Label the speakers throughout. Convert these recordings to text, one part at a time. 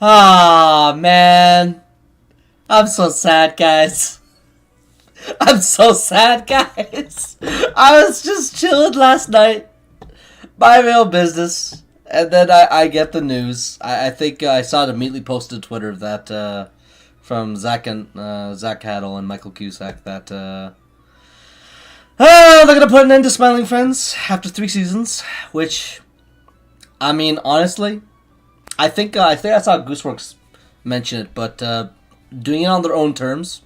Speaker 1: Ah, man. I'm so sad, guys. I'm so sad, guys. I was just chilling last night. My real business. And then I get the news. I think I saw it immediately posted to Twitter that from Zach and Zach Haddle and Michael Cusack that they're gonna put an end to Smiling Friends after 3 seasons. Which, I mean, honestly, I think I saw Gooseworks mention it, but doing it on their own terms,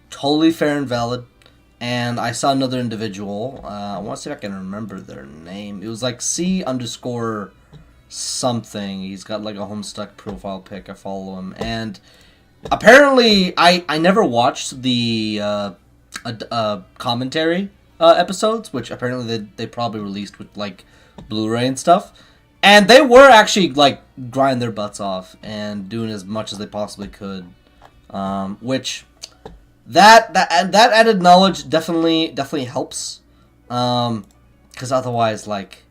Speaker 1: totally fair and valid. And I saw another individual. I want to see if I can remember their name. It was like C underscore something. He's got like a Homestuck profile pic. I follow him, and apparently I never watched the commentary episodes, which apparently they probably released with like Blu-ray and stuff. And they were actually like grinding their butts off and doing as much as they possibly could, which that added knowledge definitely helps, because otherwise, like,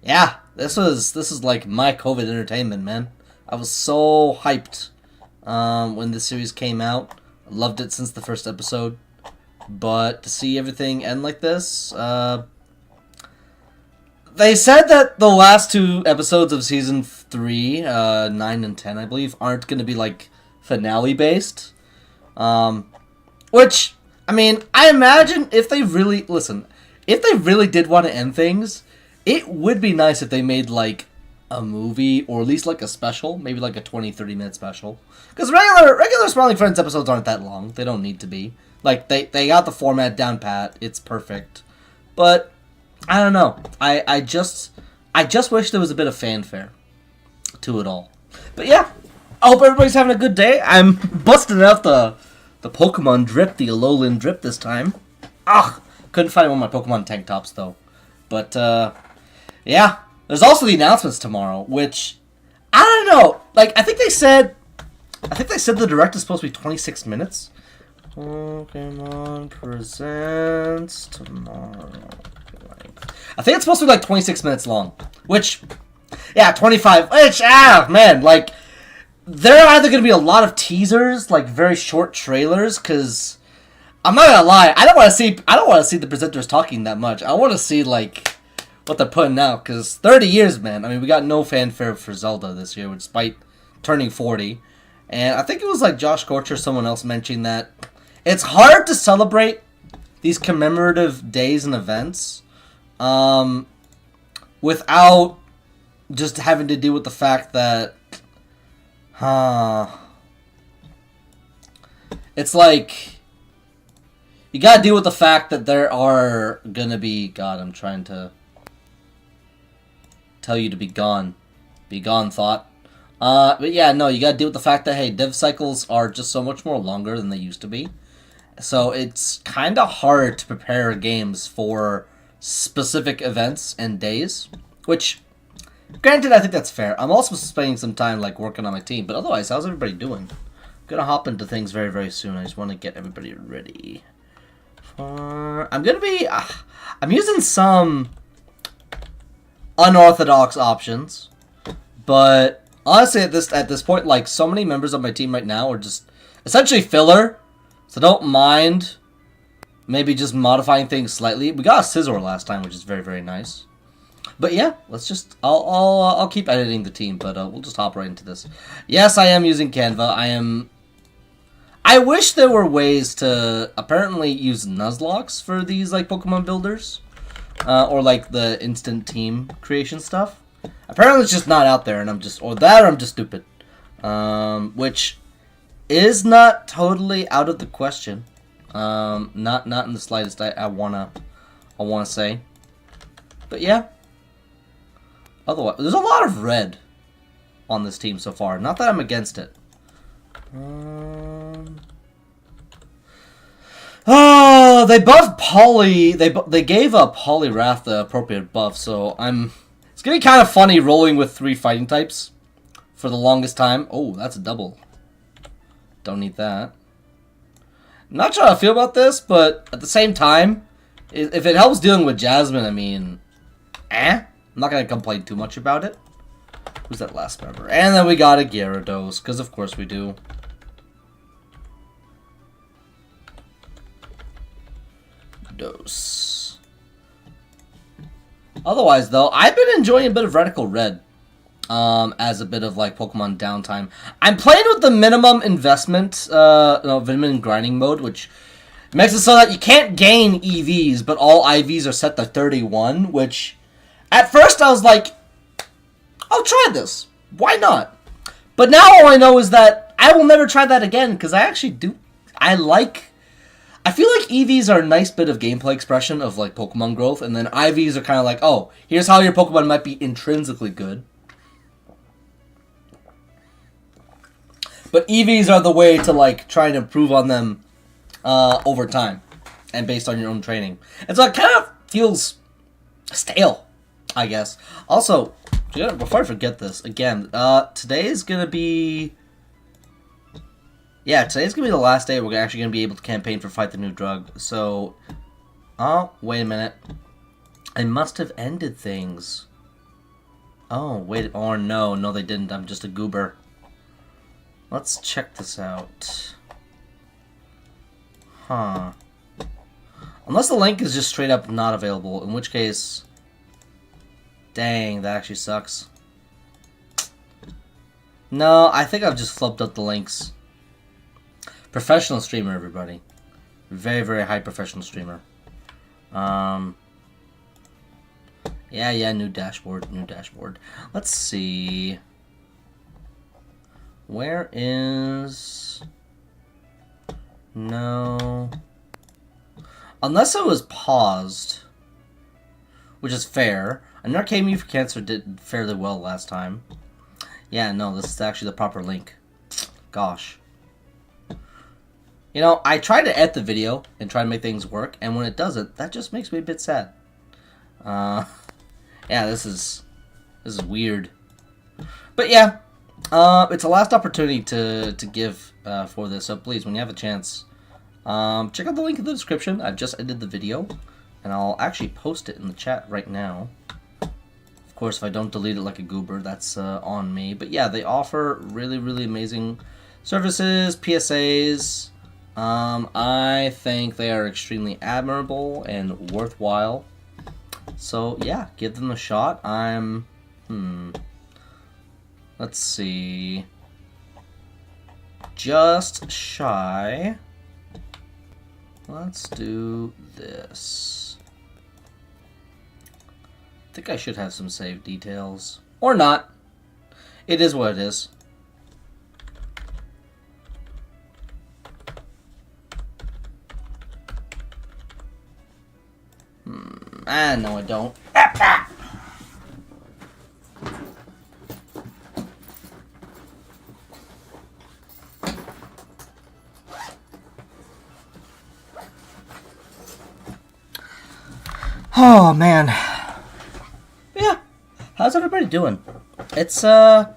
Speaker 1: yeah, this is like my COVID entertainment, man. I was so hyped when this series came out. I loved it since the first episode, but to see everything end like this, they said that the last 2 episodes of season 3, 9 and 10, I believe, aren't going to be like finale based. Which, I mean, I imagine if they really did want to end things, it would be nice if they made like a movie or at least like a special, maybe like a 20-30 minute special. Because regular Smiling Friends episodes aren't that long. They don't need to be. Like they got the format down pat. It's perfect. But I don't know. I just wish there was a bit of fanfare to it all. But yeah, I hope everybody's having a good day. I'm busting out the Pokemon drip, the Alolan drip this time. Ugh, couldn't find one of my Pokemon tank tops though. But yeah, there's also the announcements tomorrow, which I don't know. Like I think they said the direct is supposed to be 26 minutes. Pokemon presents tomorrow. I think it's supposed to be like 26 minutes long. Which, yeah, 25. Which, man, like, there are either going to be a lot of teasers, like very short trailers, because I'm not gonna lie, I don't want to see the presenters talking that much. I want to see like what they're putting out, because 30 years, man. I mean, we got no fanfare for Zelda this year, despite turning 40. And I think it was like Josh Corcher or someone else mentioning that it's hard to celebrate these commemorative days and events without just having to deal with the fact that, it's like, you gotta deal with the fact that there are gonna be, God, I'm trying to tell you to be gone. Be gone, thought. But yeah, no, you gotta deal with the fact that, hey, dev cycles are just so much more longer than they used to be. So it's kind of hard to prepare games for specific events and days, which, granted, I think that's fair. I'm also spending some time like working on my team, but otherwise, how's everybody doing? I'm gonna hop into things very, very soon. I just want to get everybody ready. I'm using some unorthodox options, but honestly, at this point, like, so many members of my team right now are just essentially filler, so don't mind maybe just modifying things slightly. We got a Scizor last time, which is very, very nice. But yeah, let's just, I'll keep editing the team, but we'll just hop right into this. Yes, I am using Canva. I wish there were ways to apparently use Nuzlocke for these like Pokemon builders, or like the instant team creation stuff. Apparently it's just not out there, and I'm just stupid. Which is not totally out of the question. Not in the slightest. I wanna say, but yeah. Otherwise, there's a lot of red on this team so far. Not that I'm against it. Oh, they buffed Polly. They gave Poliwrath the appropriate buff. So it's gonna be kind of funny rolling with 3 fighting types for the longest time. Oh, that's a double. Don't need that. I'm not sure how I feel about this, but at the same time, if it helps dealing with Jasmine, I mean, I'm not going to complain too much about it. Who's that last member? And then we got a Gyarados, because of course we do. Dose. Otherwise, though, I've been enjoying a bit of Reticle Red. As a bit of, like, Pokemon downtime. I'm playing with the minimum investment, minimum grinding mode, which makes it so that you can't gain EVs, but all IVs are set to 31, which, at first I was like, I'll try this. Why not? But now all I know is that I will never try that again, because I actually do, I feel like EVs are a nice bit of gameplay expression of, like, Pokemon growth, and then IVs are kind of like, oh, here's how your Pokemon might be intrinsically good. But EVs are the way to, like, try and improve on them over time and based on your own training. And so it kind of feels stale, I guess. Also, before I forget this, again, today is going to be... Yeah, today's going to be the last day we're actually going to be able to campaign for Fight the New Drug. So, oh, wait a minute. I must have ended things. Oh, wait, or no, they didn't. I'm just a goober. Let's check this out. Huh. Unless the link is just straight up not available, in which case... Dang, that actually sucks. No, I think I've just flipped up the links. Professional streamer, everybody. Very, very high professional streamer. Yeah, new dashboard. Let's see... Where is... No... Unless it was paused, which is fair. An Arcade for Cancer did fairly well last time. Yeah, no, this is actually the proper link. Gosh. You know, I try to edit the video and try to make things work, and when it doesn't, that just makes me a bit sad. Yeah, this is weird. But yeah. It's a last opportunity to give for this, so please, when you have a chance, check out the link in the description. I've just edited the video, and I'll actually post it in the chat right now. Of course, if I don't delete it like a goober, that's on me. But yeah, they offer really, really amazing services, PSAs. I think they are extremely admirable and worthwhile. So yeah, give them a shot. Let's see. Just shy. Let's do this. I think I should have some save details. Or not. It is what it is. No, I don't. Oh, man. Yeah. How's everybody doing? It feels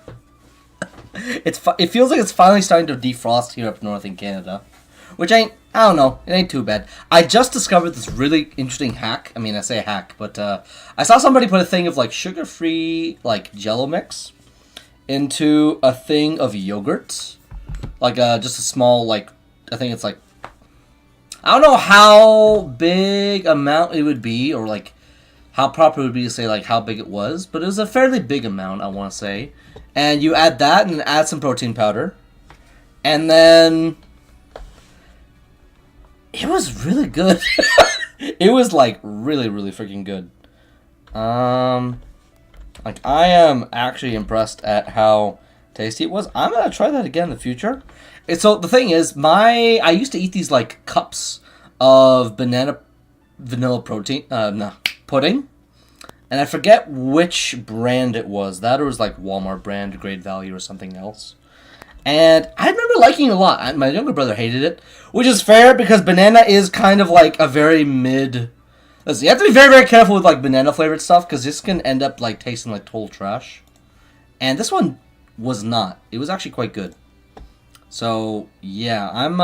Speaker 1: like it's finally starting to defrost here up north in Canada. Which I don't know. It ain't too bad. I just discovered this really interesting hack. I mean, I say hack, but I saw somebody put a thing of, like, sugar-free, like, Jello mix into a thing of yogurt. Like, just a small, like, I think it's, like, I don't know how big amount it would be, or, like, how proper it would be to say, like, how big it was. But it was a fairly big amount, I want to say. And you add that and add some protein powder. And then... It was really good. It was, like, really, really freaking good. Like, I am actually impressed at how tasty it was. I'm going to try that again in the future. So, the thing is, I used to eat these, like, cups of vanilla pudding. And I forget which brand it was. That or was, like, Walmart brand, Great Value, or something else. And I remember liking it a lot. My younger brother hated it, which is fair because banana is kind of like a very mid... Listen, you have to be very, very careful with like banana flavored stuff because this can end up like tasting like total trash. And this one was not. It was actually quite good. So, yeah, I'm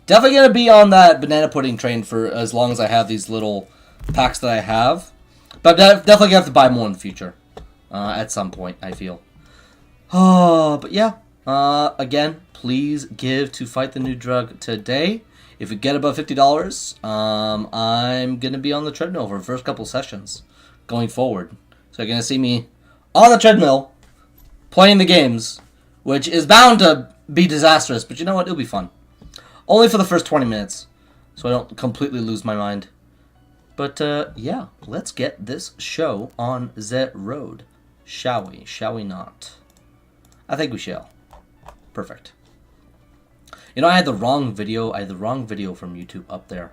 Speaker 1: definitely going to be on that banana pudding train for as long as I have these little packs that I have. But I'm definitely going to have to buy more in the future. at some point, I feel. Oh, but yeah. Again, please give to Fight the New Drug today. If we get above $50, I'm going to be on the treadmill for the first couple sessions going forward. So you're going to see me on the treadmill playing the games, which is bound to be disastrous, but you know what? It'll be fun. Only for the first 20 minutes, so I don't completely lose my mind. But, yeah, let's get this show on the road. Shall we? Shall we not? I think we shall. Perfect. You know, I had the wrong video. I had the wrong video from YouTube up there,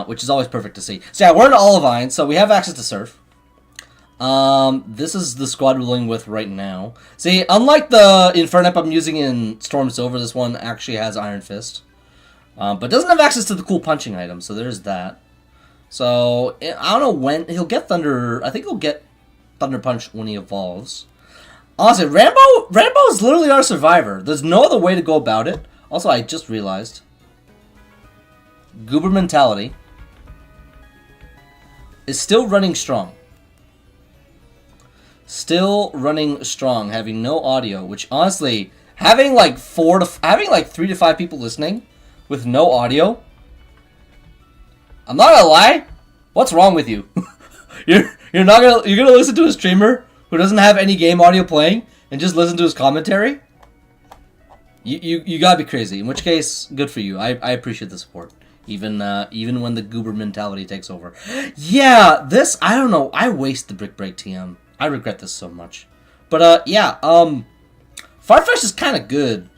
Speaker 1: which is always perfect to see. So yeah, we're in Olivine, so we have access to surf. This is the squad we're dealing with right now. See, unlike the Infernape I'm using in Storm Silver, this one actually has Iron Fist, but doesn't have access to the cool punching items. So there's that. So I don't know when he'll get Thunder. I think he'll get Thunder Punch when he evolves. Honestly, Rambo is literally our survivor. There's no other way to go about it. Also, I just realized, Goober Mentality is still running strong. Still running strong, having no audio. Which honestly, having like 3 to 5 people listening with no audio, I'm not gonna lie. What's wrong with you? you're gonna listen to a streamer who doesn't have any game audio playing and just listen to his commentary? You gotta be crazy. In which case, good for you. I appreciate the support, even when the goober mentality takes over. Yeah, this, I don't know. I waste the Brick Break TM. I regret this so much. But yeah, Farfetch is kind of good.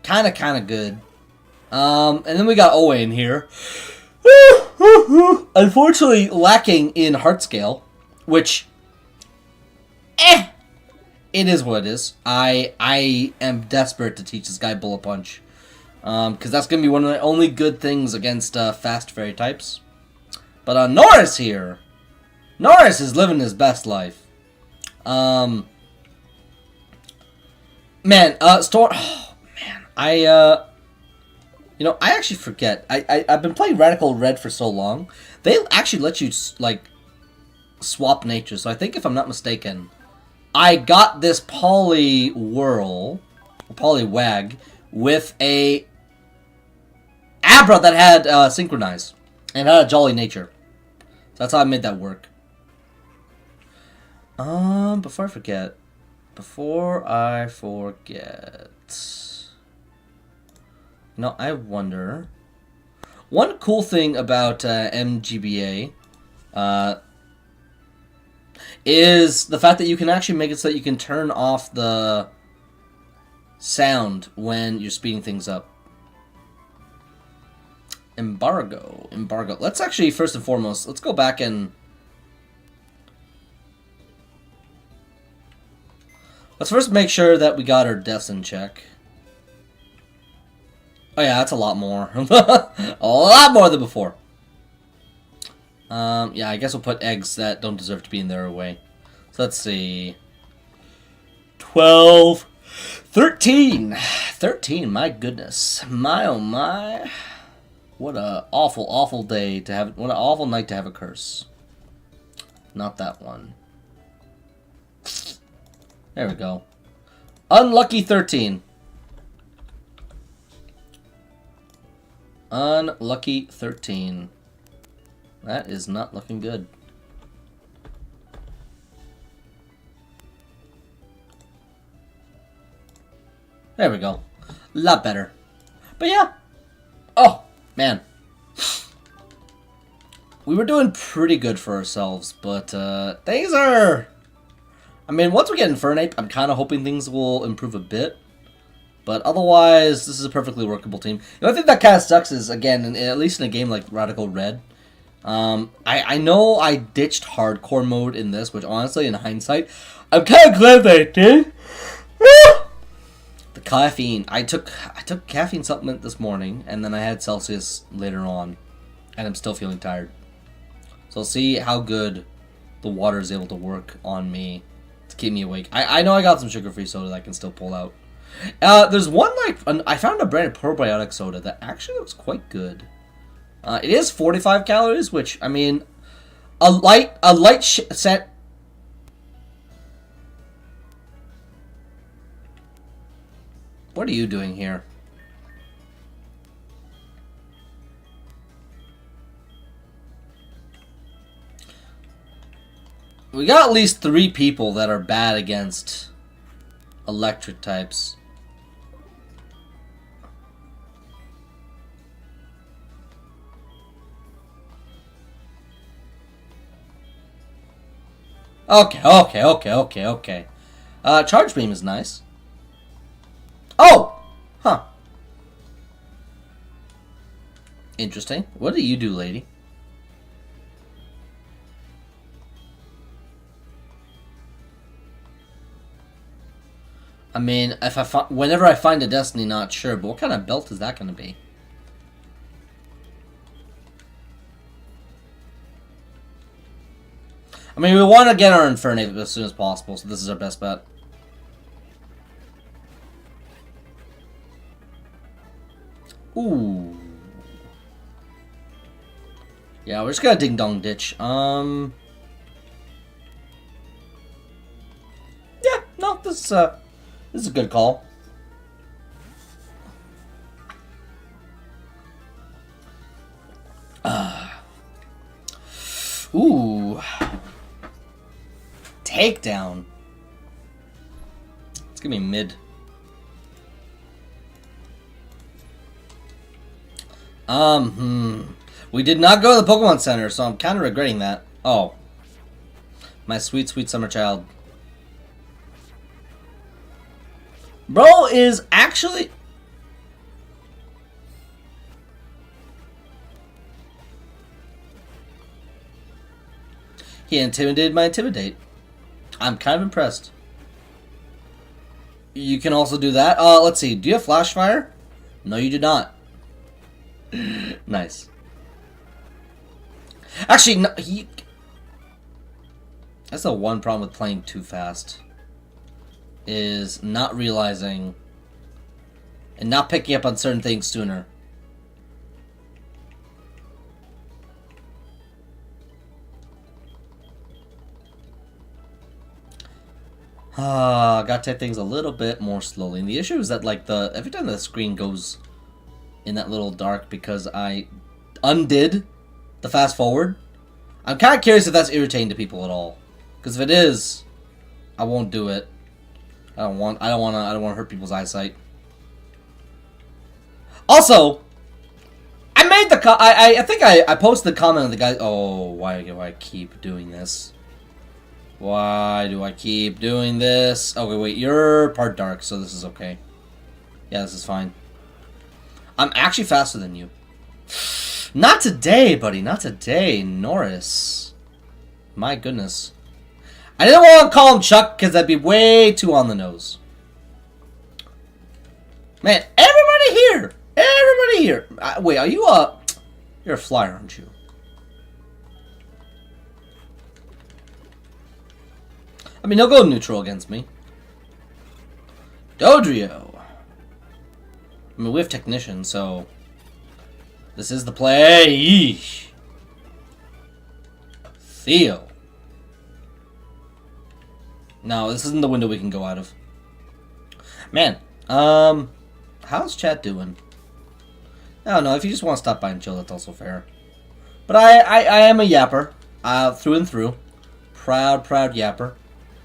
Speaker 1: Kind of good. And then we got Owe in here. Unfortunately, lacking in heart scale, which, it is what it is. I am desperate to teach this guy Bullet Punch, because that's gonna be one of the only good things against fast fairy types. But Norris here, Norris is living his best life. Man, Storm. Oh man, you know, I actually forget. I've been playing Radical Red for so long. They actually let you like swap nature. So I think, if I'm not mistaken, I got this Poliwhirl, Poliwag, with a Abra that had Synchronize and had a Jolly Nature. So that's how I made that work. Before I forget, now I wonder. One cool thing about MGBA is the fact that you can actually make it so that you can turn off the sound when you're speeding things up. Embargo. Let's actually, first and foremost, let's go back and let's first make sure that we got our deaths in check. Oh yeah, that's a lot more. A lot more than before. Yeah, I guess we'll put eggs that don't deserve to be in there away. So let's see. 12. 13. 13, my goodness. My oh my. What a awful, awful day to have. What an awful night to have a curse. Not that one. There we go. Unlucky 13. Unlucky 13. That is not looking good. There we go. A lot better. But yeah. Oh, man. We were doing pretty good for ourselves, but things are... I mean, once we get Infernape, I'm kind of hoping things will improve a bit. But otherwise, this is a perfectly workable team. The only thing that kind of sucks is, again, at least in a game like Radical Red, I know I ditched hardcore mode in this, which honestly, in hindsight, I'm kind of glad that I did. The caffeine. I took caffeine supplement this morning, and then I had Celsius later on, and I'm still feeling tired. So I'll see how good the water is able to work on me to keep me awake. I know I got some sugar-free soda that I can still pull out. There's one, I found a brand of probiotic soda that actually looks quite good. It is 45 calories, which, I mean, a light set What are you doing here? We got at least 3 people that are bad against electric types. Okay. Charge beam is nice. Oh! Huh. Interesting. What do you do, lady? I mean, whenever I find a destiny, not sure, but what kind of belt is that going to be? I mean, we want to get our Infernape as soon as possible, so this is our best bet. Ooh. Yeah, we're just gonna ding dong ditch. Yeah, no, this is a good call. Ooh. Takedown. It's gonna be mid. We did not go to the Pokemon Center, so I'm kind of regretting that. Oh. My sweet, sweet summer child. Bro is actually... He intimidated my Intimidate. I'm kind of impressed. You can also do that. Let's see. Do you have Flash Fire? No, you do not. Nice. Actually, no, that's the one problem with playing too fast. Is not realizing and not picking up on certain things sooner. Gotta take things a little bit more slowly. And the issue is that, like, every time the screen goes in that little dark because I undid the fast forward, I'm kind of curious if that's irritating to people at all. Because if it is, I won't do it. I don't want to hurt people's eyesight. Also, I made the I think I posted the comment on the guy. Oh, why do I keep doing this? Why do I keep doing this? Okay, wait, you're part dark, so this is okay. Yeah, this is fine. I'm actually faster than you. Not today, buddy. Not today, Norris. My goodness. I didn't want to call him Chuck because that'd be way too on the nose. Man, everybody here! Everybody here! Wait, are you you're a flyer, aren't you? I mean, he'll go neutral against me. Dodrio. I mean, we have Technician, so... This is the play. Yeesh. Theo. No, this isn't the window we can go out of. Man, how's chat doing? I don't know, if you just want to stop by and chill, that's also fair. But I am a yapper, through and through. Proud yapper.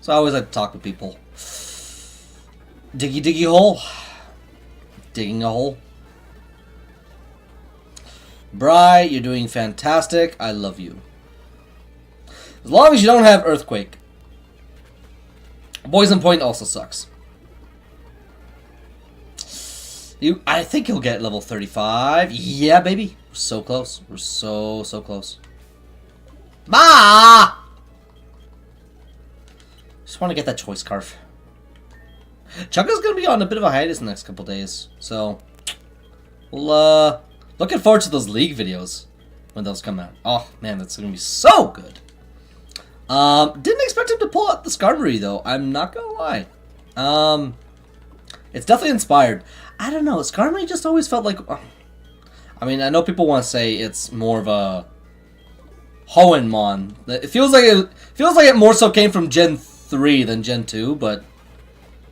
Speaker 1: So I always like to talk with people. Diggy hole. Digging a hole. Bri, you're doing fantastic. I love you. As long as you don't have Earthquake. Poison Point also sucks. I think he'll get level 35. Yeah, baby. We're so close. We're so close. Bah! Just want to get that choice scarf. Chugga's gonna be on a bit of a hiatus in the next couple days, so we'll looking forward to those League videos when those come out. Oh man, that's gonna be so good. Didn't expect him to pull out the Skarmory though. I'm not gonna lie. It's definitely inspired. I don't know. Skarmory just always felt like. I mean, I know people want to say it's more of a Hoenmon. It feels like it more so came from Gen 3 than Gen 2, but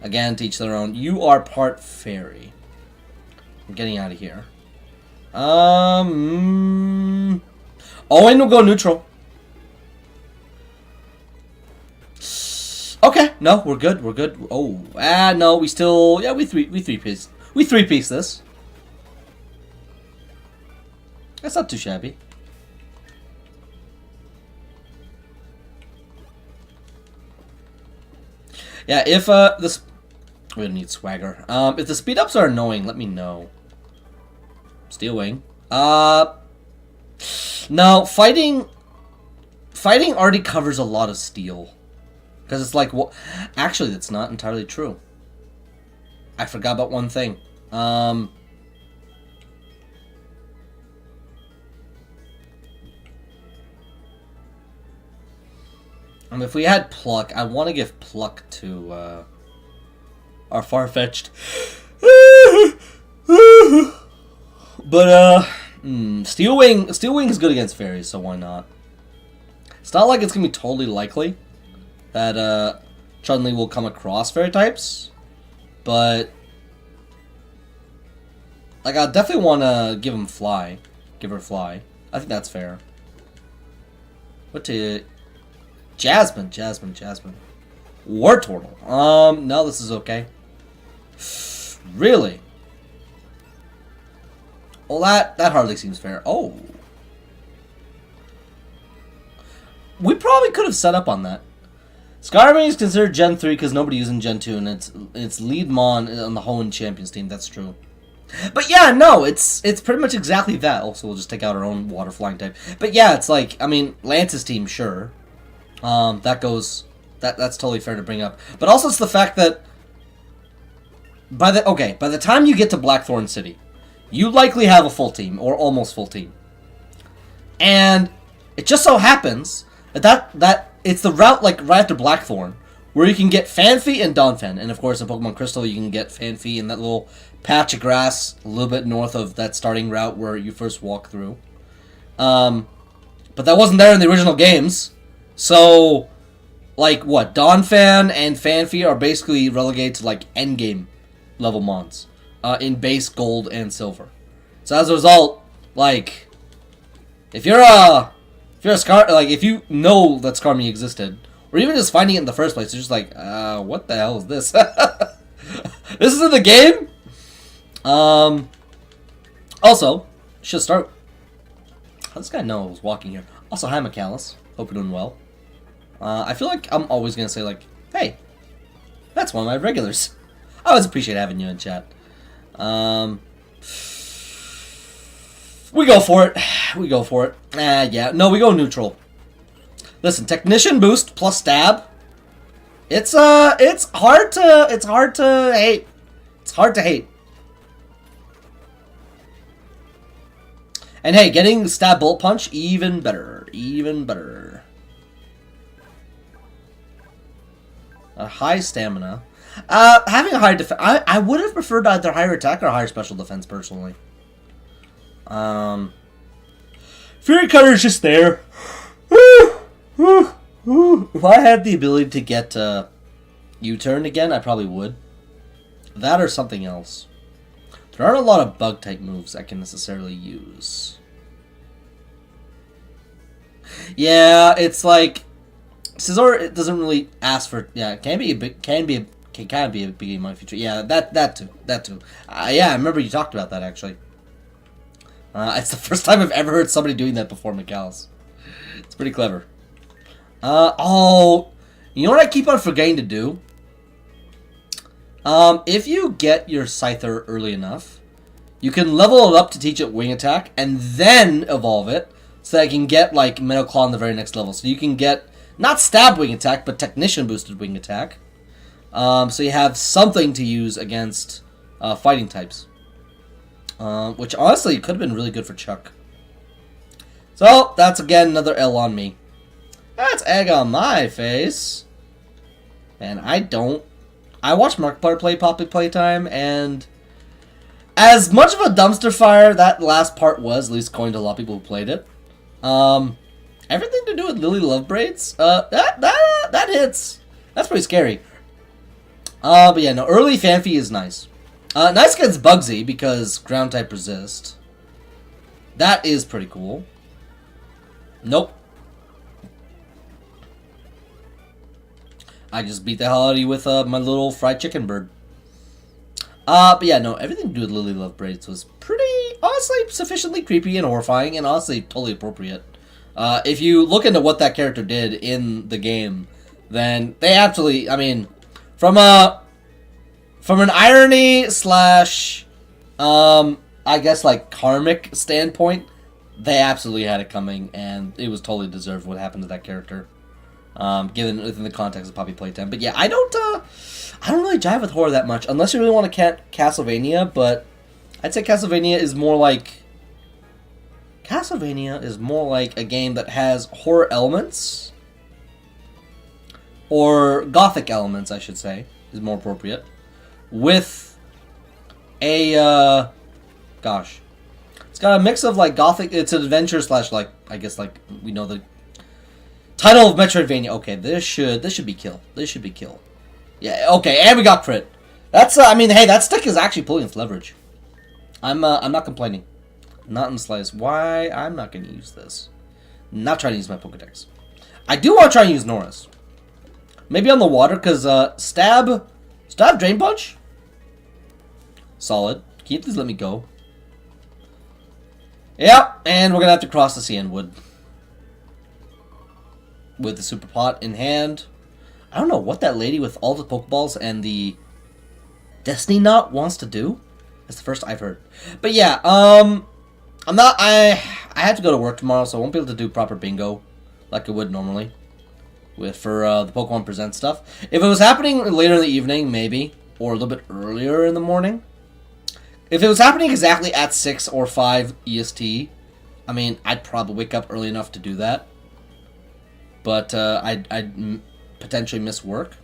Speaker 1: Again, to each their own. You are part fairy. I'm getting out of here. Owen will go neutral. Okay, no, we're good. We're good. Oh, no, we still, yeah, we three piece this. That's not too shabby. Yeah, if this, we don't need swagger. If the speed ups are annoying, let me know. Steel wing. No, fighting already covers a lot of steel. Because it's like, well, actually, that's not entirely true. I forgot about one thing. And if we had pluck, I want to give pluck to our far-fetched. But steel wing is good against fairies, so why not? It's not like it's gonna be totally likely that Chun-Li will come across fairy types, but like I definitely want to give her fly. I think that's fair. What to Jasmine. War Turtle. No, this is okay. Really? Well, that hardly seems fair. Oh. We probably could have set up on that. Skarmory is considered Gen 3 because nobody using Gen 2, and it's lead Mon on the Hoenn Champions team. That's true. But yeah, no, it's pretty much exactly that. Also, we'll just take out our own water flying type. But yeah, it's like, I mean, Lance's team, sure. That's totally fair to bring up. But also, it's the fact that by the time you get to Blackthorn City, you likely have a full team or almost full team, and it just so happens that it's the route like right after Blackthorn where you can get Fanfy and Donphan, and of course in Pokemon Crystal you can get Fanfy in that little patch of grass a little bit north of that starting route where you first walk through. But that wasn't there in the original games, so like what, Donphan and Fanfy are basically relegated to like endgame level mons in base gold and silver. So as a result, like if you're a if you know that Skarmory existed, or even just finding it in the first place, you're just like, what the hell is this? This is in the game? Also, should start. How does this guy know I was walking here? Also, hi, Michaelis. Hope you're doing well. I feel like I'm always gonna say, like, hey, that's one of my regulars. I always appreciate having you in chat. We go for it. Yeah. No, we go neutral. Listen, Technician boost plus stab. It's hard to hate. It's hard to hate. And hey, getting stab bolt punch, even better. A high stamina. Having a higher defense, I would have preferred either higher attack or higher special defense personally. Fury Cutter is just there. If I had the ability to get U-turn again, I probably would. That or something else. There aren't a lot of bug type moves I can necessarily use. Yeah, it's like Scizor, it doesn't really ask for. Yeah, it can kind of be a big in my future. Yeah, that too. Yeah, I remember you talked about that actually. It's the first time I've ever heard somebody doing that before, Michaelis. It's pretty clever. Oh, you know what I keep on forgetting to do? If you get your Scyther early enough, you can level it up to teach it Wing Attack, and then evolve it, so that I can get, like, Metal Claw on the very next level. So you can get, not Stab Wing Attack, but Technician Boosted Wing Attack. So you have something to use against fighting types. Which, honestly, could have been really good for Chuck. So, that's, again, another L on me. That's egg on my face. And I watch Markiplier play Poppy Playtime, and as much of a dumpster fire that last part was, at least according to a lot of people who played it, everything to do with Lily Love Braids, that hits. That's pretty scary. But yeah, no, early Phanpy is nice. Nice against Bugsy because ground type resist. That is pretty cool. Nope. I just beat the hell out of you with my little fried chicken bird. But yeah, no, everything to do with Lily Love Braids was pretty, honestly, sufficiently creepy and horrifying, and honestly, totally appropriate. If you look into what that character did in the game, then they absolutely, I mean, from an irony slash, I guess, like, karmic standpoint, they absolutely had it coming, and it was totally deserved what happened to that character. Given within the context of Poppy Playtime. But yeah, I don't really jive with horror that much, unless you really want to count Castlevania, but I'd say Castlevania is more like a game that has horror elements, or gothic elements, I should say, is more appropriate, with a, gosh, it's got a mix of, like, gothic, it's an adventure slash, like, I guess, like, we know the title of Metroidvania. Okay, this should be kill. This should be kill. Yeah, okay, and we got crit. That's, I mean, hey, that stick is actually pulling its leverage. I'm not complaining. Not in the slightest. Why? I'm not going to use this. Not trying to use my Pokedex. I do want to try and use Norris. Maybe on the water, because, stab, Drain Punch? Solid. Can you please let me go? Yep, and we're going to have to cross the Cianwood. With the Super Pot in hand. I don't know what that lady with all the Pokeballs and the Destiny Knot wants to do. That's the first I've heard. But yeah, I have to go to work tomorrow, so I won't be able to do proper bingo like I would normally for the Pokemon Present stuff. If it was happening later in the evening, maybe, or a little bit earlier in the morning. If it was happening exactly at 6 or 5 EST, I mean, I'd probably wake up early enough to do that. But I'd potentially miss work.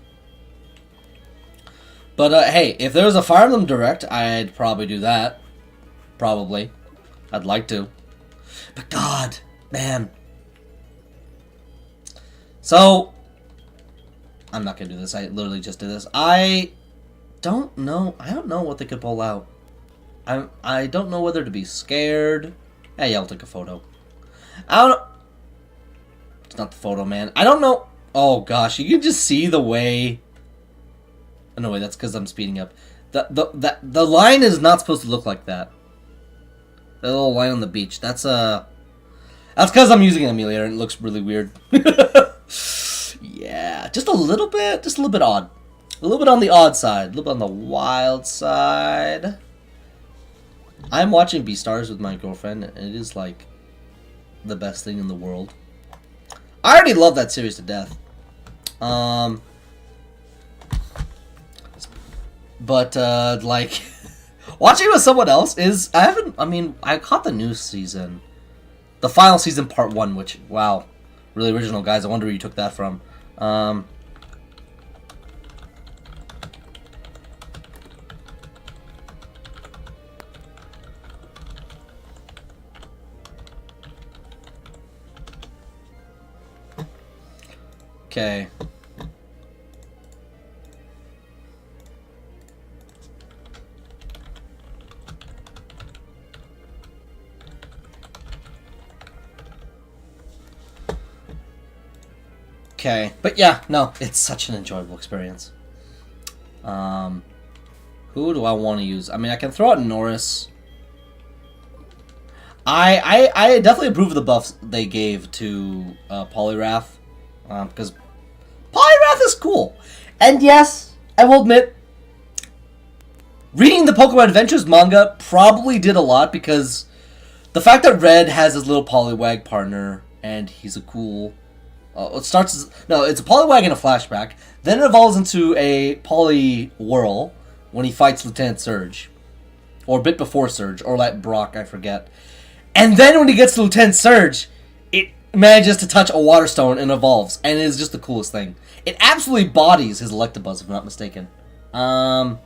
Speaker 1: But hey, if there was a Fire Emblem Direct, I'd probably do that. Probably. I'd like to. But God, man. So, I'm not going to do this. I literally just did this. I don't know what they could pull out. I don't know whether to be scared. Hey, I'll take a photo. I don't know. It's not the photo, man. I don't know. Oh, gosh. You can just see the way... Oh, no, wait. That's because I'm speeding up. The line is not supposed to look like that. That little line on the beach. That's because I'm using an emulator and it looks really weird. Yeah. Just a little bit odd. A little bit on the odd side. A little bit on the wild side. I'm watching Beastars with my girlfriend, and it is, like, the best thing in the world. I already love that series to death. But, like, watching with someone else is, I caught the new season. The final season, part 1, which, wow, really original, guys. I wonder where you took that from. Okay. Okay, but yeah, no, it's such an enjoyable experience. Who do I want to use? I mean, I can throw out Norris. I definitely approve of the buffs they gave to Poliwrath. Because Poliwrath is cool. And yes, I will admit, reading the Pokemon Adventures manga probably did a lot, because the fact that Red has his little Poliwag partner, and he's a cool... it's a Poliwag in a flashback, then it evolves into a Poliwhirl when he fights Lieutenant Surge. Or a bit before Surge, or like Brock, I forget. And then when he gets to Lieutenant Surge, it manages to touch a Water Stone and evolves, and it is just the coolest thing. It absolutely bodies his Electabuzz, if I'm not mistaken. And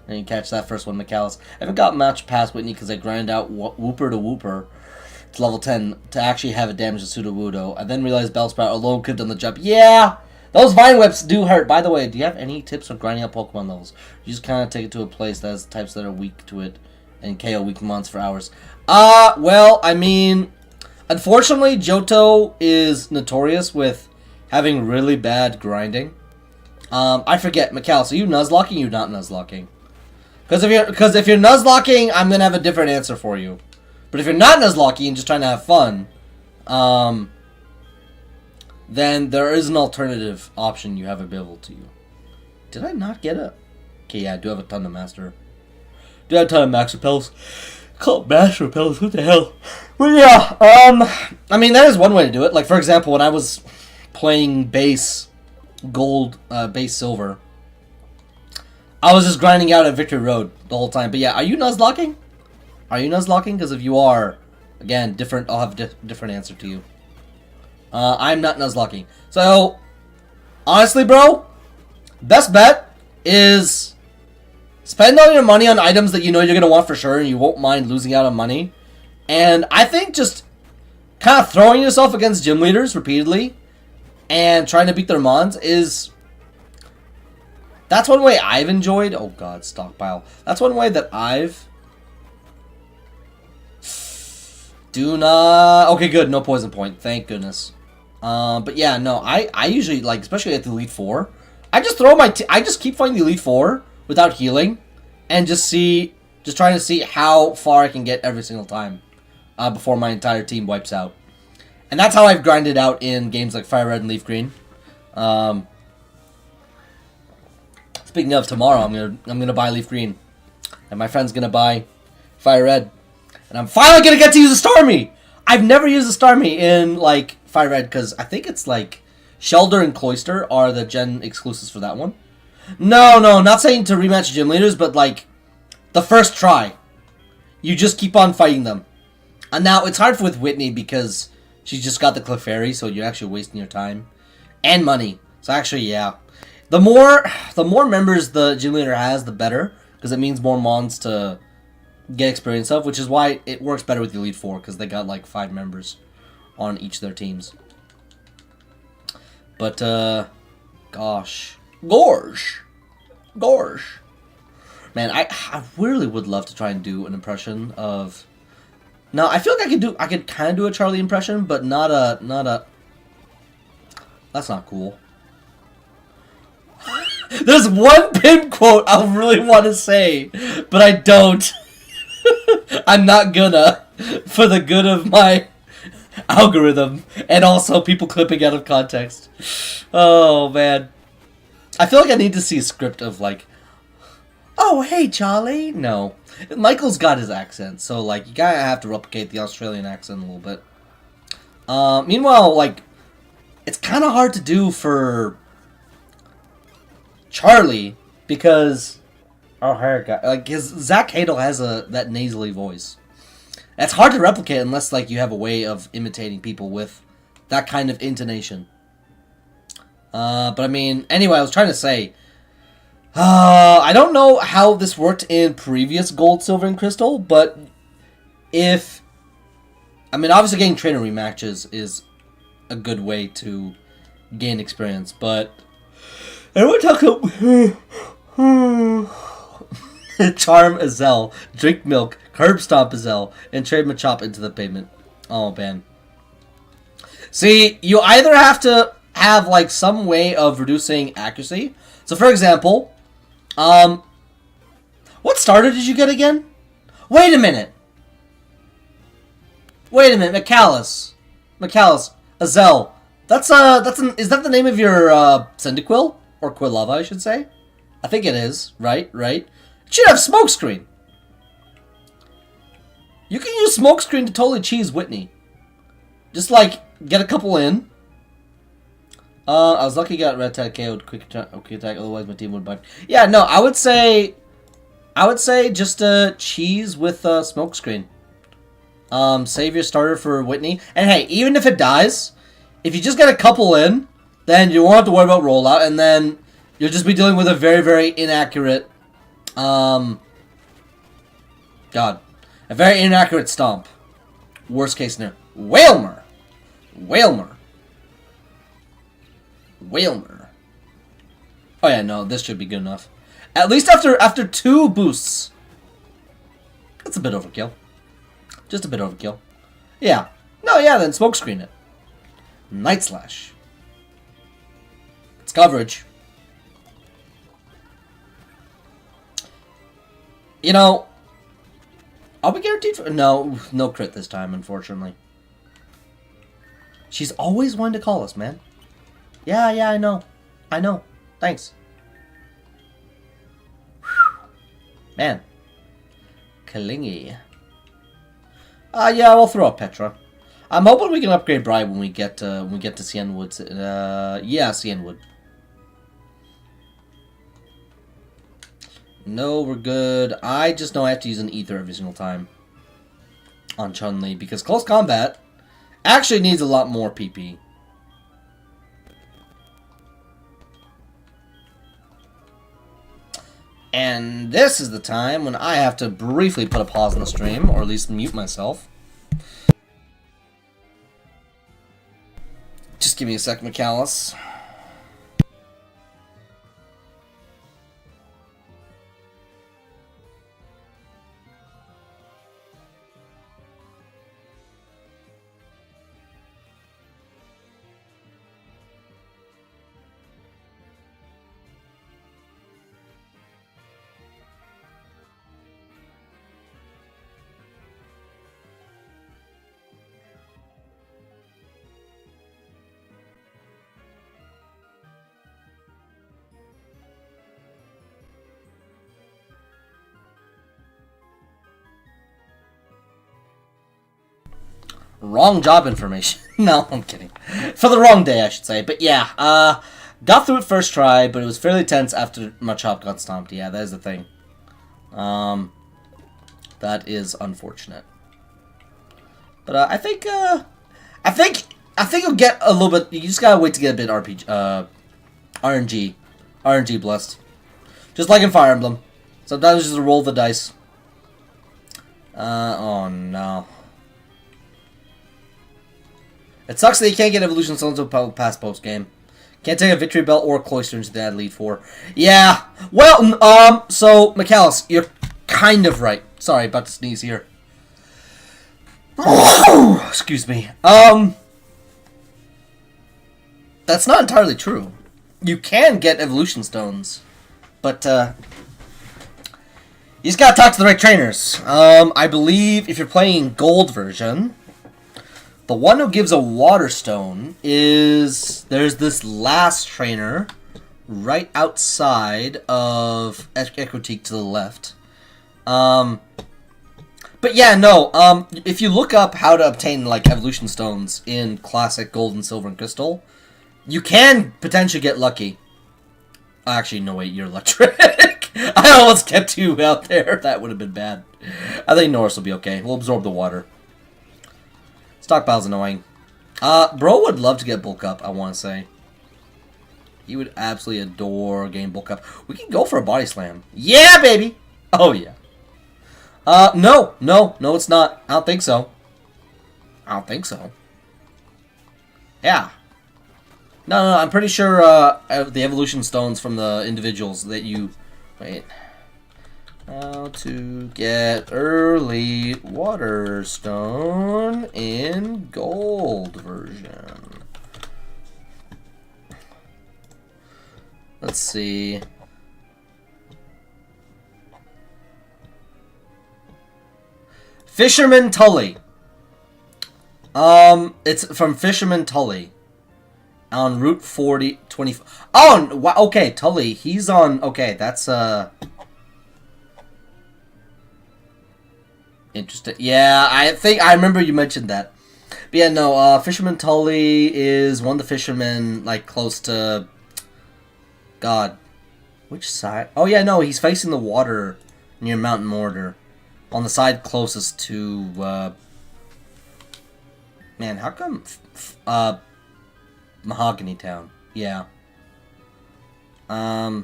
Speaker 1: you catch that first one, McAllis. I haven't got much past Whitney because I grind out Wooper to Wooper to level 10 to actually have it damage the Sudowoodo. I then realized Bellsprout alone could have done the job. Yeah, Those vine whips do hurt. By the way, do you have any tips for grinding up Pokemon levels? You just kind of take it to a place that has types that are weak to it and KO weak mons for hours. Well, I mean, unfortunately, Johto is notorious with having really bad grinding. I forget, Mikhail, so you Nuzlocking, you not Nuzlocking? Because if you're Nuzlocking, I'm gonna have a different answer for you. But if you're not Nuzlocking and just trying to have fun, then there is an alternative option you have available to you. Did I not get it? Okay, yeah, I do have a ton of master. Do have a ton of max repels. Call it master repels, what the hell? Well, yeah, I mean, that is one way to do it. Like, for example, when I was playing base gold, base silver, I was just grinding out at Victory Road the whole time. But yeah, are you Nuzlocking? Are you Nuzlocking? Because if you are, again, different. I'll have a different answer to you. I'm not Nuzlocking. So, honestly, bro, best bet is spend all your money on items that you know you're going to want for sure and you won't mind losing out on money. And I think just kind of throwing yourself against gym leaders repeatedly and trying to beat their mons is... That's one way I've enjoyed... Oh god, stockpile. That's one way that I've... Do not... Okay, good. No poison point. Thank goodness. But yeah, no. I usually, like, especially at the Elite Four, I just throw my... I just keep fighting the Elite Four without healing. And just trying to see how far I can get every single time. Before my entire team wipes out. And that's how I've grinded out in games like Fire Red and Leaf Green. Speaking of tomorrow, I'm gonna buy Leaf Green. And my friend's gonna buy Fire Red. And I'm finally gonna get to use a Starmie! I've never used a Starmie in, like, Fire Red, because I think it's, like, Shelder and Cloyster are the gen exclusives for that one. No, not saying to rematch gym leaders, but, like, the first try. You just keep on fighting them. And now, it's hard with Whitney, because she's just got the Clefairy, so you're actually wasting your time. And money. So, actually, yeah. The more members the gym leader has, the better, because it means more mons to get experience of, which is why it works better with the Elite Four, because they got like 5 members on each of their teams. But, gosh. Man, I really would love to try and do an impression of... Now, I feel like I could kind of do a Charlie impression, but not a... That's not cool. There's one pin quote I really want to say, but I don't. I'm not gonna, for the good of my algorithm, and also people clipping out of context. Oh, man. I feel like I need to see a script of, like, oh, hey, Charlie. No. Michael's got his accent, so, like, you gotta have to replicate the Australian accent a little bit. Meanwhile, like, it's kind of hard to do for Charlie, because... Oh, her God. Like, Zach Hadel has that nasally voice. That's hard to replicate unless, like, you have a way of imitating people with that kind of intonation. But, I mean, anyway, I was trying to say... I don't know how this worked in previous Gold, Silver, and Crystal, but if... I mean, obviously getting trainer rematches is a good way to gain experience, but... I want to talk about... Charm Azel, drink milk, curb stomp Azel, and trade Machop into the pavement. Oh, man. See, you either have to have, like, some way of reducing accuracy. So, for example, what starter did you get again? Wait a minute, McAllis, Azel. Is that the name of your, Cyndaquil? Or Quilava, I should say. I think it is, right? It should have Smokescreen. You can use Smokescreen to totally cheese Whitney. Just, like, get a couple in. I was lucky I got Red Tag KO'd quick attack, otherwise my team would bite. Yeah, no, I would say just cheese with Smokescreen. Save your starter for Whitney. And hey, even if it dies, if you just get a couple in, then you won't have to worry about rollout, and then you'll just be dealing with a very, very inaccurate, a very inaccurate stomp. Worst case scenario. Whalmer. Oh yeah, no, this should be good enough. At least after 2 boosts. That's a bit overkill. Just a bit overkill. Yeah. No, yeah, then smokescreen it. Night Slash. It's coverage. You know, are we guaranteed for... No, no crit this time, unfortunately. She's always wanting to call us, man. Yeah, I know. I know. Thanks. Whew. Man. Clingy. Yeah, we'll throw out Petra. I'm hoping we can upgrade Bride when we get to Cianwood. Yeah, Cianwood. No, we're good. I just know I have to use an ether every single time on Chun-Li because close combat actually needs a lot more PP. And this is the time when I have to briefly put a pause on the stream, or at least mute myself. Just give me a sec, McAllis. Wrong job information. No, I'm kidding. For the wrong day, I should say. But yeah, got through it first try, but it was fairly tense after my chop got stomped. Yeah, that is the thing. That is unfortunate. But I think you'll get a little bit. You just gotta wait to get a bit RNG blessed. Just like in Fire Emblem. Sometimes just roll the dice. Oh no. It sucks that you can't get evolution stones until past post game. Can't take a victory belt or a cloister into that lead 4. Yeah. Well, so McAllis, you're kind of right. Sorry, about to sneeze here. Excuse me. That's not entirely true. You can get evolution stones, but you just gotta talk to the right trainers. I believe if you're playing gold version, the one who gives a water stone is... There's this last trainer right outside of Equatique to the left. But yeah, no. If you look up how to obtain like evolution stones in classic gold and silver and crystal, you can potentially get lucky. Actually, no wait, you're electric. I almost kept you out there. That would have been bad. I think Norris will be okay. We'll absorb the water. Stockpile's annoying. Bro would love to get bulk up, I want to say. He would absolutely adore getting bulk up. We can go for a body slam. Yeah, baby! Oh, yeah. No, it's not. I don't think so. I don't think so. Yeah. No, I'm pretty sure, the evolution stones from the individuals that you... Wait. How to get early water stone in gold version. Let's see. Fisherman Tully. It's from Fisherman Tully. On Route 20. Oh, wow, okay, Tully. He's on... Okay, that's, interesting. Yeah, I remember you mentioned that. But yeah, no, Fisherman Tully is one of the fishermen, like, close to... God. Which side? Oh, yeah, no, he's facing the water near Mountain Mortar. On the side closest to, Man, how come... Mahogany Town. Yeah. So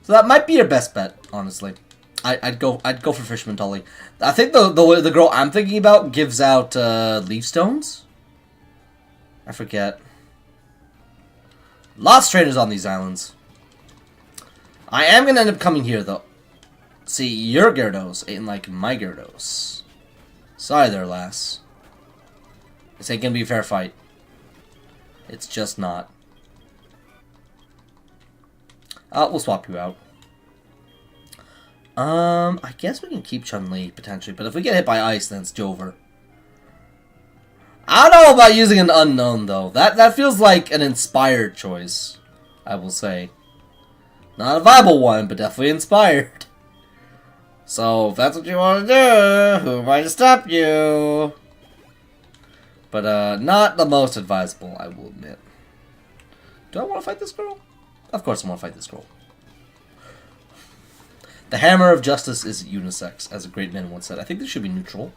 Speaker 1: that might be your best bet, honestly. I'd go for Fisherman Tully. I think the girl I'm thinking about gives out leaf stones. I forget. Lots of trainers on these islands. I am gonna end up coming here, though. See, your Gyarados ain't like my Gyarados. Sorry there, lass. This ain't gonna be a fair fight. It's just not. We'll swap you out. I guess we can keep Chun-Li, potentially. But if we get hit by ice, then it's Jover. I don't know about using an unknown, though. That feels like an inspired choice, I will say. Not a viable one, but definitely inspired. So, if that's what you want to do, who am I to stop you? But, not the most advisable, I will admit. Do I want to fight this girl? Of course I want to fight this girl. The hammer of justice is unisex, as a great man once said. I think this should be neutral.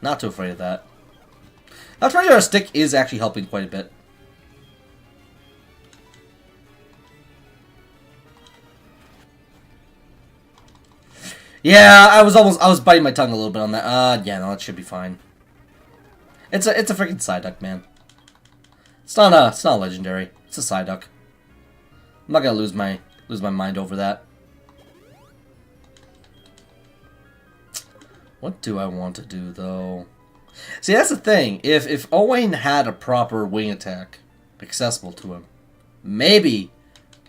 Speaker 1: Not too afraid of that. Now, trying our stick is actually helping quite a bit. Yeah, I was biting my tongue a little bit on that. Yeah, no, that should be fine. It's a freaking Psyduck, man. It's not a legendary. It's a Psyduck. I'm not gonna lose my mind over that. What do I want to do, though? See, that's the thing. If Owain had a proper wing attack accessible to him, maybe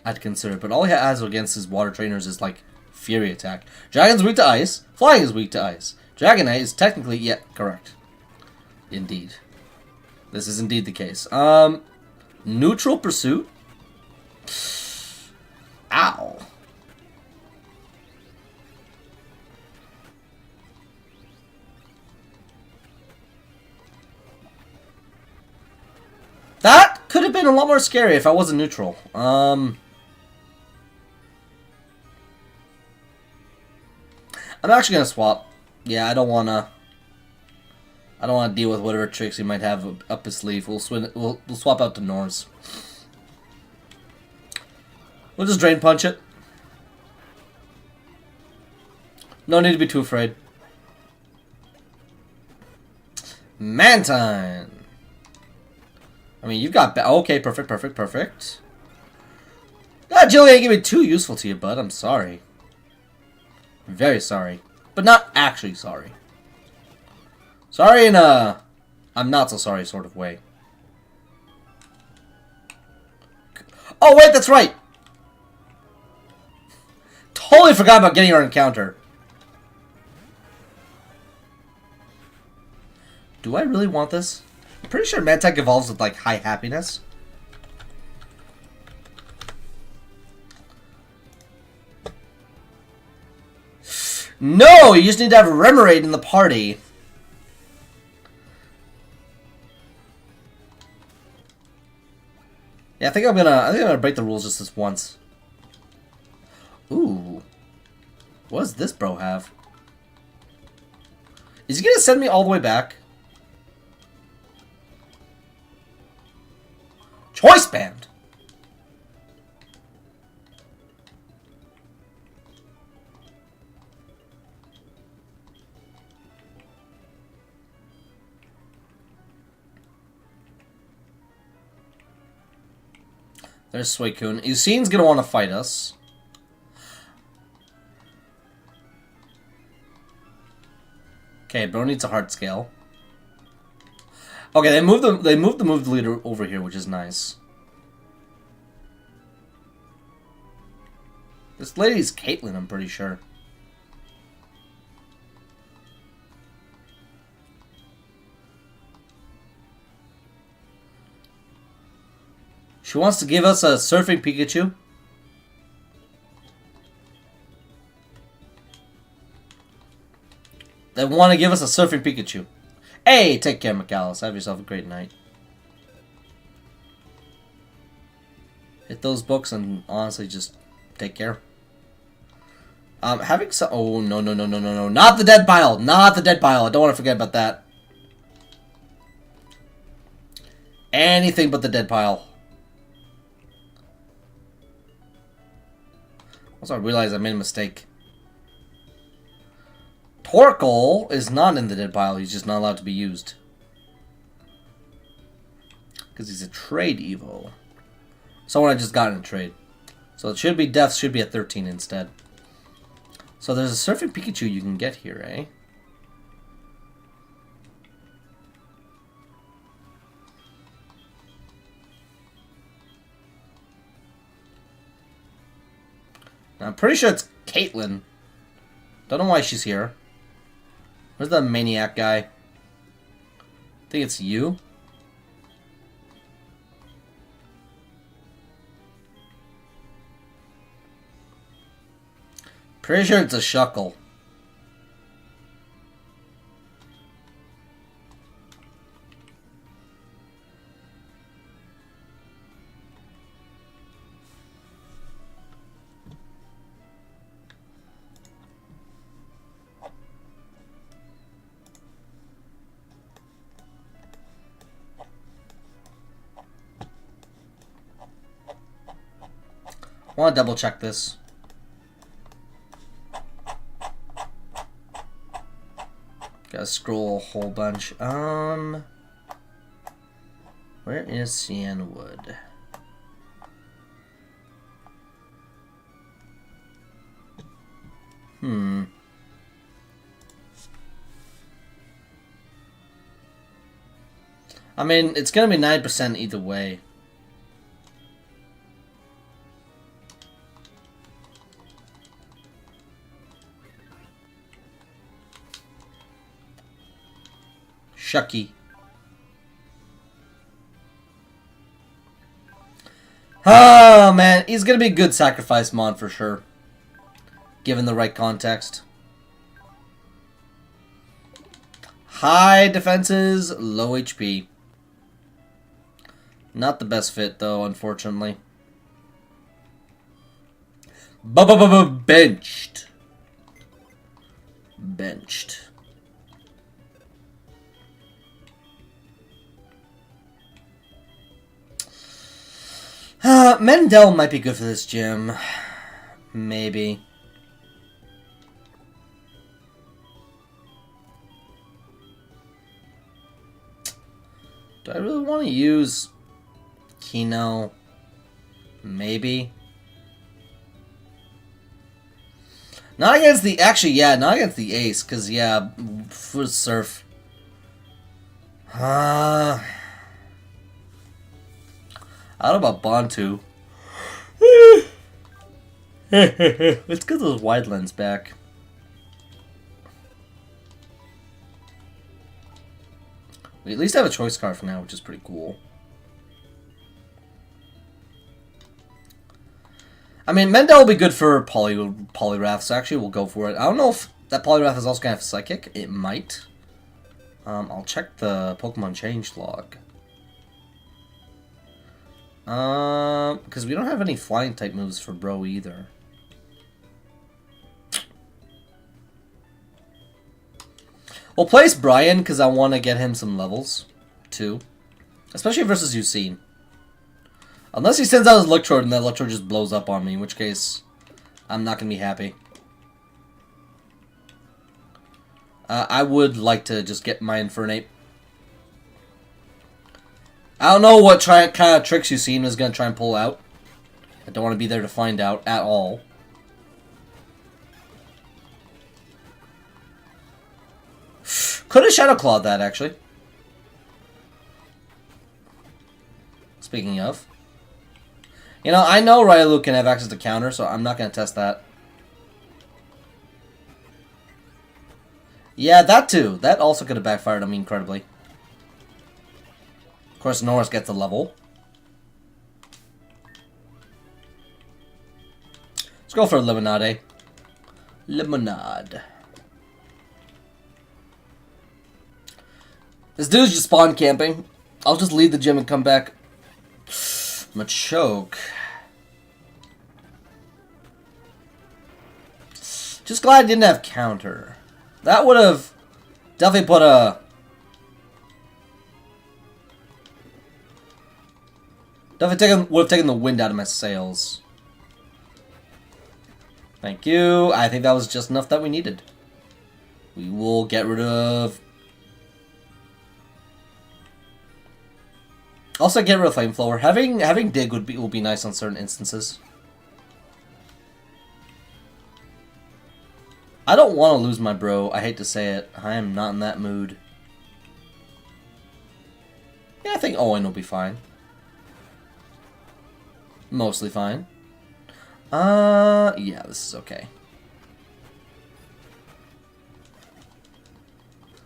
Speaker 1: I'd consider it. But all he has against his water trainers is, like, Fury attack. Dragon's weak to ice. Flying is weak to ice. Dragonite is technically... Yeah, correct. Indeed. This is indeed the case. Neutral Pursuit? Ow. That could have been a lot more scary if I wasn't neutral. I'm actually gonna swap. Yeah, I don't wanna deal with whatever tricks he might have up his sleeve. We'll swap out to Norse. We'll just Drain Punch it. No need to be too afraid. Mantine. I mean, you've got... Okay, perfect. Jilly ain't gonna be too useful to you, bud. I'm sorry. Very sorry. But not actually sorry. Sorry in a... I'm not so sorry sort of way. Oh, wait, that's right! Totally forgot about getting our encounter. Do I really want this? I'm pretty sure Mantech evolves with, like, high happiness. No! You just need to have Remoraid in the party. Yeah, I think I'm gonna break the rules just this once. Ooh. What does this bro have? Is he gonna send me all the way back? Choice Band! There's Suicune. Usain's gonna want to fight us. Okay, bro needs a heart scale. Okay, they moved the move leader over here, which is nice. This lady's Caitlyn, I'm pretty sure. She wants to give us a surfing Pikachu. They want to give us a surfing Pikachu. Hey, take care, McAllis. Have yourself a great night. Hit those books and honestly just take care. Having some... Oh, no. Not the dead pile. Not the dead pile. I don't want to forget about that. Anything but the dead pile. Also, I realized I made a mistake. Torkoal is not in the dead pile. He's just not allowed to be used. Because he's a trade Evo. Someone I just got in a trade. So it should be deaths should be at 13 instead. So there's a surfing Pikachu you can get here, eh? I'm pretty sure it's Caitlyn. Don't know why she's here. Where's the maniac guy? I think it's you. Pretty sure it's a Shuckle. I want to double check this. Gotta scroll a whole bunch. Where is Cianwood? I mean, it's gonna be 9% either way. Shucky. Oh man, he's gonna be a good sacrifice mon for sure. Given the right context. High defenses, low HP. Not the best fit though, unfortunately. Benched. Benched. Mendel might be good for this gym. Maybe. Do I really want to use Kino? Maybe. Not against the... Actually, yeah, not against the ace. Because, yeah, for Surf. I don't know about Bantu. Let's get those wide lens back. We at least have a choice card for now, which is pretty cool. I mean, Mendel will be good for Poliwrath, so actually we'll go for it. I don't know if that Poliwrath is also going to have Psychic. It might. I'll check the Pokemon change log. Because we don't have any flying type moves for Bro either. We'll place Brian because I want to get him some levels too, especially versus Usain. Unless he sends out his Electrode and that Electrode just blows up on me, in which case I'm not gonna be happy. I would like to just get my Infernape. I don't know what kind of tricks Usain is going to try and pull out. I don't want to be there to find out at all. Could have Shadow Clawed that, actually. Speaking of. You know, I know Railu can have access to counter, so I'm not going to test that. Yeah, that too. That also could have backfired on me incredibly. Of course, Norris gets a level. Let's go for Lemonade. Lemonade. This dude's just spawn camping. I'll just leave the gym and come back. Machoke. Just glad I didn't have counter. That would have definitely put a... Definitely would have taken the wind out of my sails. Thank you. I think that was just enough that we needed. We will get rid of... Also get rid of Flamethrower. Having Dig will be nice on certain instances. I don't want to lose my bro. I hate to say it. I am not in that mood. Yeah, I think Owen will be fine. Mostly fine. Yeah, this is okay.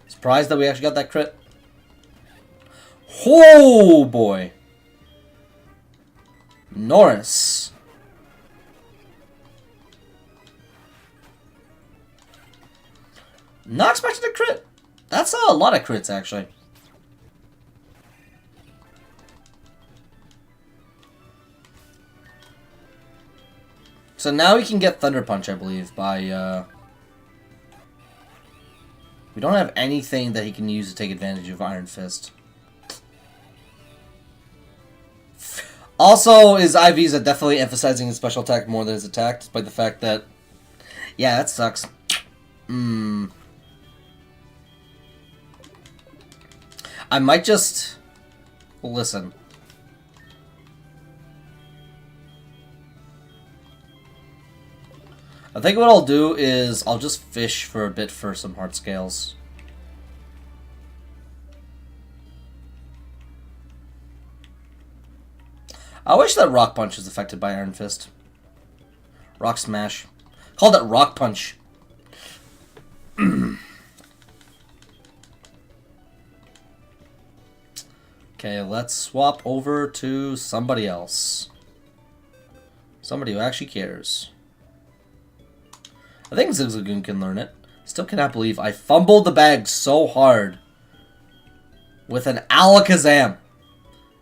Speaker 1: Surprised that we actually got that crit. Oh boy. Norris. Not expecting a crit. That's a lot of crits, actually. So now he can get Thunder Punch, I believe, by, We don't have anything that he can use to take advantage of Iron Fist. Also, his IVs are definitely emphasizing his special attack more than his attack, despite the fact that... Yeah, that sucks. I might just... Listen. I think what I'll do is I'll just fish for a bit for some heart scales. I wish that Rock Punch was affected by Iron Fist. Rock Smash. Call that Rock Punch. Okay, let's swap over to somebody else. Somebody who actually cares. I think Zigzagoon can learn it. Still cannot believe I fumbled the bag so hard. With an Alakazam.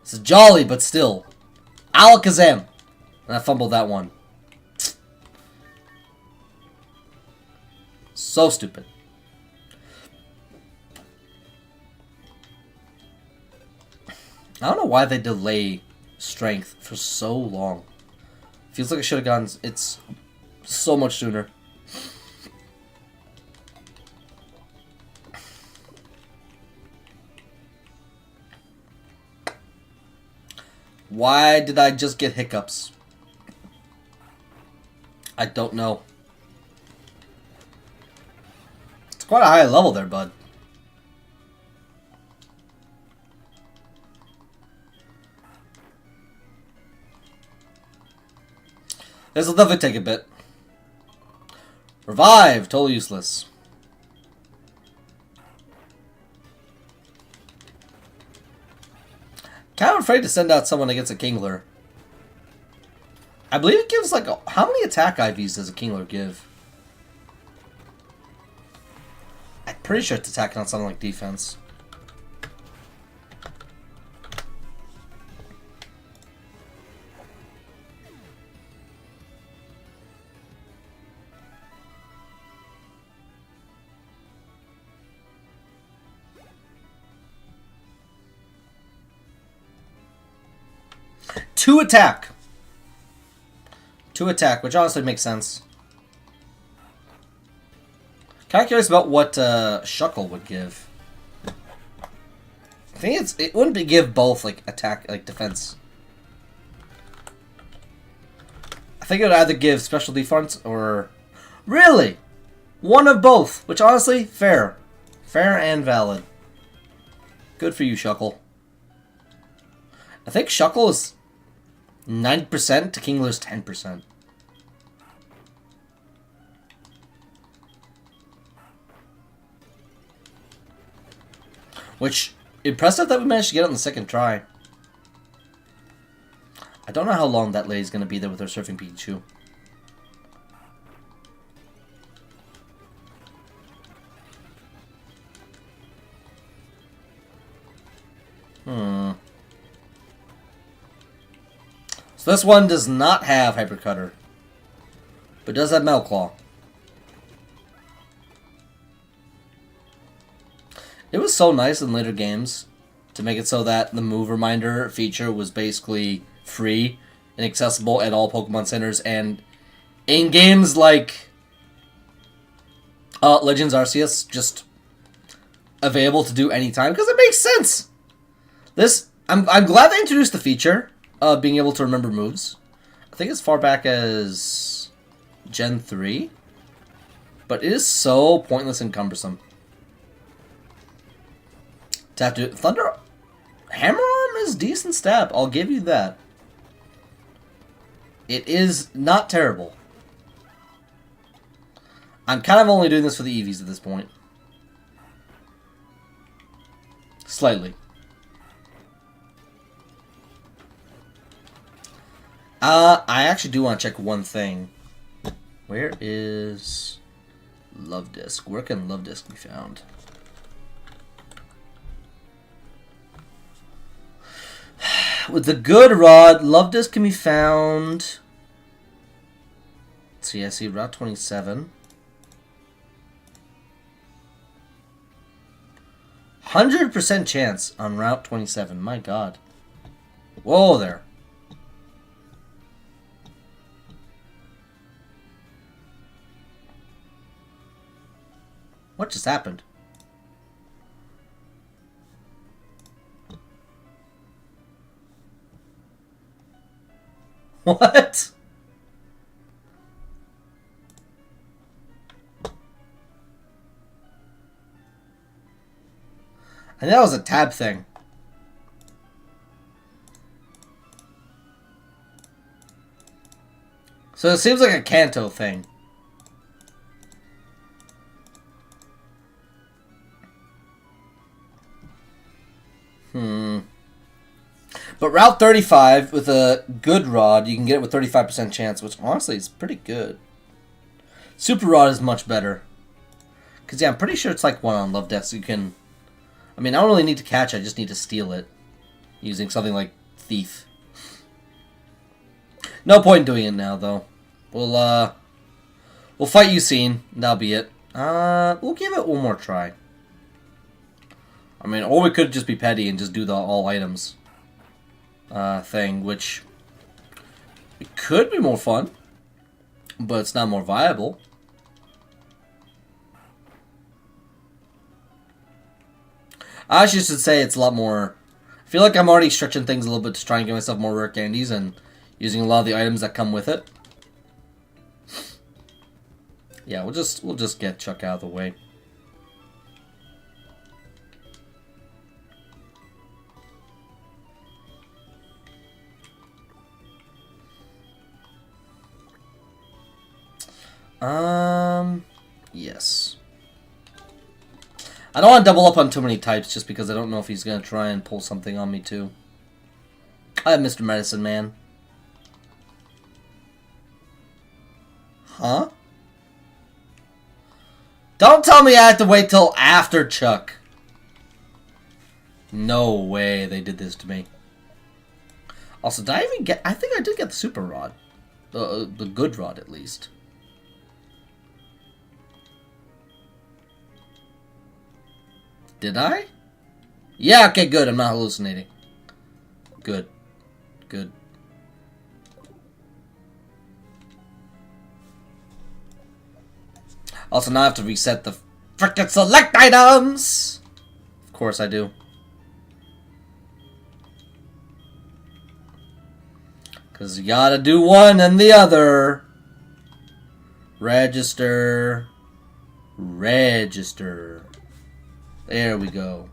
Speaker 1: It's jolly, but still. Alakazam! And I fumbled that one. So stupid. I don't know why they delay strength for so long. Feels like I should have gotten it's so much sooner. Why did I just get hiccups? I don't know. It's quite a high level there, bud. This will definitely take a bit. Revive! Totally useless. Kind of afraid to send out someone against a Kingler. I believe it gives like how many attack IVs does a Kingler give? I'm pretty sure it's attacking on something like defense. Two attack, which honestly makes sense. Kind of curious about what Shuckle would give. I think it wouldn't give both like attack, like defense. I think it would either give special defense or really one of both, which honestly fair and valid. Good for you, Shuckle. I think Shuckle is 9% to Kingler's 10%. Which, impressive that we managed to get it on the second try. I don't know how long that lady's going to be there with her Surfing Pikachu. So this one does not have Hyper Cutter, but does have Metal Claw. It was so nice in later games to make it so that the move reminder feature was basically free and accessible at all Pokemon Centers, and in games like Legends Arceus, just available to do anytime because it makes sense. This I'm glad they introduced the feature of being able to remember moves. I think as far back as Gen 3. But it is so pointless and cumbersome. To have to... Thunder... Hammer Arm is decent stab. I'll give you that. It is not terrible. I'm kind of only doing this for the EVs at this point. Slightly. I actually do want to check one thing. Where is Love Disc? Where can Love Disc be found? With the good rod, Love Disc can be found. Let's see, I see Route 27. 100% chance on Route 27. My God. Whoa there. What just happened? What? And that was a tab thing. So it seems like a Kanto thing. But Route 35, with a good rod, you can get it with 35% chance, which honestly is pretty good. Super Rod is much better. Because, yeah, I'm pretty sure it's like one on Love Death, so you can... I mean, I don't really need to catch it, I just need to steal it. Using something like Thief. No point in doing it now, though. We'll fight you soon. That'll be it. We'll give it one more try. I mean, or we could just be petty and just do the all items thing, which it could be more fun, but it's not more viable. I actually should say it's a lot more... I feel like I'm already stretching things a little bit to try and give myself more rare candies and using a lot of the items that come with it. Yeah, we'll just get Chuck out of the way. Yes. I don't want to double up on too many types just because I don't know if he's going to try and pull something on me too. I have Mr. Medicine Man. Huh? Don't tell me I have to wait till after Chuck. No way they did this to me. Also, did I even get... I think I did get the Super Rod. The good rod, at least. Did I? Yeah, okay, good. I'm not hallucinating. Good. Good. Also, now I have to reset the frickin' select items! Of course I do. Because you gotta do one and the other. Register. Register. There we go.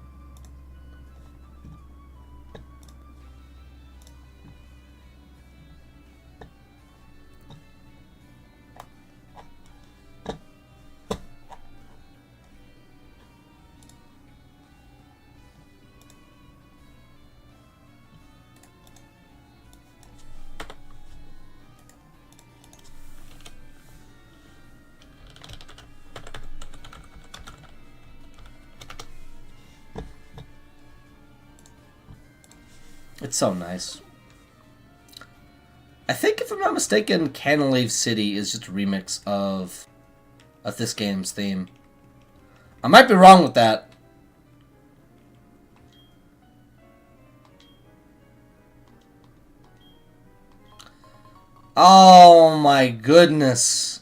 Speaker 1: It's so nice. I think, if I'm not mistaken, Canalave City is just a remix of this game's theme. I might be wrong with that. Oh my goodness.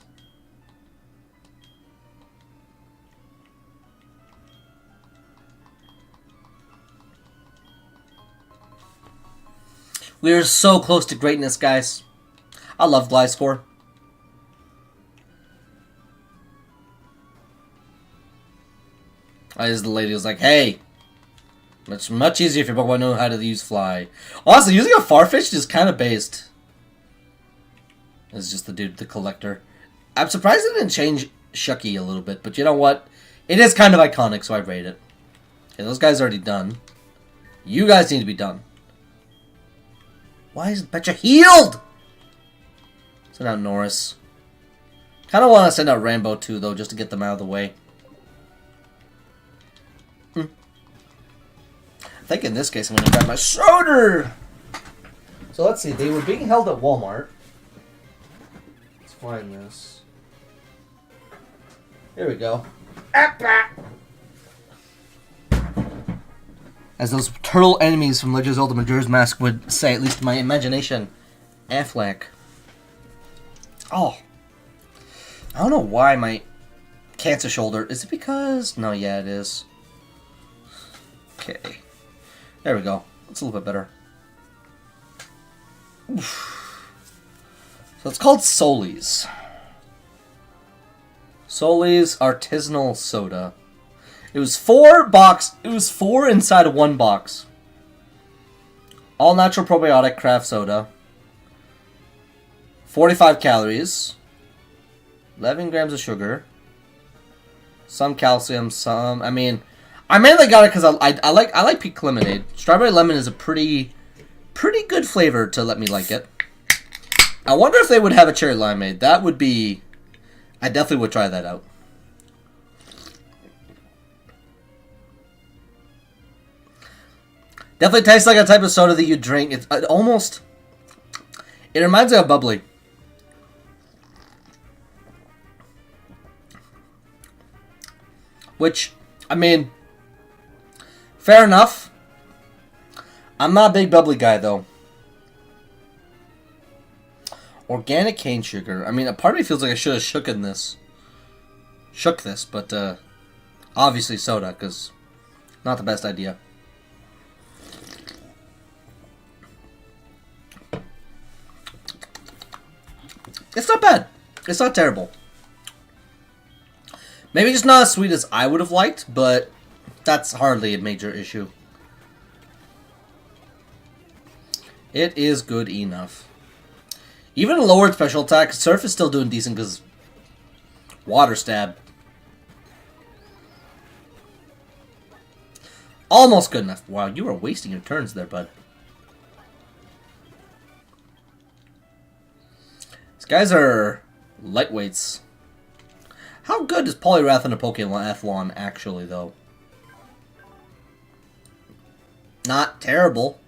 Speaker 1: We're so close to greatness, guys. I love Gliscor. As the lady was like, hey, it's much easier if your Pokemon know how to use Fly. Also, using a Farfetch'd is kind of based. It's just the dude, the collector. I'm surprised they didn't change Shucky a little bit, but you know what? It is kind of iconic, so I rate it. Okay, those guys are already done. You guys need to be done. Why isn't Petra healed? Send out Norris. Kind of want to send out Rambo too, though, just to get them out of the way. I think in this case I'm going to grab my soda. So let's see. They were being held at Walmart. Let's find this. Here we go. As those turtle enemies from Legends of Zelda Majora's Mask would say, at least in my imagination. Affleck. Oh. I don't know why my cancer shoulder. Is it because... No, yeah, it is. Okay. There we go. It's a little bit better. Oof. So it's called Soli's. Soli's Artisanal Soda. It was 4 inside of 1 box. All natural probiotic craft soda. 45 calories. 11 grams of sugar. Some calcium, some... I mean, I mainly got it because I like peach lemonade. Strawberry lemon is a pretty good flavor to let me like it. I wonder if they would have a cherry limeade. That would be... I definitely would try that out. Definitely tastes like a type of soda that you drink. It almost... It reminds me of bubbly. Which, I mean... Fair enough. I'm not a big bubbly guy, though. Organic cane sugar. I mean, a part of me feels like I should have shook this, but obviously soda, because not the best idea. It's not bad. It's not terrible. Maybe just not as sweet as I would have liked, but that's hardly a major issue. It is good enough. Even a lowered special attack, Surf is still doing decent because Water Stab. Almost good enough. Wow, you are wasting your turns there, bud. These guys are lightweights. How good is Poliwrath in a Pokéathlon actually, though? Not terrible.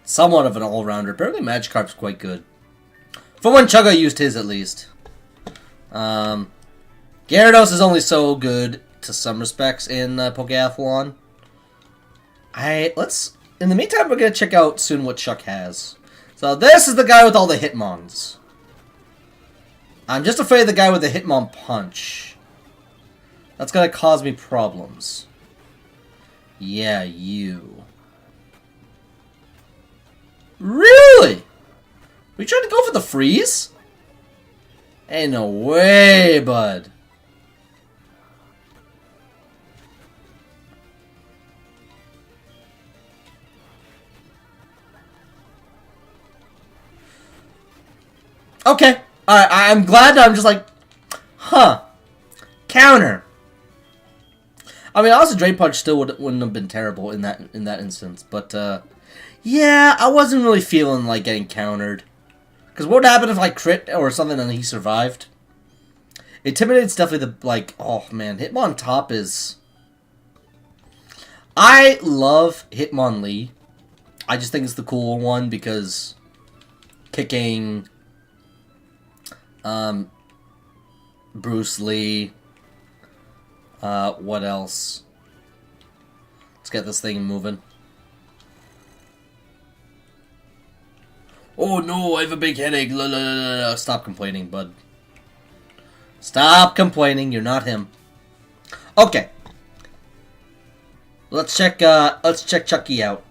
Speaker 1: Somewhat of an all-rounder. Apparently Magikarp's quite good. For when Chugga used his, at least. Gyarados is only so good to some respects in Pokéathlon. In the meantime, we're going to check out soon what Chuck has. So this is the guy with all the Hitmons. I'm just afraid of the guy with the Hitmon punch. That's going to cause me problems. Yeah, you. Really? Are you trying to go for the freeze? Ain't no way, bud. Okay. Alright, I'm glad I'm just like, huh. Counter. I mean, honestly, Drain Punch still wouldn't have been terrible in that instance, but yeah, I wasn't really feeling like getting countered. Because what would happen if I crit or something and he survived? Intimidate's definitely the, like, oh man, Hitmontop is... I love Hitmonlee. I just think it's the cool one because kicking Bruce Lee. What else? Let's get this thing moving. Oh no, I have a big headache. La, la, la, la. Stop complaining, bud. Stop complaining. You're not him. Okay. Let's check Chucky out.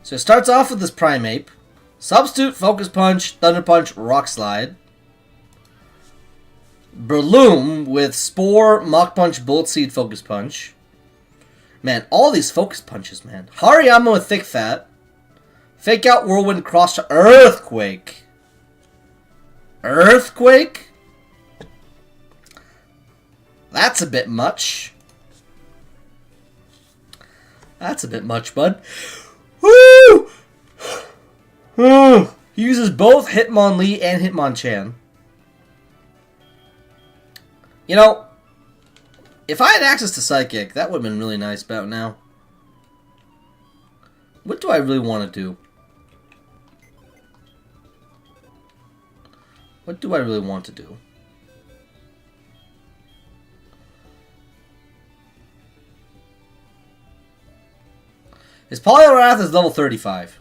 Speaker 1: So it starts off with this Primeape. Substitute, Focus Punch, Thunder Punch, Rock Slide. Breloom with Spore, Mach Punch, Bullet Seed, Focus Punch. Man, all these Focus Punches, man. Hariyama with Thick Fat. Fake Out, Whirlwind, Cross to Earthquake. Earthquake? That's a bit much. That's a bit much, bud. Woo! He uses both Hitmonlee and Hitmonchan. You know, if I had access to Psychic, that would have been really nice about now. What do I really want to do? What do I really want to do? His Poliwrath is level 35.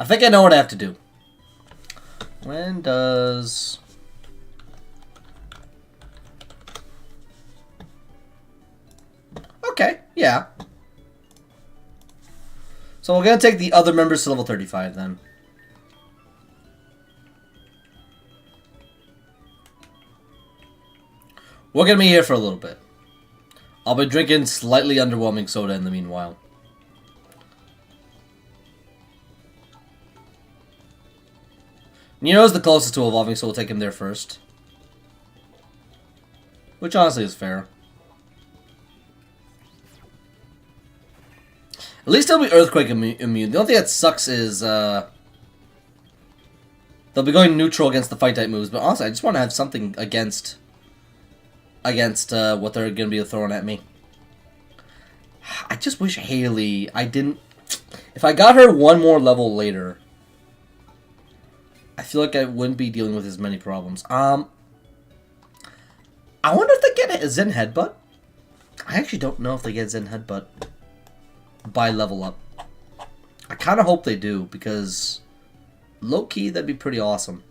Speaker 1: I think I know what I have to do. When does... Okay, yeah. So we're going to take the other members to level 35 then. We're going to be here for a little bit. I'll be drinking slightly underwhelming soda in the meanwhile. Nero's the closest to evolving, so we'll take him there first. Which honestly is fair. At least he'll be Earthquake immune. The only thing that sucks is, they'll be going neutral against the Fight-type moves, but honestly, I just want to have something against what they're going to be throwing at me. I just wish Haley, I didn't... If I got her one more level later... I feel like I wouldn't be dealing with as many problems. I wonder if they get a Zen Headbutt. I actually don't know if they get Zen Headbutt by level up. I kind of hope they do, because low-key, that'd be pretty awesome.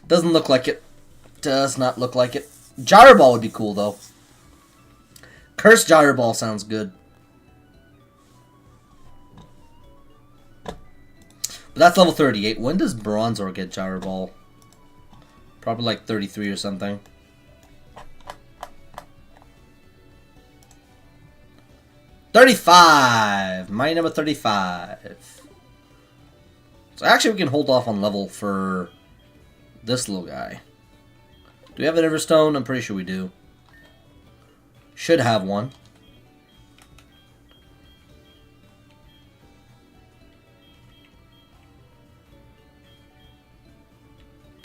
Speaker 1: Doesn't look like it. Does not look like it. Gyro Ball would be cool, though. Curse Gyro Ball sounds good. But that's level 38. When does Bronzor get Gyro Ball? Probably like 33 or something. $35! My number 35. So actually we can hold off on level for this little guy. Do we have an Everstone? I'm pretty sure we do. Should have one.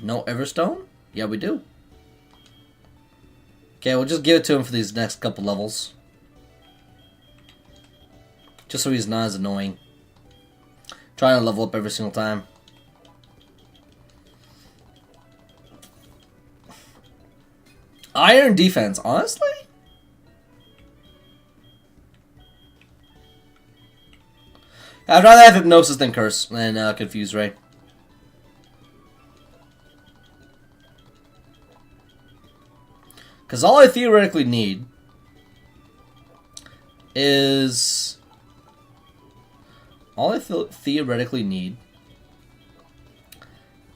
Speaker 1: No Everstone? Yeah, we do. Okay, we'll just give it to him for these next couple levels. Just so he's not as annoying. Trying to level up every single time. Iron Defense, honestly? I'd rather have Hypnosis than Curse and Confuse Ray. Because all I theoretically need is... All I theoretically need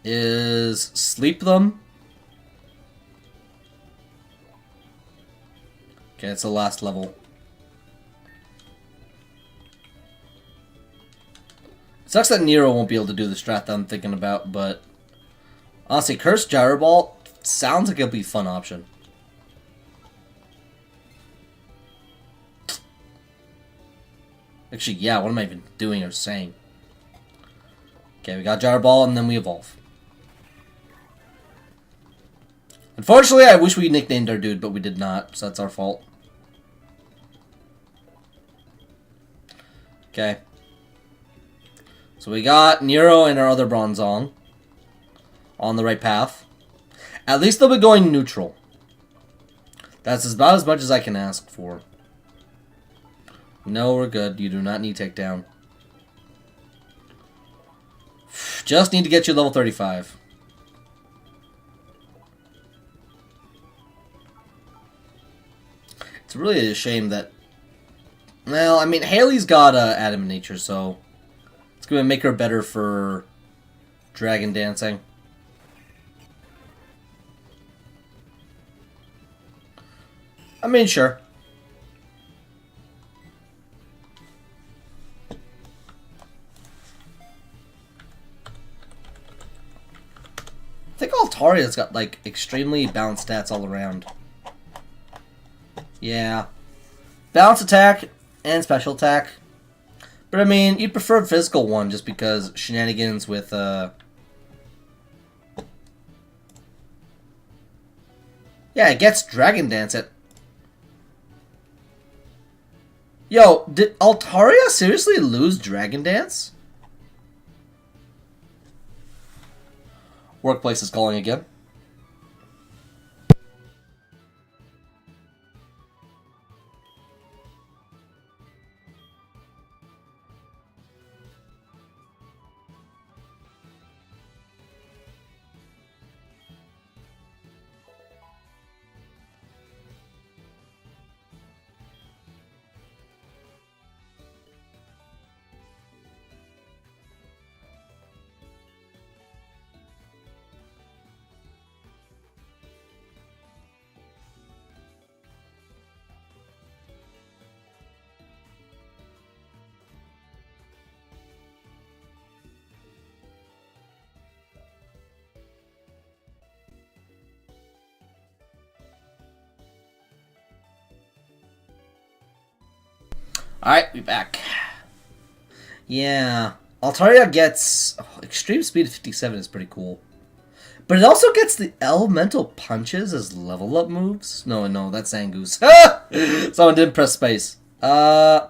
Speaker 1: is Sleep Them. Okay, it's the last level. It sucks that Nero won't be able to do the strat that I'm thinking about, but... Honestly, Curse Gyro Ball sounds like it'll be a fun option. Actually, yeah, what am I even doing or saying? Okay, we got Gyro Ball, and then we evolve. Unfortunately, I wish we nicknamed our dude, but we did not, so that's our fault. Okay. So we got Nero and our other Bronzong on the right path. At least they'll be going neutral. That's about as much as I can ask for. No, we're good. You do not need takedown. Just need to get you level 35. It's really a shame that... Well, I mean, Haley's got Adam Nature, so... It's going to make her better for... Dragon Dancing. I mean, sure. I think Altaria's got, like, extremely balanced stats all around. Yeah. Balanced attack and special attack. But, I mean, you'd prefer physical one just because shenanigans with, Yeah, it gets Dragon Dance it. Yo, did Altaria seriously lose Dragon Dance? Workplace is calling again. Alright, we back. Yeah. Altaria gets... extreme speed of 57 is pretty cool. But it also gets the elemental punches as level up moves. No, that's Zangoose. Someone didn't press space. Huh.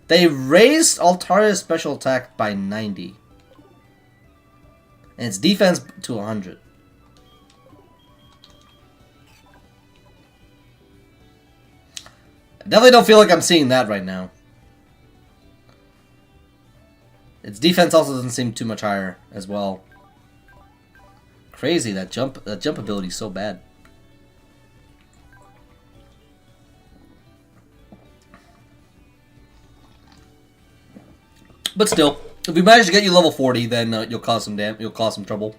Speaker 1: They raised Altaria's special attack by 90. And its defense to 100. I definitely don't feel like I'm seeing that right now. Its defense also doesn't seem too much higher as well. Crazy, that jump ability is so bad. But still, if we manage to get you level 40, then you'll cause some trouble.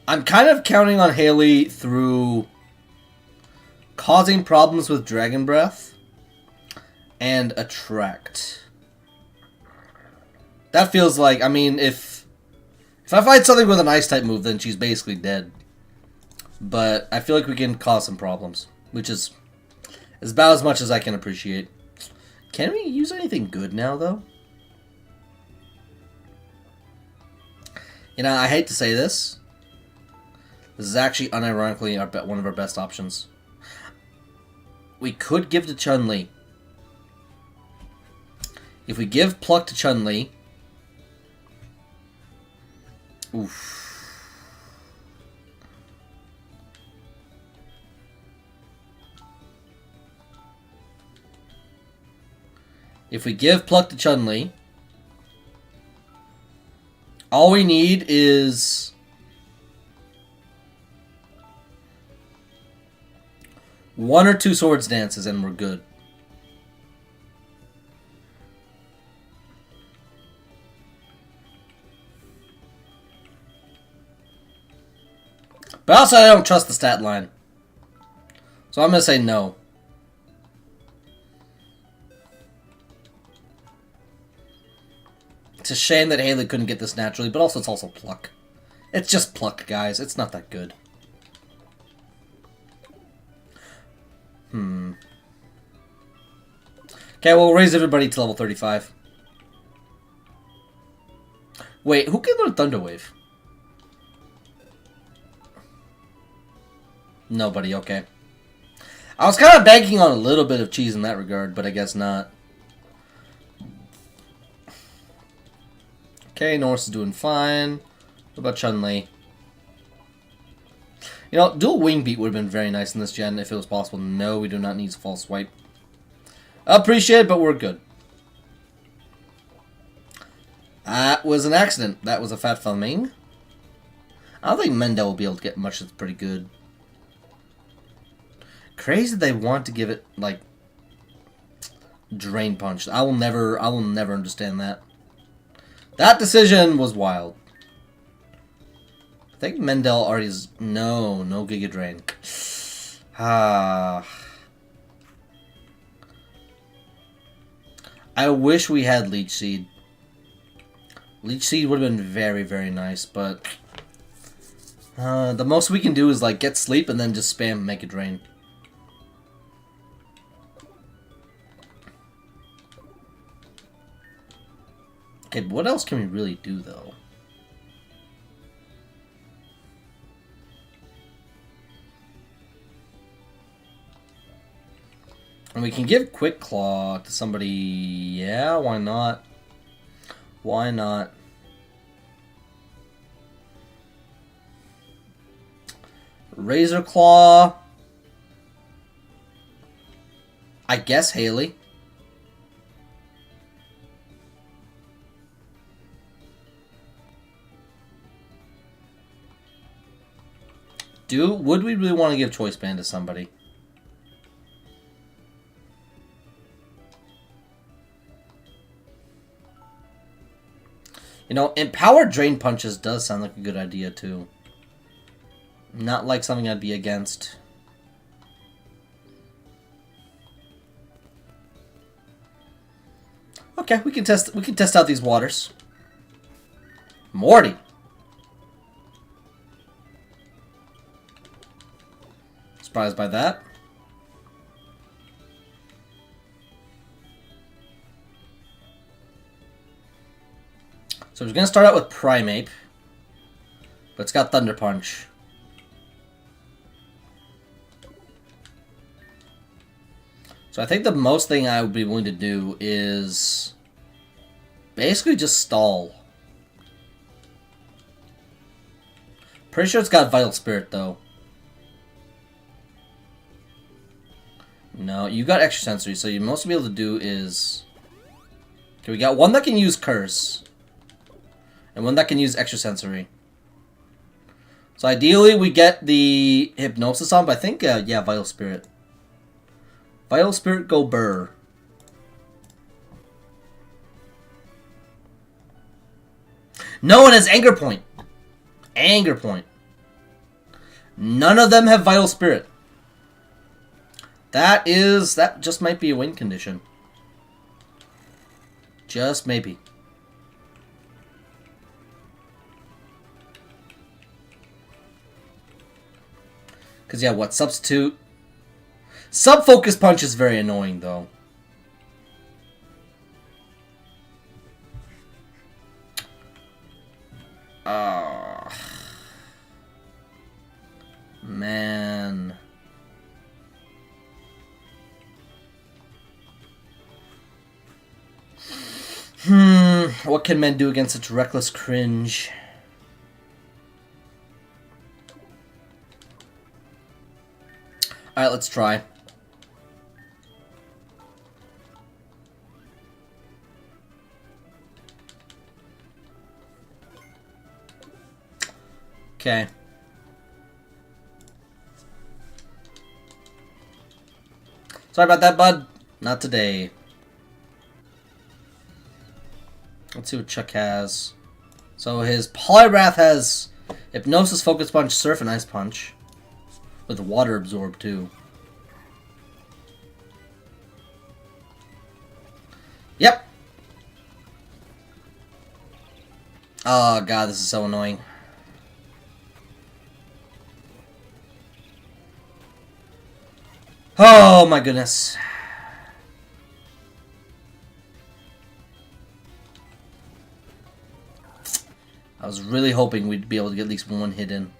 Speaker 1: I'm kind of counting on Haley through causing problems with Dragon Breath and Attract. That feels like, I mean, if I fight something with an Ice type move, then she's basically dead. But I feel like we can cause some problems, which is about as much as I can appreciate. Can we use anything good now, though? You know, I hate to say this. This is actually unironically one of our best options. We could give to Chun-Li. If we give Pluck to Chun-Li... Oof. If we give Pluck to Chun-Li... all we need is... one or two swords dances and we're good. But also I don't trust the stat line. So I'm going to say no. It's a shame that Haley couldn't get this naturally, but also it's also Pluck. It's just Pluck, guys. It's not that good. Okay, we'll raise everybody to level 35. Wait, who can learn Thunder Wave? Nobody, okay. I was kind of banking on a little bit of cheese in that regard, but I guess not. Okay, Norse is doing fine. What about Chun-Li? You know, dual wing beat would have been very nice in this gen if it was possible. No, we do not need false swipe. Appreciate it, but we're good. That was an accident. That was a fat filming. I don't think Mendel will be able to get much that's pretty good. Crazy they want to give it, like, Drain Punch. I will never understand that. That decision was wild. I think Mendel already is... No Giga Drain. I wish we had Leech Seed. Leech Seed would have been very, very nice, but... the most we can do is, like, get sleep and then just spam Mega Drain. Okay, but what else can we really do, though? And we can give Quick Claw to somebody... Yeah, why not? Why not? Razor Claw. I guess Haley. Would we really want to give Choice Band to somebody? You know, Empowered Drain Punches does sound like a good idea, too. Not like something I'd be against. Okay, we can test out these waters. Morty. Surprised by that. So we're going to start out with Primeape. But it's got Thunder Punch. So I think the most thing I would be willing to do is basically just stall. Pretty sure it's got Vital Spirit, though. No, you got Extra Sensory, so you most be able to do is... Okay, we got one that can use Curse. And one that can use Extra Sensory. So ideally, we get the Hypnosis on, but I think, yeah, Vital Spirit. Vital Spirit, go Burr. No one has Anger Point. Anger Point. None of them have Vital Spirit. That just might be a win condition. Just maybe. Because, yeah, what? Substitute? Sub-Focus Punch is very annoying, though. Man. What can men do against such reckless cringe? Alright, let's try. Okay. Sorry about that, bud. Not today. Let's see what Chuck has. So his Poliwrath has Hypnosis, Focus Punch, Surf, and Ice Punch. With Water Absorb, too. Yep. Oh, God, this is so annoying. Oh, my goodness. I was really hoping we'd be able to get at least one hit in.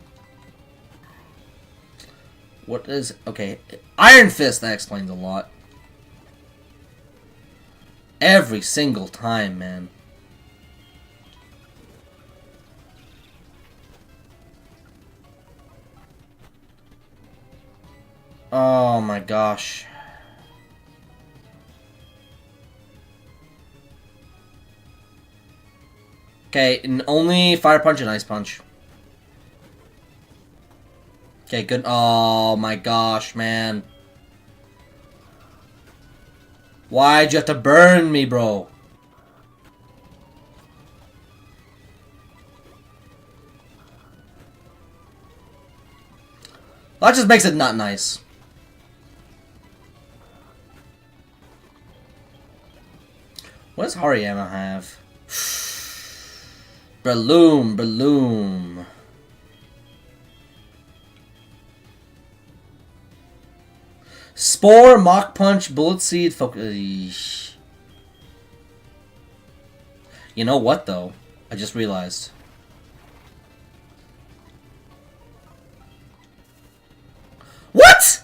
Speaker 1: What is... Okay. Iron Fist, that explains a lot. Every single time, man. Oh my gosh. Okay, and only Fire Punch and Ice Punch. Okay, good. Oh my gosh, man. Why'd you have to burn me, bro? That just makes it not nice. What does Hariyama have? Breloom, Breloom. Spore, Mach Punch, Bullet Seed, Focus. You know what, though? I just realized. What?!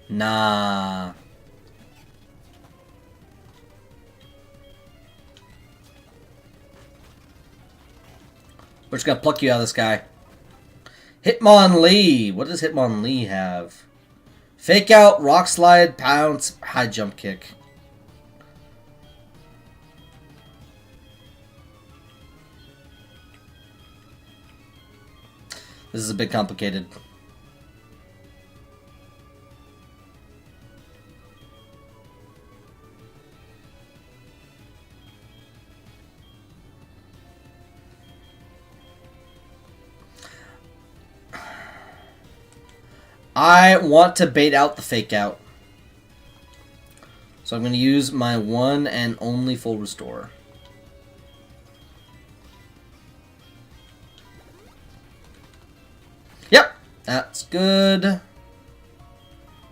Speaker 1: Nah. We're just gonna pluck you out of the sky. Hitmonlee. What does Hitmonlee have? Fake Out, Rock Slide, Pounce, High Jump Kick. This is a bit complicated. I want to bait out the Fake Out. So I'm going to use my one and only full restore. Yep, that's good.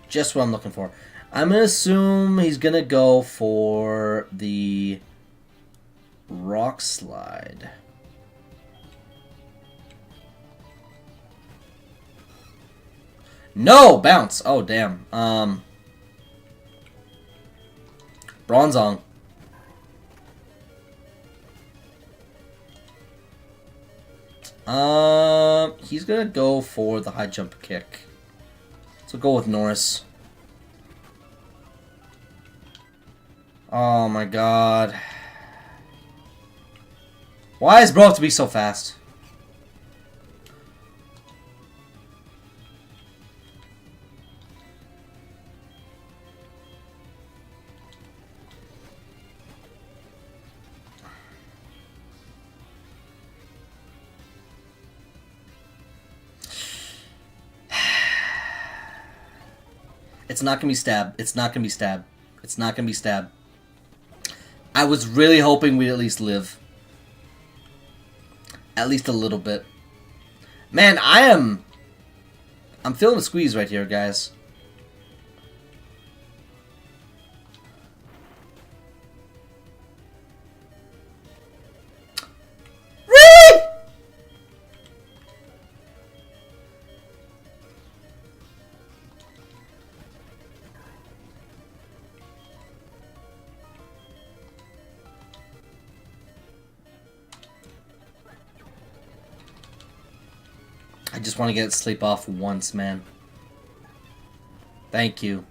Speaker 1: Just what I'm looking for. I'm going to assume he's going to go for the Rock Slide. No! Bounce! Oh, damn. Bronzong. He's gonna go for the high jump kick. So go with Norris. Oh my god. Why is bro have to be so fast? It's not gonna be stab. It's not gonna be stab. It's not gonna be stab. I was really hoping we'd at least live. At least a little bit. Man, I'm feeling a squeeze right here, guys. Really? I just want to get sleep off once, man. Thank you.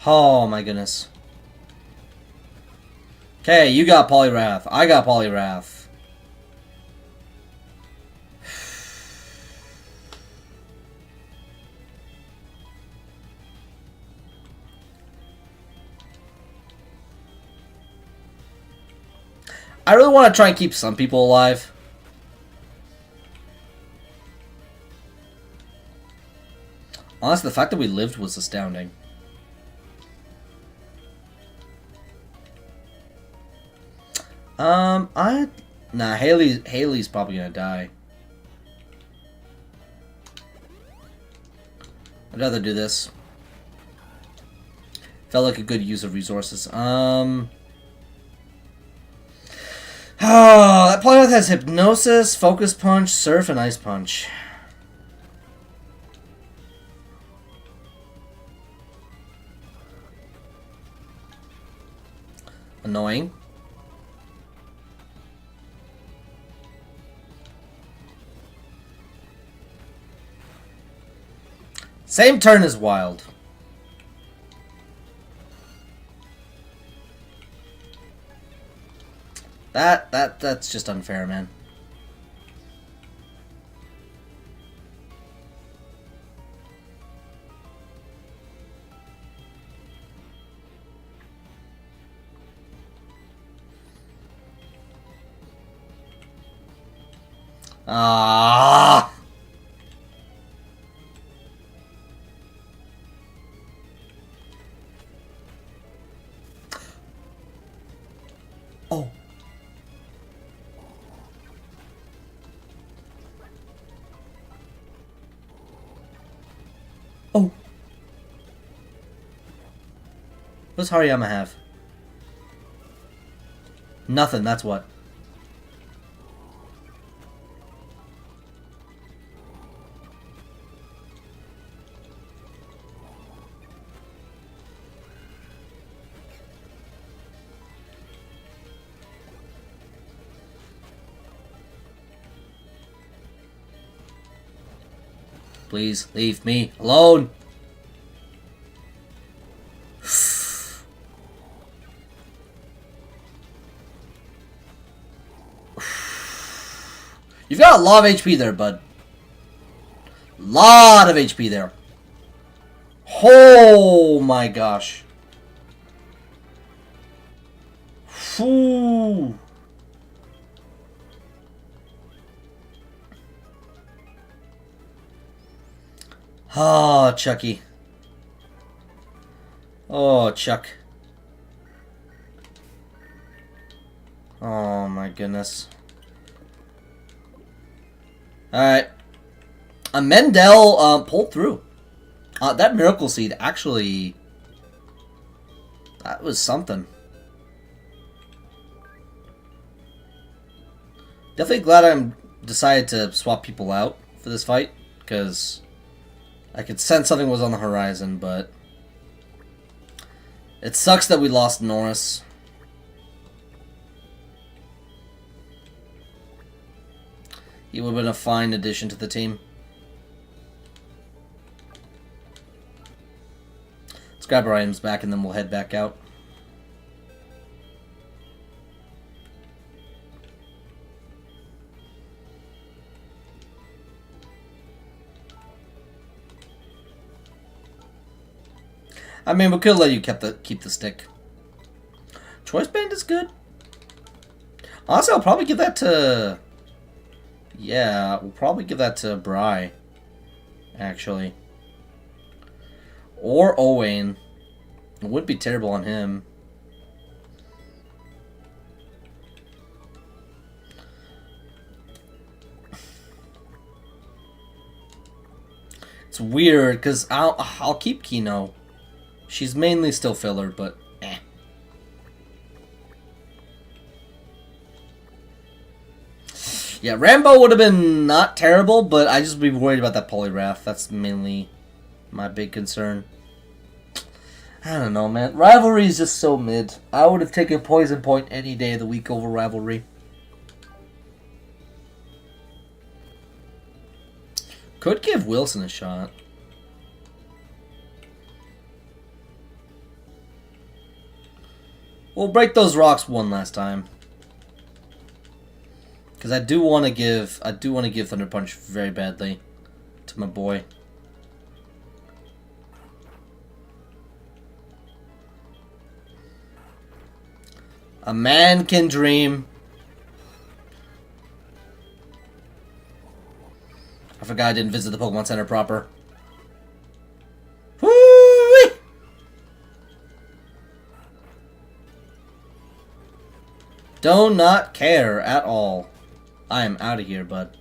Speaker 1: Oh my goodness. Okay, you got Poliwrath. I got Poliwrath. I really want to try and keep some people alive. Honestly, the fact that we lived was astounding. Nah, Haley's probably gonna die. I'd rather do this. Felt like a good use of resources. Oh, that Poliwrath has Hypnosis, Focus Punch, Surf, and Ice Punch. Annoying. Same turn as Wild. That's just unfair, man. Ah. Oh. Oh. What does Hariyama have? Nothing, that's what. Please leave me alone. You've got a lot of HP there, bud. Lot of HP there. Oh my gosh. Phew. Oh, Chucky. Oh, Chuck. Oh my goodness. Alright. Mendel pulled through. That Miracle Seed actually... That was something. Definitely glad I decided to swap people out for this fight, because I could sense something was on the horizon, but it sucks that we lost Norris. He would have been a fine addition to the team. Let's grab our items back and then we'll head back out. I mean, we could let you keep the stick. Choice Band is good. Honestly, I'll probably give that to... Yeah, we'll probably give that to Bry, actually. Or Owain. It wouldn't be terrible on him. It's weird, because I'll keep Kino. She's mainly still filler, but eh. Yeah, Rambo would have been not terrible, but I just be worried about that Polyrath. That's mainly my big concern. I don't know, man. Rivalry is just so mid. I would have taken Poison Point any day of the week over Rivalry. Could give Wilson a shot. We'll break those rocks one last time. Because I do want to give Thunder Punch very badly to my boy. A man can dream. I forgot I didn't visit the Pokemon Center proper. Woo-wee! Do not care at all. I am out of here, bud.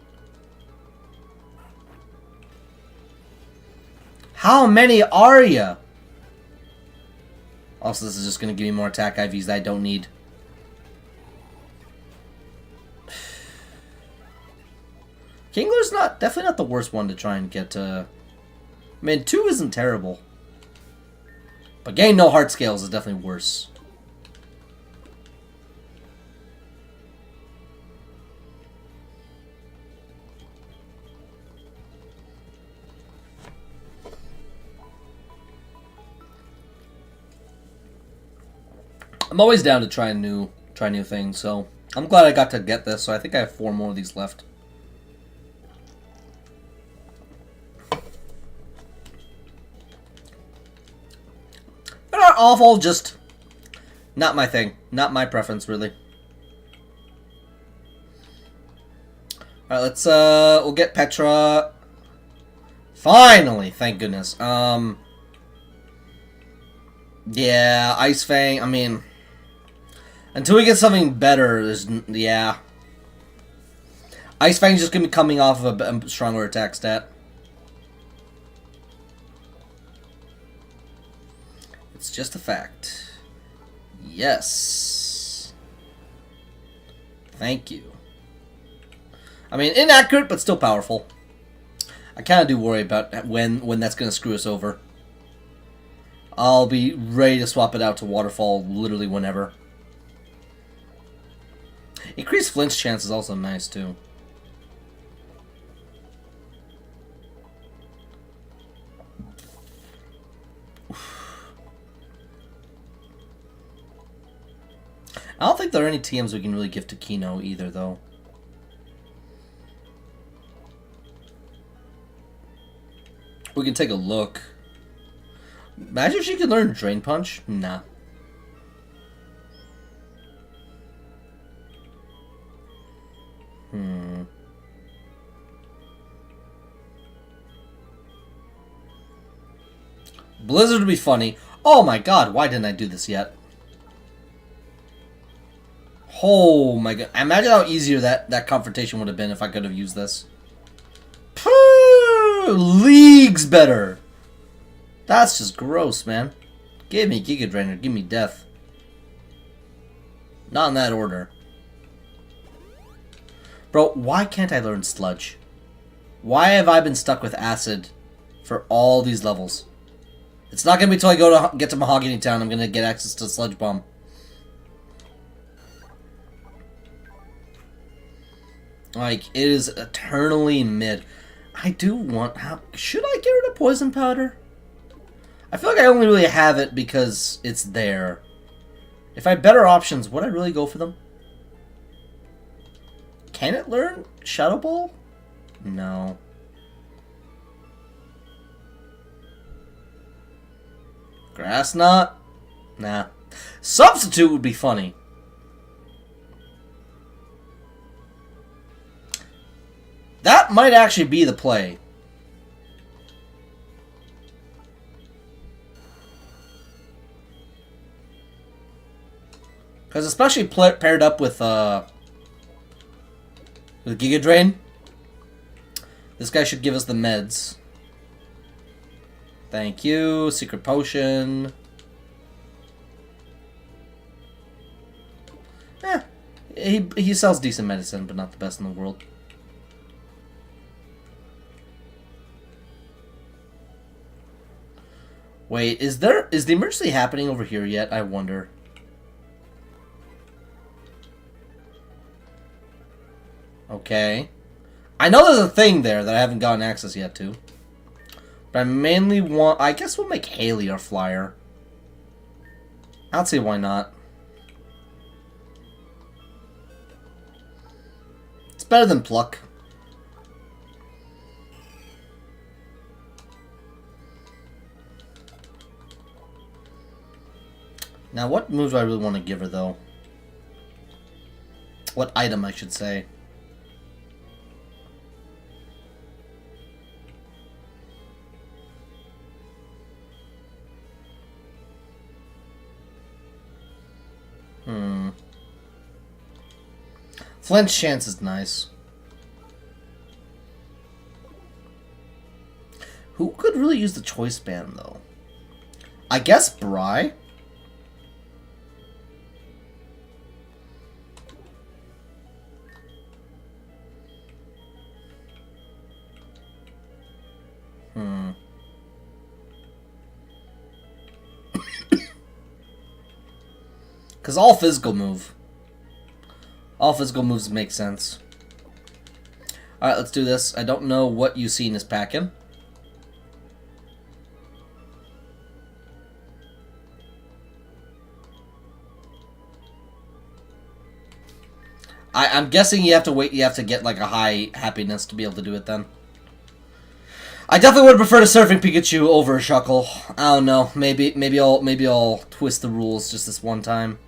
Speaker 1: How many are ya? Also, this is just going to give me more attack IVs that I don't need. Kingler's definitely not the worst one to try and get to... I mean, 2 isn't terrible. But getting no heart scales is definitely worse. I'm always down to try new things, so I'm glad I got to get this. So I think I have 4 more of these left. They're not awful, just not my thing, not my preference, really. All right, let's we'll get Petra. Finally, thank goodness. Yeah, Ice Fang. I mean, until we get something better, yeah. Ice Fang's just gonna be coming off of a stronger attack stat. It's just a fact. Yes. Thank you. I mean, inaccurate, but still powerful. I kind of do worry about when that's gonna screw us over. I'll be ready to swap it out to Waterfall literally whenever. Increased flinch chance is also nice, too. I don't think there are any TMs we can really give to Kino either, though. We can take a look. Imagine if she could learn Drain Punch? Nah. Blizzard would be funny. Oh my god, why didn't I do this yet? Oh my god. Imagine how easier that confrontation would have been if I could have used this. Leagues better. That's just gross, man. Give me Giga Drainer. Give me death. Not in that order. Bro, why can't I learn Sludge? Why have I been stuck with Acid for all these levels? It's not going to be until I get to Mahogany Town I'm going to get access to Sludge Bomb. Like, it is eternally mid. I do want... should I get rid of Poison Powder? I feel like I only really have it because it's there. If I had better options, would I really go for them? Can it learn Shadow Ball? No. Grass Knot? Nah. Substitute would be funny. That might actually be the play. Because especially paired up with Giga Drain, this guy should give us the meds. Thank you. Secret Potion. He sells decent medicine, but not the best in the world. Wait, is the emergency happening over here yet? I wonder. Okay. I know there's a thing there that I haven't gotten access yet to. But I mainly want... I guess we'll make Haley our flyer. I'd say why not. It's better than Pluck. Now, what moves do I really want to give her, though? What item, I should say. Flinch chance is nice. Who could really use the choice band, though? I guess Bri? Because all physical move. All physical moves make sense. Alright, let's do this. I don't know what you see in this pack-in. I'm guessing you have to wait. You have to get like a high happiness to be able to do it. Then I definitely would prefer to Surfing Pikachu over Shuckle. I don't know. Maybe I'll twist the rules just this one time.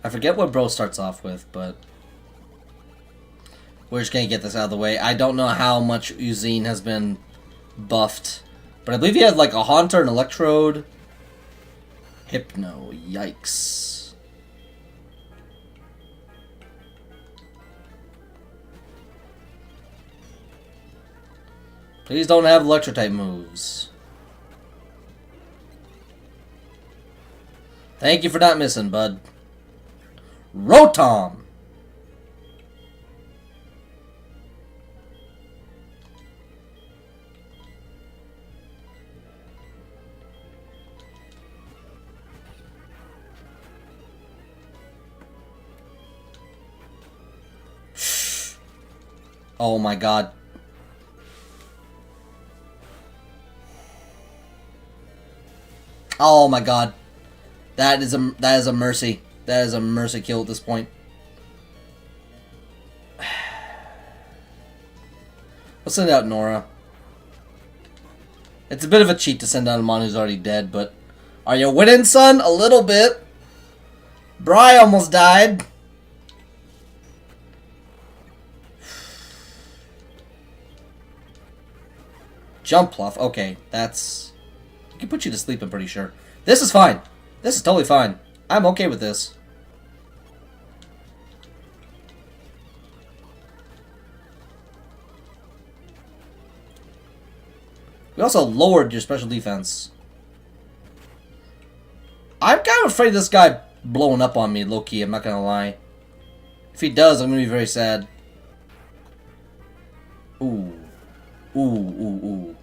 Speaker 1: I forget what Bro starts off with, but we're just gonna get this out of the way. I don't know how much Uzine has been buffed, but I believe he had like a Haunter, an Electrode, Hypno. Yikes. Please don't have Electro-type moves. Thank you for not missing, bud. Rotom! Oh my god. Oh my god. That is a mercy. That is a mercy kill at this point. Let's send out Nora. It's a bit of a cheat to send out a mon who's already dead, but are you winning, son? A little bit. Bry almost died. Jump Pluff. Okay, that's... I can put you to sleep, I'm pretty sure. This is fine. This is totally fine. I'm okay with this. We also lowered your special defense. I'm kind of afraid of this guy blowing up on me, low-key, I'm not gonna lie. If he does, I'm gonna be very sad. Ooh. Ooh, ooh, ooh.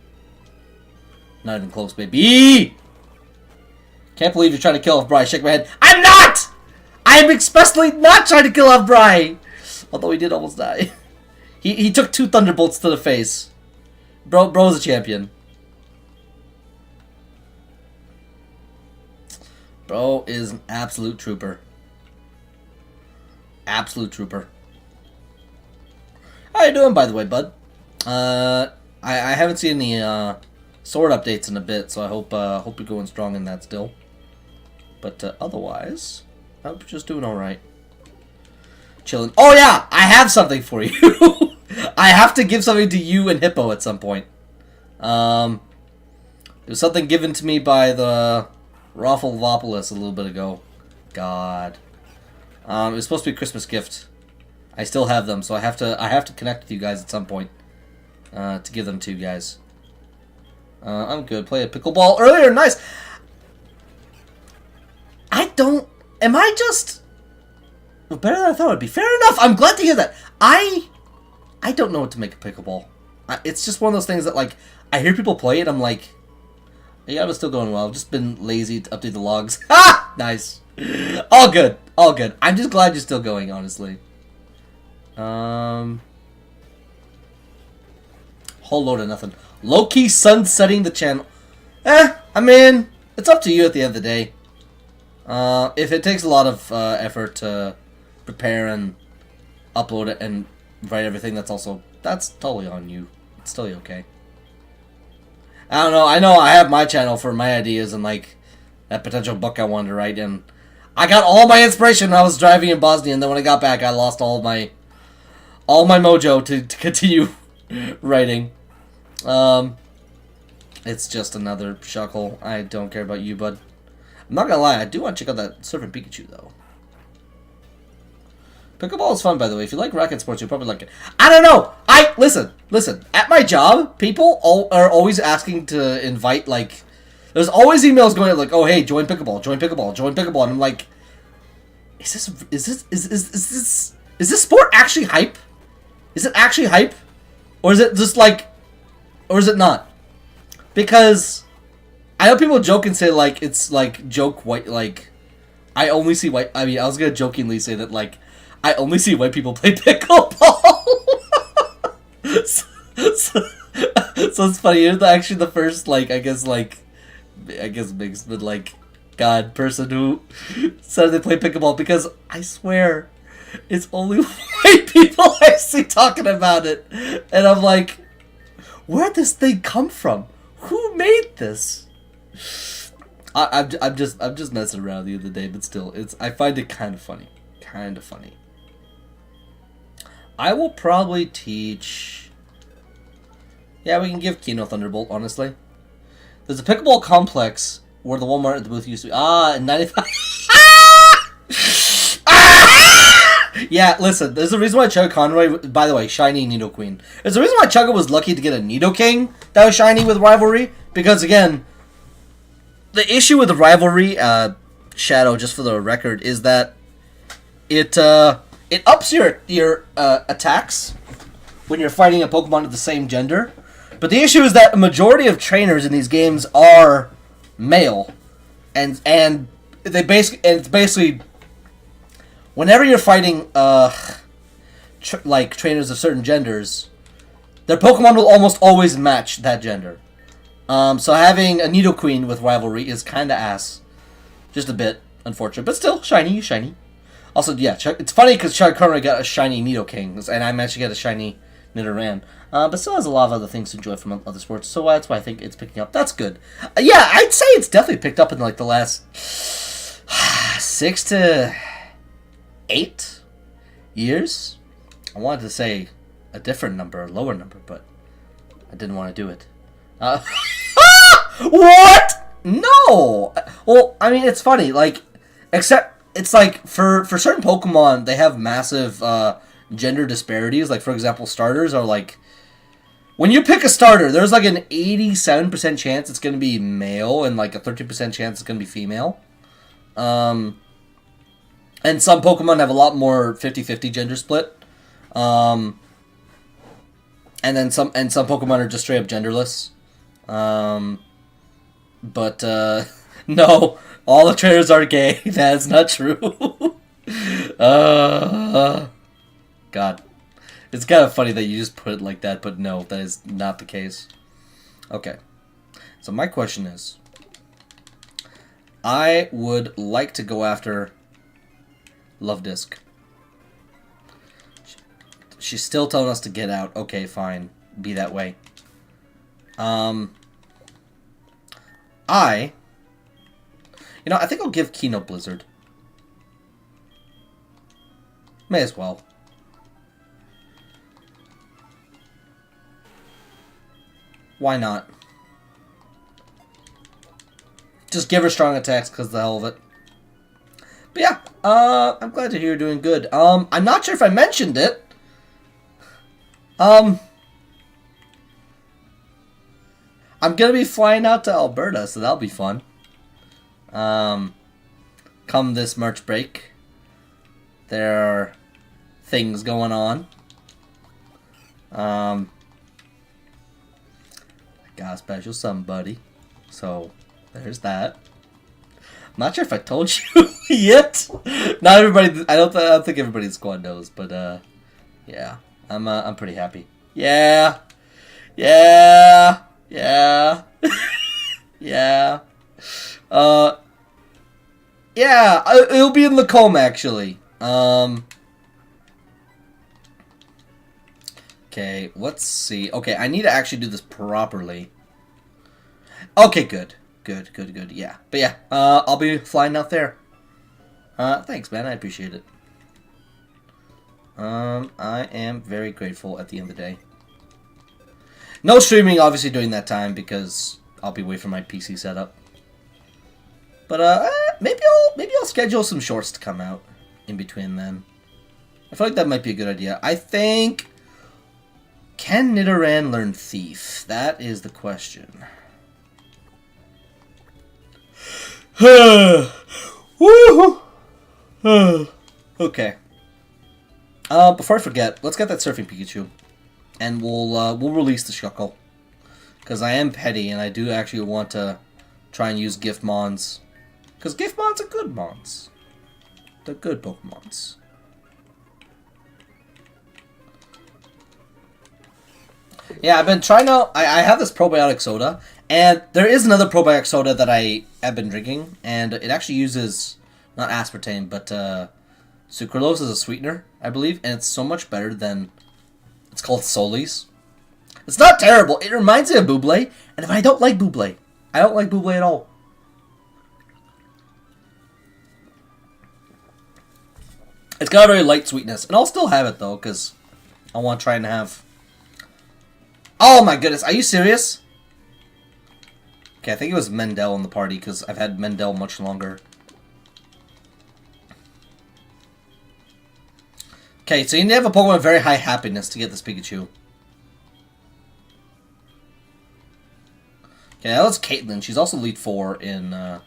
Speaker 1: Not even close, baby! Can't believe you're trying to kill off Bry. Shake my head. I'm not! I am expressly not trying to kill off Bry! Although he did almost die. He took 2 thunderbolts to the face. Bro's a champion. Bro is an absolute trooper. Absolute trooper. How you doing, by the way, bud? I haven't seen any sword updates in a bit, so I hope you're going strong in that still. But otherwise, I hope you're just doing all right. Chilling. Oh yeah, I have something for you. I have to give something to you and Hippo at some point. There was something given to me by the Rafflevopolis a little bit ago. God. It was supposed to be a Christmas gift. I still have them, so I have to connect with you guys at some point to give them to you guys. I'm good. Play a pickleball earlier. Nice. Am I just better than I thought it would be? Fair enough. I'm glad to hear that. I don't know what to make a pickleball. It's just one of those things that, like, I hear people play it. I'm like, yeah, I'm still going well. I've just been lazy to update the logs. Ha! Nice. All good. All good. I'm just glad you're still going, honestly. Whole load of nothing. Low-key sunsetting the channel. I mean, it's up to you at the end of the day. If it takes a lot of effort to prepare and upload it and write everything, that's totally on you. It's totally okay. I don't know. I know I have my channel for my ideas and, like, that potential book I wanted to write, and I got all my inspiration when I was driving in Bosnia, and then when I got back, I lost all my mojo to continue writing. It's just another Shuckle. I don't care about you, bud. I'm not gonna lie, I do want to check out that Surfing Pikachu, though. Pickleball is fun, by the way. If you like racket sports, you'll probably like it. I don't know! Listen. At my job, people are always asking to invite, like... There's always emails going like, oh, hey, join Pickleball, join Pickleball, join Pickleball. And I'm like... Is this sport actually hype? Is it actually hype? Or is it just like... Or is it not? Because... I know people joke and say, like, it's, like, joke white, like... I only see white... I mean, I was gonna jokingly say that, like... I only see white people play pickleball. so it's funny. You're actually the first, like, I guess, like... I guess mixed, but like, God, person who said they play pickleball, because I swear, it's only white people I see talking about it, and I'm like, where'd this thing come from? Who made this? I'm just messing around the other day, but still, I find it kind of funny, I will probably teach. Yeah, we can give Kino Thunderbolt, honestly. There's a pickleball complex where the Walmart at the booth used to be. In 95. Yeah, listen, there's a reason why Chugga Conroy, by the way, shiny Nidoqueen. There's a reason why Chugga was lucky to get a Nidoking that was shiny with Rivalry, because again, the issue with the Rivalry, Shadow, just for the record, is that it ups your attacks when you're fighting a Pokemon of the same gender. But the issue is that a majority of trainers in these games are male, and it's basically whenever you're fighting like trainers of certain genders, their Pokemon will almost always match that gender. So having a Nidoqueen with Rivalry is kind of ass, just a bit unfortunate, but still shiny. Also, yeah, it's funny because Chugga Conroy got a shiny Nidoking, and I managed to get a shiny Nidoran. But still has a lot of other things to enjoy from other sports, so that's why I think it's picking up. That's good. Yeah, I'd say it's definitely picked up in like the last 6 to 8 years. I wanted to say a different number, a lower number, but I didn't want to do it. What? No! Well, I mean, it's funny, like, except, it's like, for certain Pokemon, they have massive, gender disparities. Like, for example, starters are like, when you pick a starter, there's like an 87% chance it's going to be male and like a 13% chance it's going to be female. And some Pokemon have a lot more 50-50 gender split. And then some Pokemon are just straight up genderless. But no, all the trainers are gay. That's not true. God. It's kind of funny that you just put it like that, but no, that is not the case. Okay. So my question is, I would like to go after Love Disc. She's still telling us to get out. Okay, fine. Be that way. I think I'll give Kino Blizzard. May as well. Why not? Just give her strong attacks because of the hell of it. But yeah, I'm glad to hear you're doing good. I'm not sure if I mentioned it. I'm gonna be flying out to Alberta, so that'll be fun. Come this March break, there are things going on. I got a special somebody, so there's that. I'm not sure if I told you yet. Not everybody. I don't think everybody in the squad knows, but yeah, I'm pretty happy. Yeah. Yeah. It'll be in Lacombe actually. Okay, let's see. Okay, I need to actually do this properly. Okay, good. Yeah. But yeah, I'll be flying out there. Thanks, man. I appreciate it. I am very grateful at the end of the day. No streaming, obviously, during that time because I'll be away from my PC setup. But maybe I'll schedule some shorts to come out in between then. I feel like that might be a good idea. I think, can Nidoran learn Thief? That is the question. Okay. Before I forget, let's get that Surfing Pikachu, and we'll release the Shuckle, because I am petty and I do actually want to try and use Gift Mons, because Gift Mons are good Mons. They're good Pokemons. Yeah, I've been trying to. I have this probiotic soda, And there is another probiotic soda that I have been drinking, and it actually uses, not aspartame, but sucralose as a sweetener, I believe, and it's so much better than, it's called Solis. It's not terrible. It reminds me of Buble, and if I don't like Buble, I don't like Buble at all. It's got a very light sweetness, and I'll still have it, though, because I want to try and have... Oh my goodness, are you serious? Okay, I think it was Mendel in the party, because I've had Mendel much longer. Okay, so you need to have a Pokemon with very high happiness to get this Pikachu. Okay, that was Caitlyn. She's also Elite 4 in... So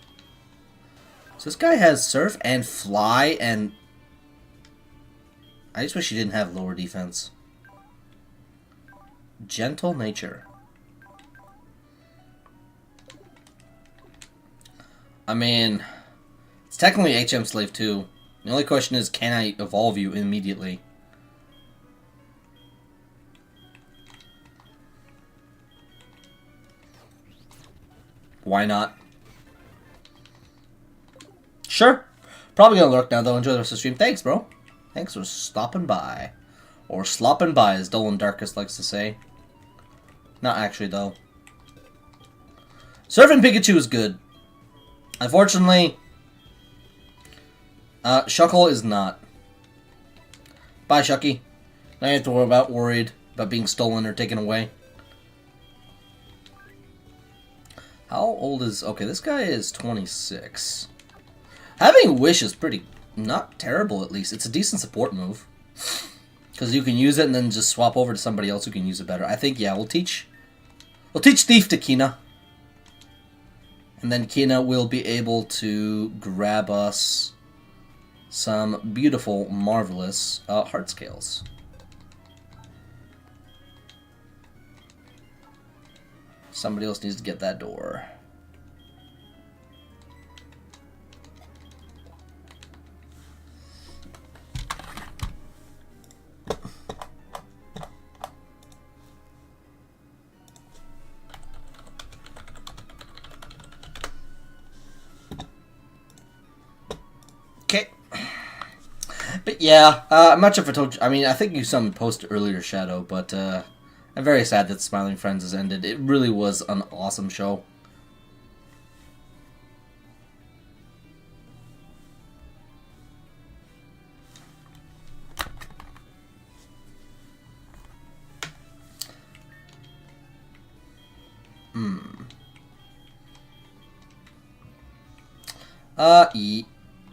Speaker 1: this guy has Surf and Fly, and... I just wish he didn't have lower defense. Gentle Nature. I mean, it's technically HM Slave 2. The only question is, can I evolve you immediately? Why not? Sure. Probably gonna lurk now, though. Enjoy the rest of the stream. Thanks, bro. Thanks for stopping by. Or slopping by, as Dolan Darkest likes to say. Not actually, though. Surfing Pikachu is good. Unfortunately, Shuckle is not. Bye, Shucky. Now you have to worry worried about being stolen or taken away. How old is... Okay, this guy is 26. Having Wish is pretty... Not terrible, at least. It's a decent support move. Because you can use it and then just swap over to somebody else who can use it better. I think, yeah, we'll teach Thief to Kina. And then Kina will be able to grab us some beautiful, marvelous heart scales. Somebody else needs to get that door. Okay. But yeah, I'm not sure if I told you. I mean, I think you saw me post earlier, Shadow, but I'm very sad that Smiling Friends has ended. It really was an awesome show.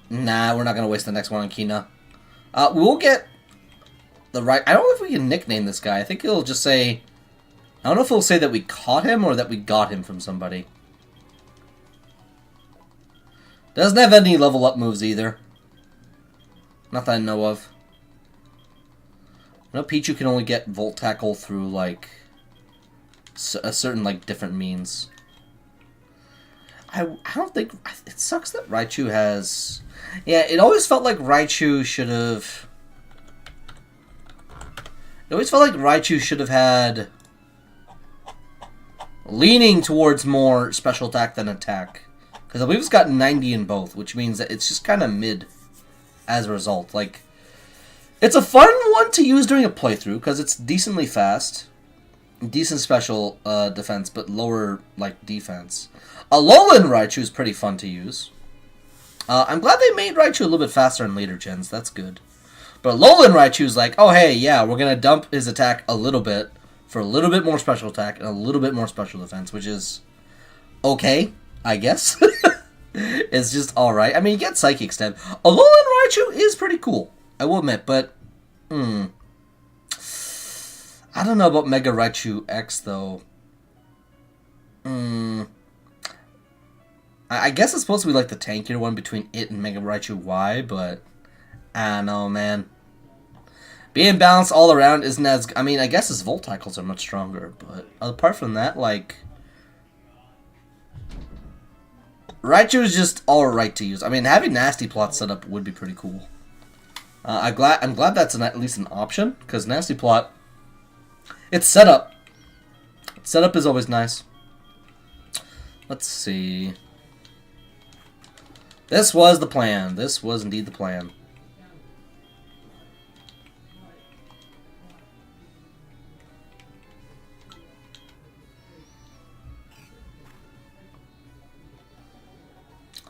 Speaker 1: Nah, we're not gonna waste the next one on Kina. We will get the right... I don't know if we can nickname this guy. I think it'll just say... I don't know if it'll say that we caught him or that we got him from somebody. Doesn't have any level up moves either. Not that I know of. I know Pichu can only get Volt Tackle through, like, a certain, like, different means. I don't think... It sucks that Raichu has... Yeah, it always felt like Raichu should have... It always felt like Raichu should have had... Leaning towards more special attack than attack. Because I believe it's got 90 in both, which means that it's just kind of mid as a result. Like, it's a fun one to use during a playthrough, because it's decently fast. Decent special defense, but lower, like, defense. Alolan Raichu is pretty fun to use. I'm glad they made Raichu a little bit faster in later gens. That's good. But Alolan Raichu's like, oh, hey, yeah, we're going to dump his attack a little bit for a little bit more special attack and a little bit more special defense, which is okay, I guess. It's just alright. I mean, you get Psychic Stem. Alolan Raichu is pretty cool, I will admit, but... I don't know about Mega Raichu X, though. I guess it's supposed to be like the tankier one between it and Mega Raichu Y, but... I don't know, man. Being balanced all around isn't as... I mean, I guess his Volt Tackles are much stronger, but apart from that, like... Raichu is just alright to use. I mean, having Nasty Plot set up would be pretty cool. I'm glad that's at least an option, because Nasty Plot... It's set up. Setup is always nice. Let's see. This was the plan. This was indeed the plan.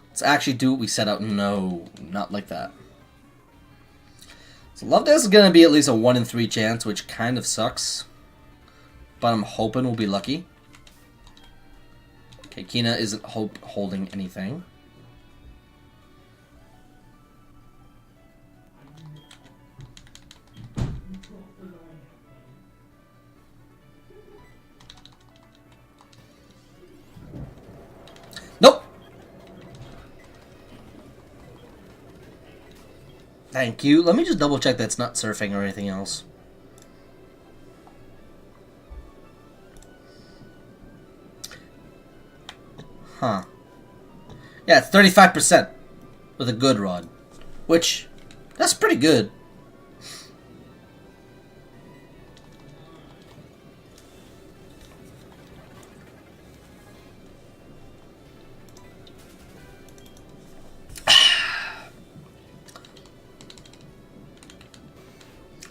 Speaker 1: Let's actually do what we set out. No, not like that. So Love Disc is going to be at least a 1 in 3 chance, which kind of sucks. But I'm hoping we'll be lucky. Okay, Kina isn't holding anything. Nope. Thank you. Let me just double check that's not surfing or anything else. Huh. Yeah, it's 35% with a good rod. Which, that's pretty good.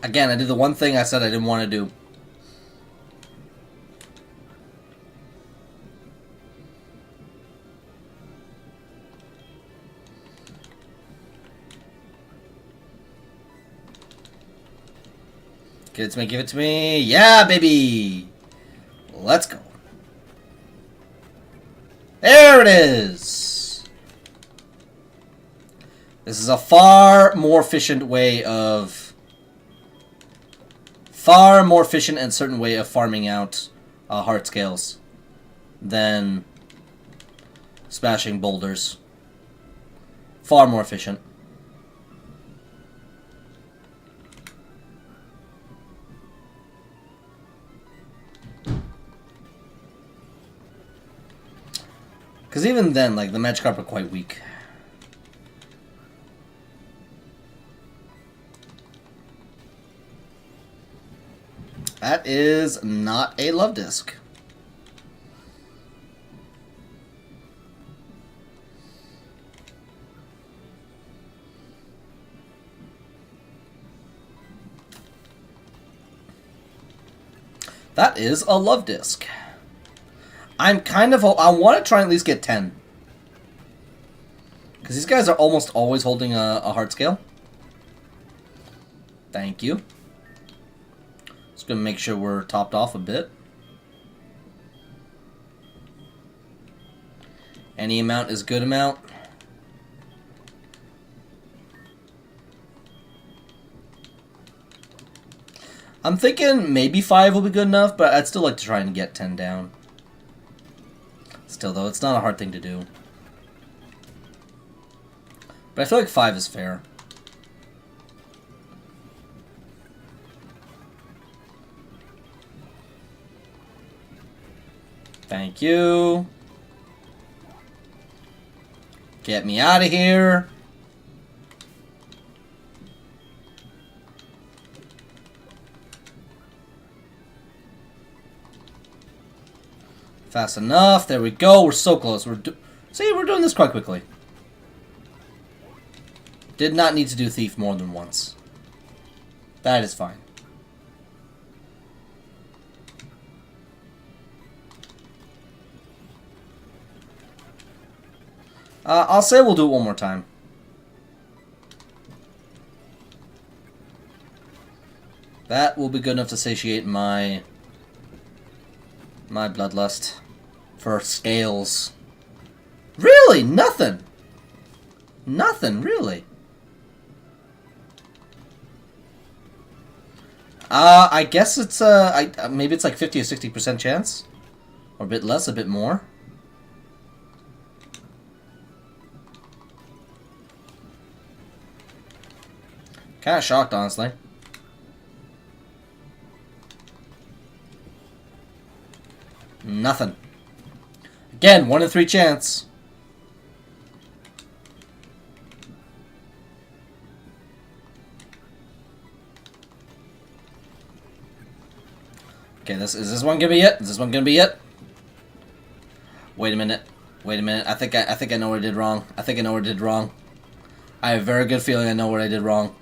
Speaker 1: Again, I did the one thing I said I didn't want to do. Give it to me, give it to me. Yeah, baby! Let's go. There it is! This is a far more efficient and certain way of farming out heart scales than smashing boulders. Far more efficient. Because even then, like, the Magikarp are quite weak. That is not a Love Disc. That is a Love Disc. I'm kind of... I want to try and at least get 10. Because these guys are almost always holding a heart scale. Thank you. Just going to make sure we're topped off a bit. Any amount is good amount. I'm thinking maybe 5 will be good enough, but I'd still like to try and get 10 down. Still, though, it's not a hard thing to do. But I feel like 5 is fair. Thank you. Get me out of here. Fast enough. There we go. We're so close. See, we're doing this quite quickly. Did not need to do Thief more than once. That is fine. I'll say we'll do it one more time. That will be good enough to satiate my bloodlust for scales. Really? Nothing? Nothing, really? I guess it's, maybe it's like 50 or 60% chance? Or a bit less, a bit more? Kinda shocked, honestly. Nothing. Again, 1 in 3 chance. Okay, is this one gonna be it? Is this one gonna be it? Wait a minute. Wait a minute. I think I know what I did wrong. I think I know what I did wrong. I have a very good feeling I know what I did wrong.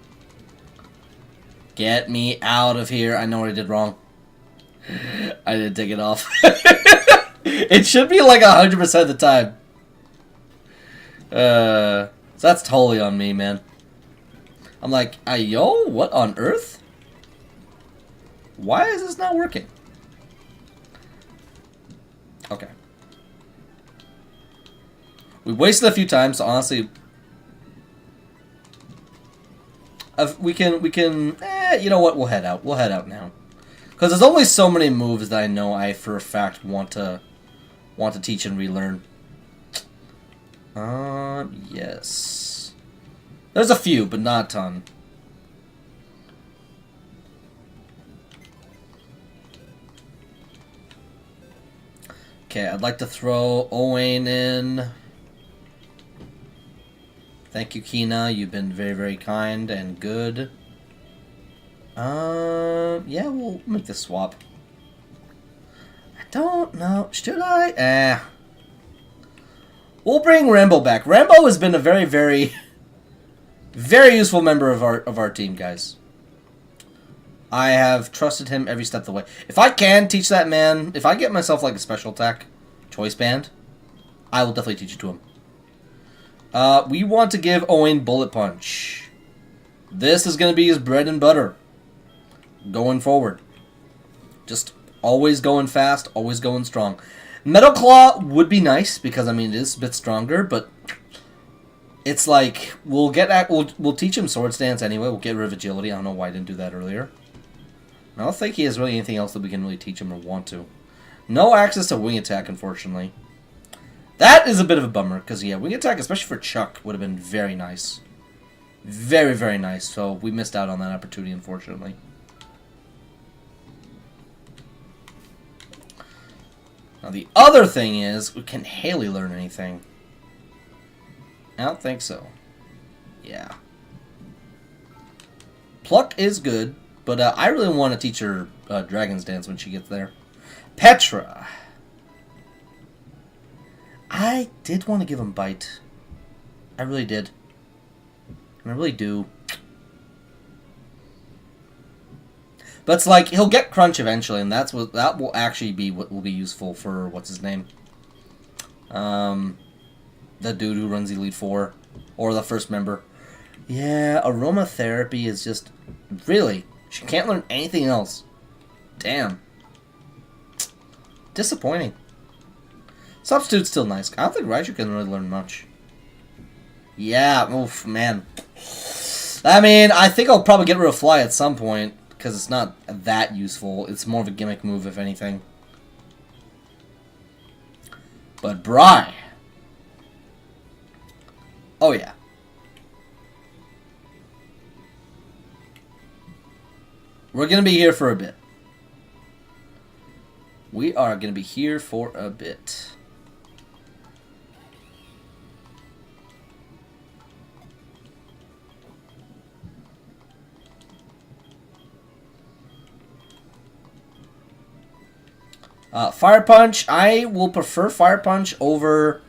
Speaker 1: Get me out of here. I know what I did wrong. I didn't take it off. It should be like 100% of the time. So that's totally on me, man. I'm like, yo, what on earth? Why is this not working? Okay. We wasted a few times, so honestly. We can, you know what, we'll head out. We'll head out now. Because there's only so many moves that I know I, for a fact, want to teach and relearn. Yes. There's a few, but not a ton. Okay, I'd like to throw Owain in. Thank you, Kina. You've been very, very kind and good. Yeah, we'll make the swap. I don't know. Should I? We'll bring Rambo back. Rambo has been a very, very, very useful member of our team, guys. I have trusted him every step of the way. If I can teach that man, if I get myself like a special attack choice band, I will definitely teach it to him. We want to give Owain Bullet Punch. This is going to be his bread and butter going forward. Just always going fast, always going strong. Metal Claw would be nice because, I mean, it is a bit stronger, but it's like we'll teach him Sword Stance anyway. We'll get rid of agility. I don't know why I didn't do that earlier. I don't think he has really anything else that we can really teach him or want to. No access to Wing Attack, unfortunately. That is a bit of a bummer, because, yeah, Wing Attack, especially for Chuck, would have been very nice. Very, very nice. So we missed out on that opportunity, unfortunately. Now, the other thing is, can Haley learn anything? I don't think so. Yeah. Pluck is good, but I really want to teach her Dragon's Dance when she gets there. Petra. I did want to give him Bite. I really did. I really do. But it's like, he'll get Crunch eventually, and that will actually be what will be useful for, what's his name? The dude who runs Elite Four. Or the first member. Yeah, Aromatherapy is just, really, she can't learn anything else. Damn. Disappointing. Substitute's still nice. I don't think Raichu can really learn much. Yeah, oof, man. I mean, I think I'll probably get rid of Fly at some point, because it's not that useful. It's more of a gimmick move, if anything. But Bri. Oh, yeah. We're going to be here for a bit. We are going to be here for a bit. Fire Punch, I will prefer Fire Punch over...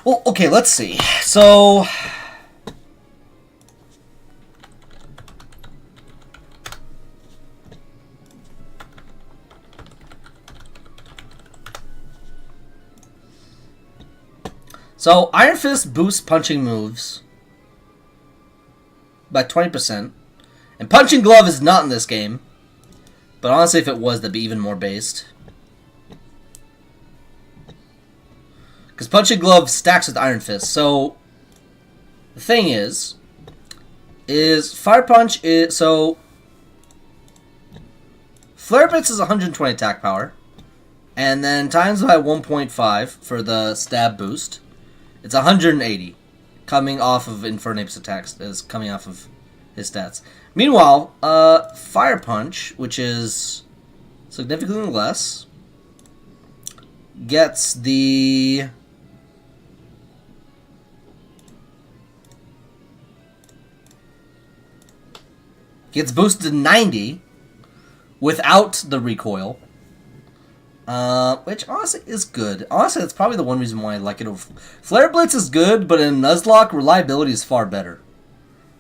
Speaker 1: Well, okay, let's see. So... Iron Fist boosts punching moves by 20%. And Punching Glove is not in this game. But honestly, if it was, that'd be even more based. Because Punching Glove stacks with Iron Fist. So, the thing is Fire Punch is... So, Flare Blitz is 120 attack power. And then times by 1.5 for the stab boost. It's 180. Coming off of Infernape's attacks. Is coming off of his stats. Meanwhile, Fire Punch, which is significantly less, gets the... Gets boosted to 90 without the recoil. Which honestly is good. Honestly, that's probably the one reason why I like it over Flare Blitz is good, but in Nuzlocke, reliability is far better.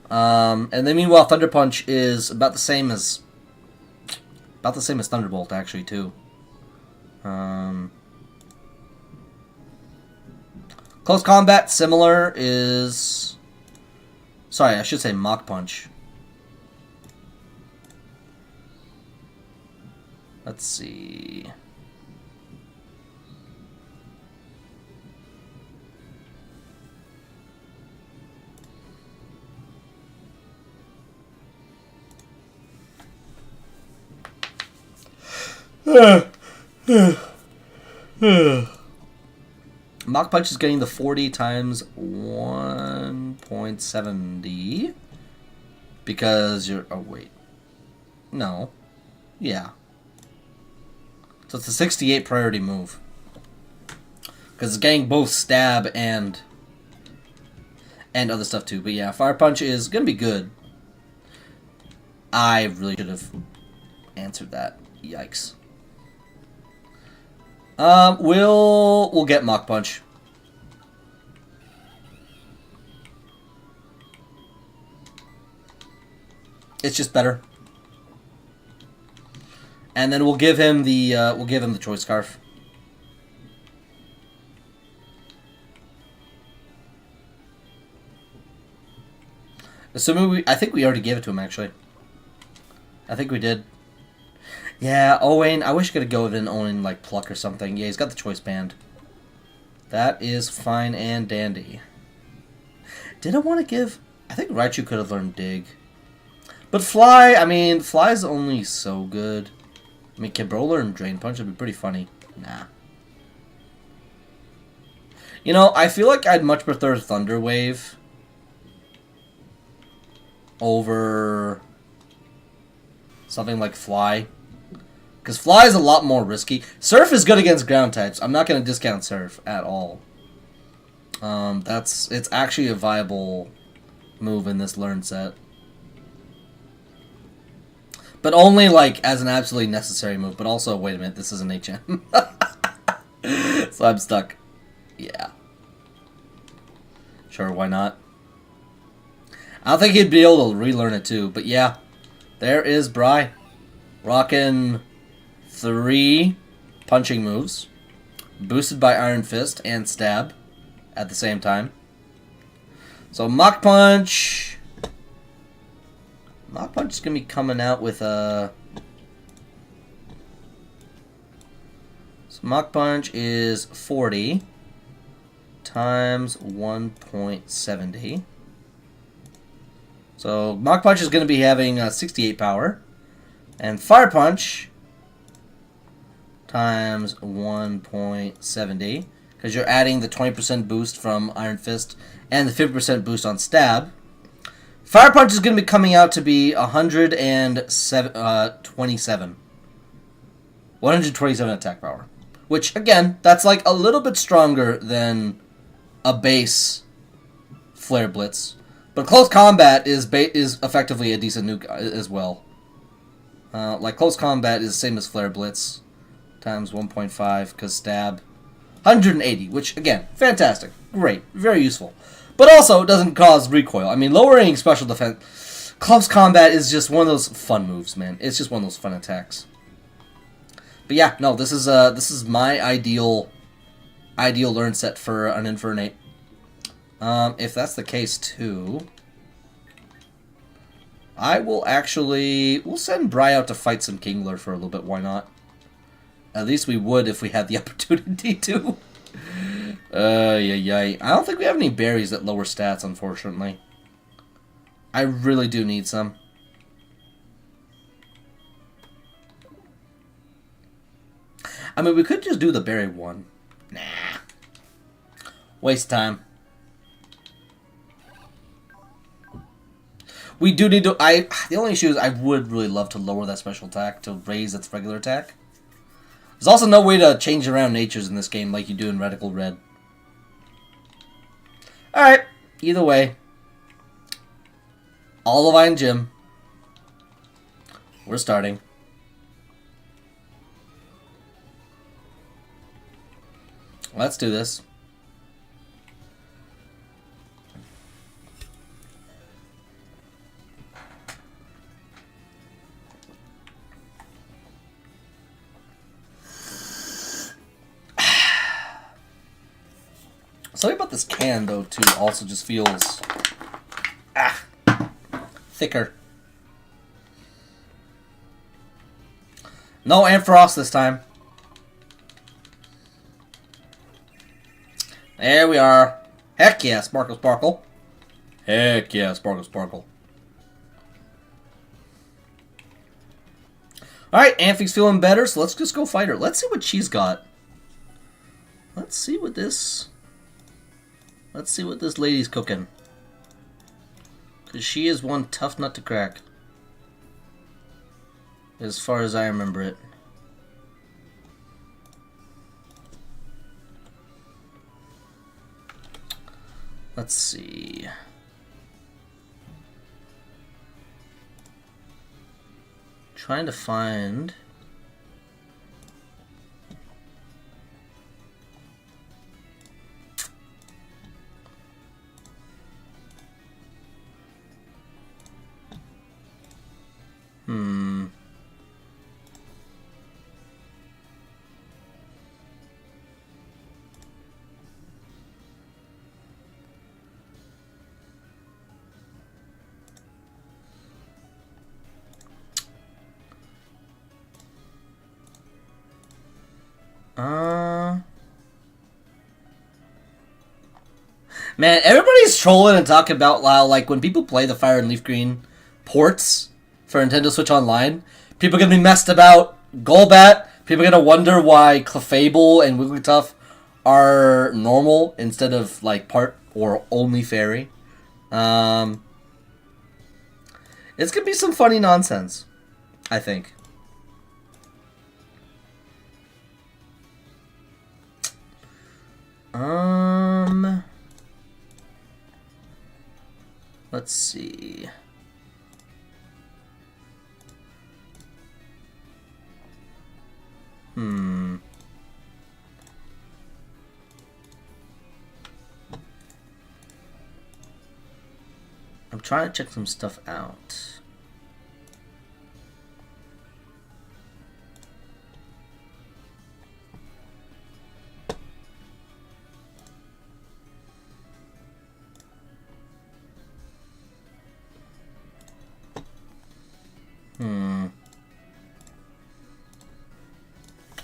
Speaker 1: And then meanwhile, Thunder Punch is about the same as Thunderbolt actually too. Close combat similar is. Sorry, I should say Mach Punch. Let's see. Mach Punch is getting the 40 times 1.70 because you're. Oh wait, no, yeah. So it's a 68 priority move because it's getting both stab and other stuff too. But yeah, Fire Punch is gonna be good. I really should have answered that. Yikes. We'll get Mach Punch. It's just better. And then we'll give him the Choice Scarf. Assuming I think we already gave it to him actually. I think we did. Yeah, Owain. I wish I could go with an Owain like Pluck or something. Yeah, he's got the Choice Band. That is fine and dandy. Did I want to give? I think Raichu could have learned Dig. But Fly, I mean, Fly's only so good. I mean, can Bro learn Drain Punch? Would be pretty funny. Nah. You know, I feel like I'd much prefer Thunder Wave over something like Fly. Because Fly is a lot more risky. Surf is good against ground types. I'm not going to discount Surf at all. It's actually a viable move in this learn set. But only, like, as an absolutely necessary move. But also, wait a minute, this is an HM. So I'm stuck. Yeah. Sure, why not? I don't think he'd be able to relearn it, too. But yeah, there is Bri. Rockin' 3 punching moves. Boosted by Iron Fist and Stab at the same time. So Mach Punch... Mach Punch is going to be coming out with a... So Mach Punch is 40 times 1.70. So Mach Punch is going to be having 68 power. And Fire Punch times 1.70. Because you're adding the 20% boost from Iron Fist and the 50% boost on Stab. Fire Punch is going to be coming out to be 127 attack power. Which, again, that's like a little bit stronger than a base Flare Blitz. But Close Combat is effectively a decent nuke as well. Like, Close Combat is the same as Flare Blitz. Times 1.5, because Stab. 180, which, again, fantastic. Great. Very useful. But also, it doesn't cause recoil. I mean, lowering special defense... Close Combat is just one of those fun moves, man. It's just one of those fun attacks. But yeah, no, this is my ideal learn set for an Infernape. If that's the case, too... I will actually... We'll send Bri out to fight some Kingler for a little bit, why not? At least we would if we had the opportunity to. I don't think we have any berries that lower stats, unfortunately. I really do need some. I mean, we could just do the berry one. Nah. Waste time. We do need to... The only issue is I would really love to lower that special attack to raise its regular attack. There's also no way to change around natures in this game like you do in Radical Red. Alright, either way. Olivine Gym. We're starting. Let's do this. Something about this can, though, too, also just feels thicker. No Ampharos this time. There we are. Heck yeah, Sparkle Sparkle. Heck yeah, Sparkle Sparkle. Alright, Amphy's feeling better, so let's just go fight her. Let's see what she's got. Let's see what this lady's cooking. Because she is one tough nut to crack. As far as I remember it. Let's see. Trying to find... Man, everybody's trolling and talking about how, like, when people play the Fire and Leaf Green ports for Nintendo Switch Online, people are going to be messed about Golbat. People are going to wonder why Clefable and Wigglytuff are normal instead of, like, part or only fairy. It's going to be some funny nonsense, I think. Let's see. I'm trying to check some stuff out.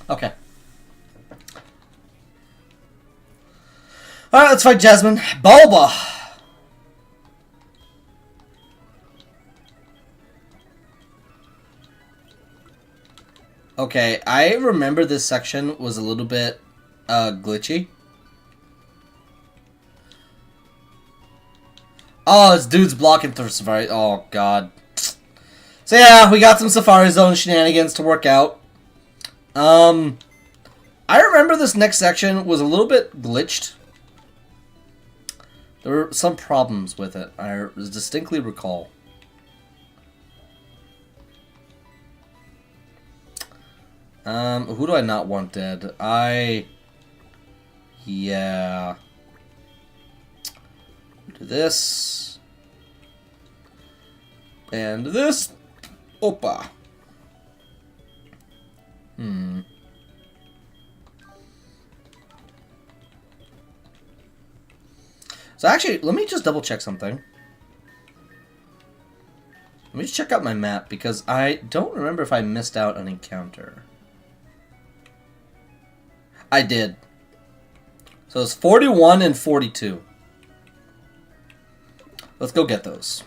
Speaker 1: Okay. Alright, let's fight Jasmine. Bulba! Okay, I remember this section was a little bit glitchy. Oh, this dude's blocking through Safari. Oh, God. So yeah, we got some Safari Zone shenanigans to work out. I remember this next section was a little bit glitched. There were some problems with it, I distinctly recall. Who do I not want dead? Yeah. Do this. And this. Opa. So actually, let me just double check something. Let me just check out my map, because I don't remember if I missed out an encounter. I did. So it's 41 and 42. Let's go get those.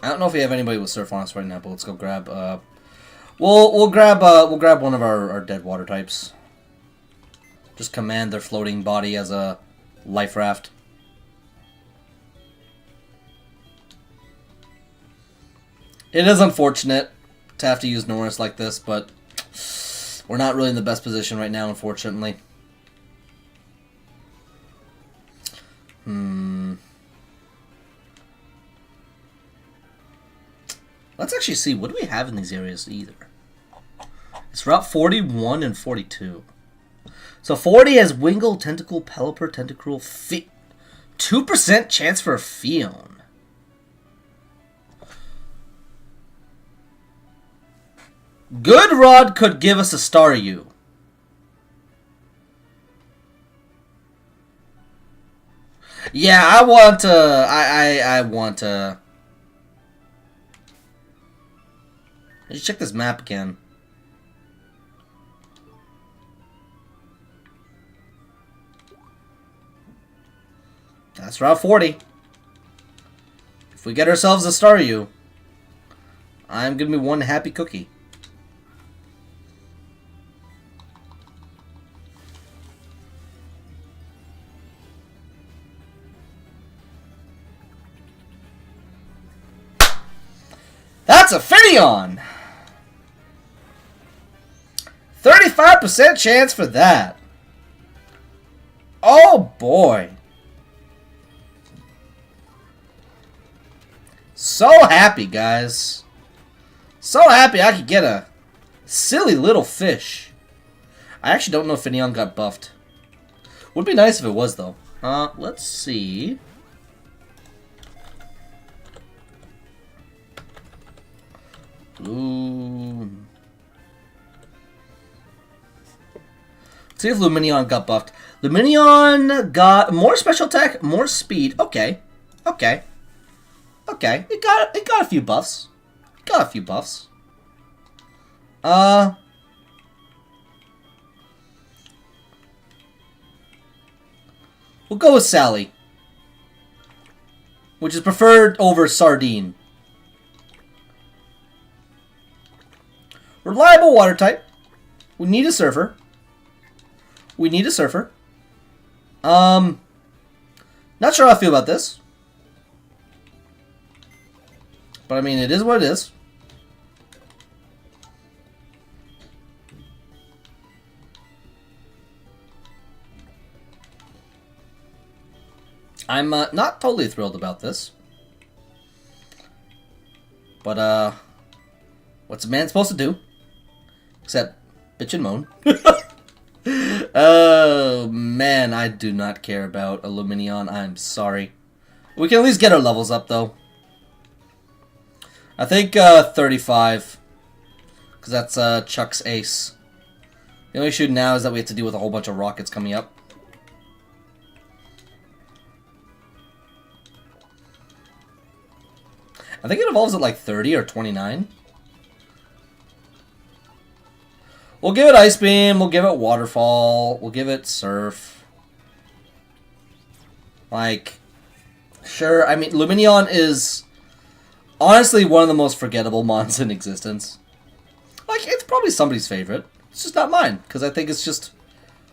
Speaker 1: I don't know if we have anybody with Surf on us right now, but let's go grab. We'll grab one of our dead water types. Just command their floating body as a life raft. It is unfortunate to have to use Norris like this, but we're not really in the best position right now, unfortunately. Let's actually see, what do we have in these areas either? It's Route 41 and 42. So 40 has Wingull, Tentacle, Pelipper, Tentacruel, 2% chance for a Fion. Girard could give us a Staryu. Yeah, I want to... I want to... Let's check this map again. That's Route 40. If we get ourselves a Staryu, I'm going to be one happy cookie. That's a Fion! 35% chance for that. Oh boy. So happy, guys. So happy I could get a silly little fish. I actually don't know if Fion got buffed. Would be nice if it was, though. Let's see. Blue. Let's see if Lumineon got buffed. Lumineon got more special attack, more speed. Okay. Okay. Okay. It got a few buffs. Got a few buffs. We'll go with Sally. Which is preferred over Sardine. Reliable water type. We need a surfer. We need a surfer. Not sure how I feel about this. But I mean, it is what it is. I'm not totally thrilled about this. But, what's a man supposed to do? Except bitch and moan. Oh, man, I do not care about a Lumineon. I'm sorry. We can at least get our levels up, though. I think 35. Because that's Chuck's ace. The only issue now is that we have to deal with a whole bunch of rockets coming up. I think it evolves at like 30 or 29. We'll give it Ice Beam, we'll give it Waterfall, we'll give it Surf. Like, sure, I mean, Lumineon is honestly one of the most forgettable mons in existence. Like, it's probably somebody's favorite. It's just not mine, because I think it's just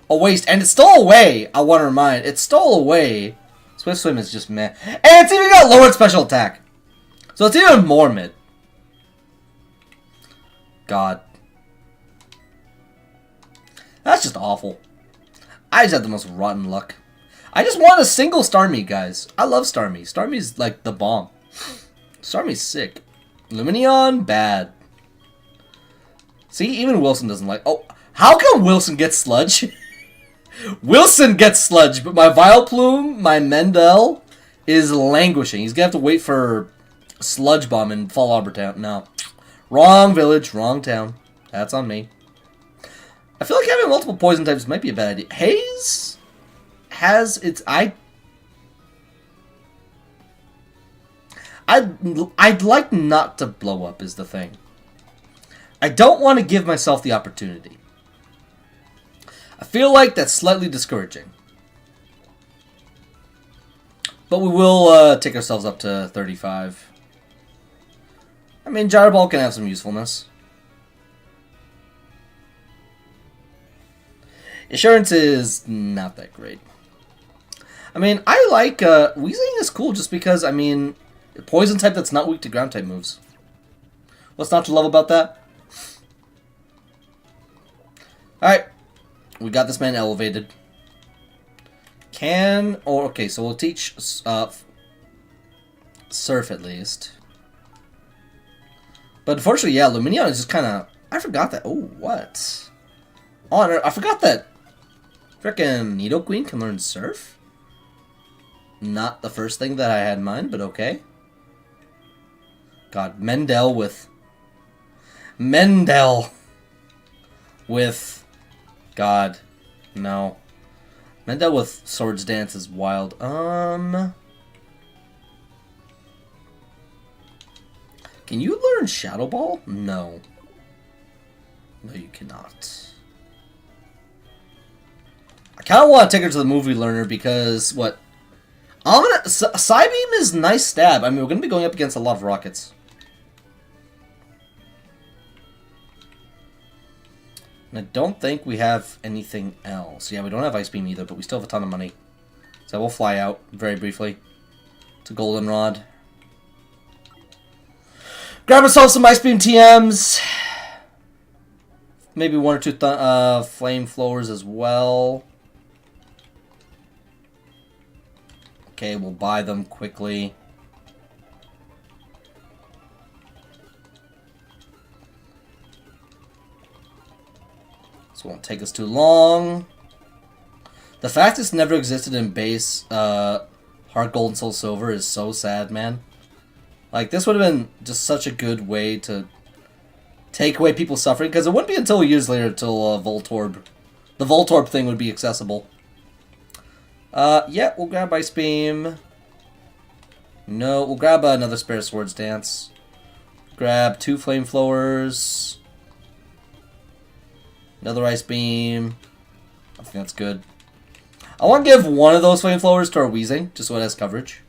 Speaker 1: a waste. And it stole away, I want to remind, it stole away. Swift Swim is just meh. And it's even got lowered special attack. So it's even more mid. God. That's just awful. I just had the most rotten luck. I just want a single Starmie, guys. I love Starmie. Starmie's like the bomb. Starmie's sick. Lumineon, bad. See, even Wilson doesn't like... Oh, how come Wilson gets Sludge? Wilson gets Sludge, but my Vileplume, my Mendel, is languishing. He's gonna have to wait for Sludge Bomb in Fall Arbor Town. No. Wrong village, wrong town. That's on me. I feel like having multiple poison types might be a bad idea. Haze has its... I'd like not to blow up is the thing. I don't want to give myself the opportunity. I feel like that's slightly discouraging. But we will take ourselves up to 35. I mean, Gyro Ball can have some usefulness. Insurance is not that great. I mean, I like... Weezing is cool just because, I mean... Poison type that's not weak to ground type moves. What's not to love about that? Alright. We got this man elevated. Okay, so we'll teach Surf at least. But unfortunately, yeah, Lumineon is just kind of... I forgot that. Oh, what? Oh, I forgot that frickin' Nidoqueen can learn Surf? Not the first thing that I had in mind, but okay. God, Mendel with... God, no. Mendel with Swords Dance is wild. Can you learn Shadow Ball? No. No, you cannot. I kind of want to take her to the movie learner because, what? Psybeam is nice stab. I mean, we're going to be going up against a lot of rockets. And I don't think we have anything else. Yeah, we don't have Ice Beam either, but we still have a ton of money. So we'll fly out very briefly to Goldenrod. Grab ourselves some Ice Beam TMs. Maybe one or two Flame Flowers as well. Okay, we'll buy them quickly. This won't take us too long. The fact it's never existed in base Heart Gold and Soul Silver is so sad, man. Like, this would have been just such a good way to take away people's suffering, because it wouldn't be until years later until Voltorb. The Voltorb thing would be accessible. Yeah, we'll grab Ice Beam. No, we'll grab another spare Swords Dance. Grab 2 Flame Flowers. Another Ice Beam. I think that's good. I want to give one of those Flame Flowers to our Weezing, just so it has coverage.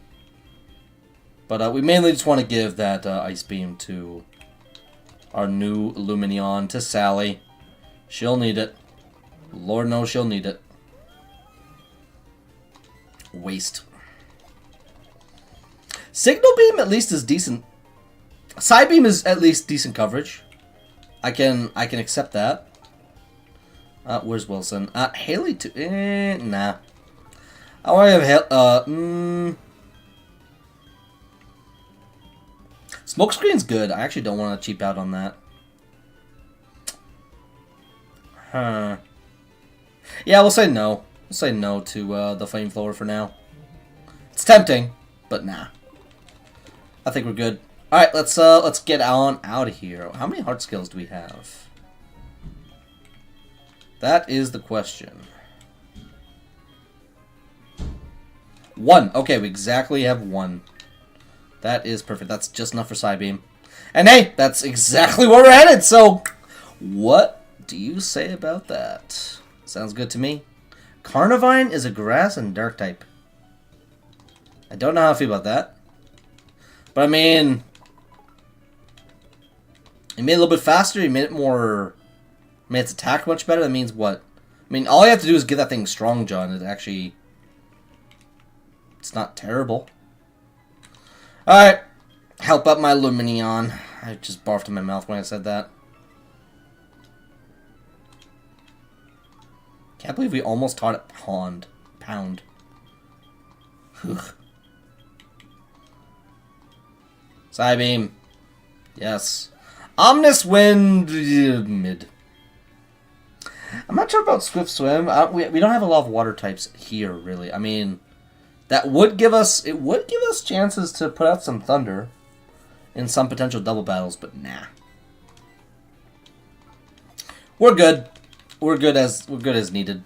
Speaker 1: But we mainly just want to give that Ice Beam to our new Lumineon, to Sally. She'll need it. Lord knows she'll need it. Waste. Signal Beam at least is decent. Psybeam is at least decent coverage. I can accept that. Where's Wilson? Haley too. Nah. I want to have Smokescreen's good. I actually don't want to cheap out on that. Huh. Yeah, we'll say no. We'll say no to the Flamethrower for now. It's tempting, but nah. I think we're good. All right, let's get on out of here. How many heart skills do we have? That is the question. 1. Okay, we exactly have 1. That is perfect. That's just enough for Psybeam. And hey, that's exactly where we're headed. So, what do you say about that? Sounds good to me. Carnivine is a grass and dark type. I don't know how I feel about that. But I mean, he made it a little bit faster. He made it more... made its attack much better. That means what? I mean, all you have to do is give that thing Strong Jaw, and it actually... it's not terrible. Alright. Help up my Lumineon. I just barfed in my mouth when I said that. Can't believe we almost taught it Pound. Psybeam. Yes. Omnis Wind. Mid. I'm not sure about Swift Swim. We don't have a lot of water types here, really. I mean, that would give us... it would give us chances to put out some Thunder in some potential double battles, but nah. We're good. We're good as needed.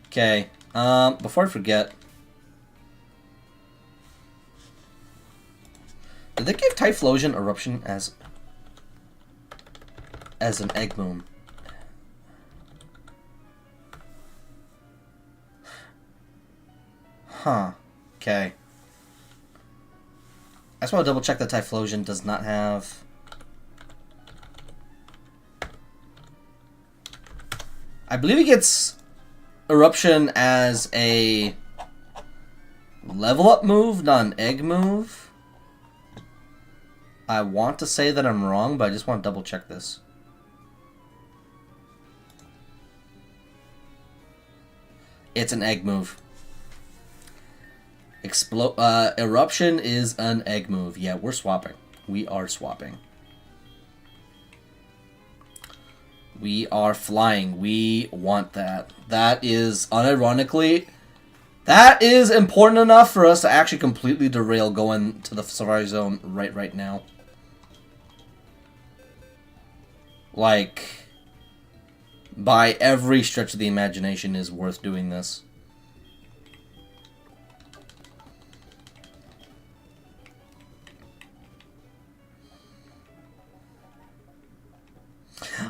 Speaker 1: Okay. Before I forget, did they give Typhlosion Eruption as an Egg Moon? Huh. Okay. I just want to double check that Typhlosion does not have... I believe it gets Eruption as a level up move, not an egg move. I want to say that I'm wrong, but I just want to double check this. It's an egg move. Eruption is an egg move. Yeah, we're swapping. We are swapping. We are flying. We want that. That is, unironically, that is important enough for us to actually completely derail going to the Safari Zone right now. Like, by every stretch of the imagination is worth doing this.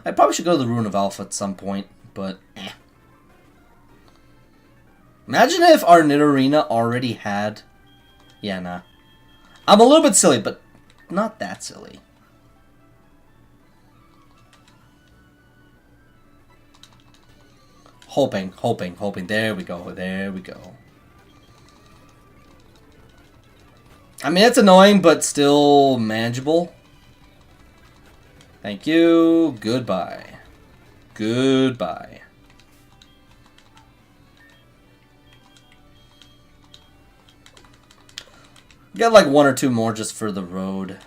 Speaker 1: I probably should go to the Ruin of Alpha at some point, but eh. Imagine if our Nidorina already had... Yeah, nah. I'm a little bit silly, but not that silly. Hoping. There we go. I mean, it's annoying, but still manageable. Thank you. Goodbye. Goodbye. Get like 1 or 2 more just for the road.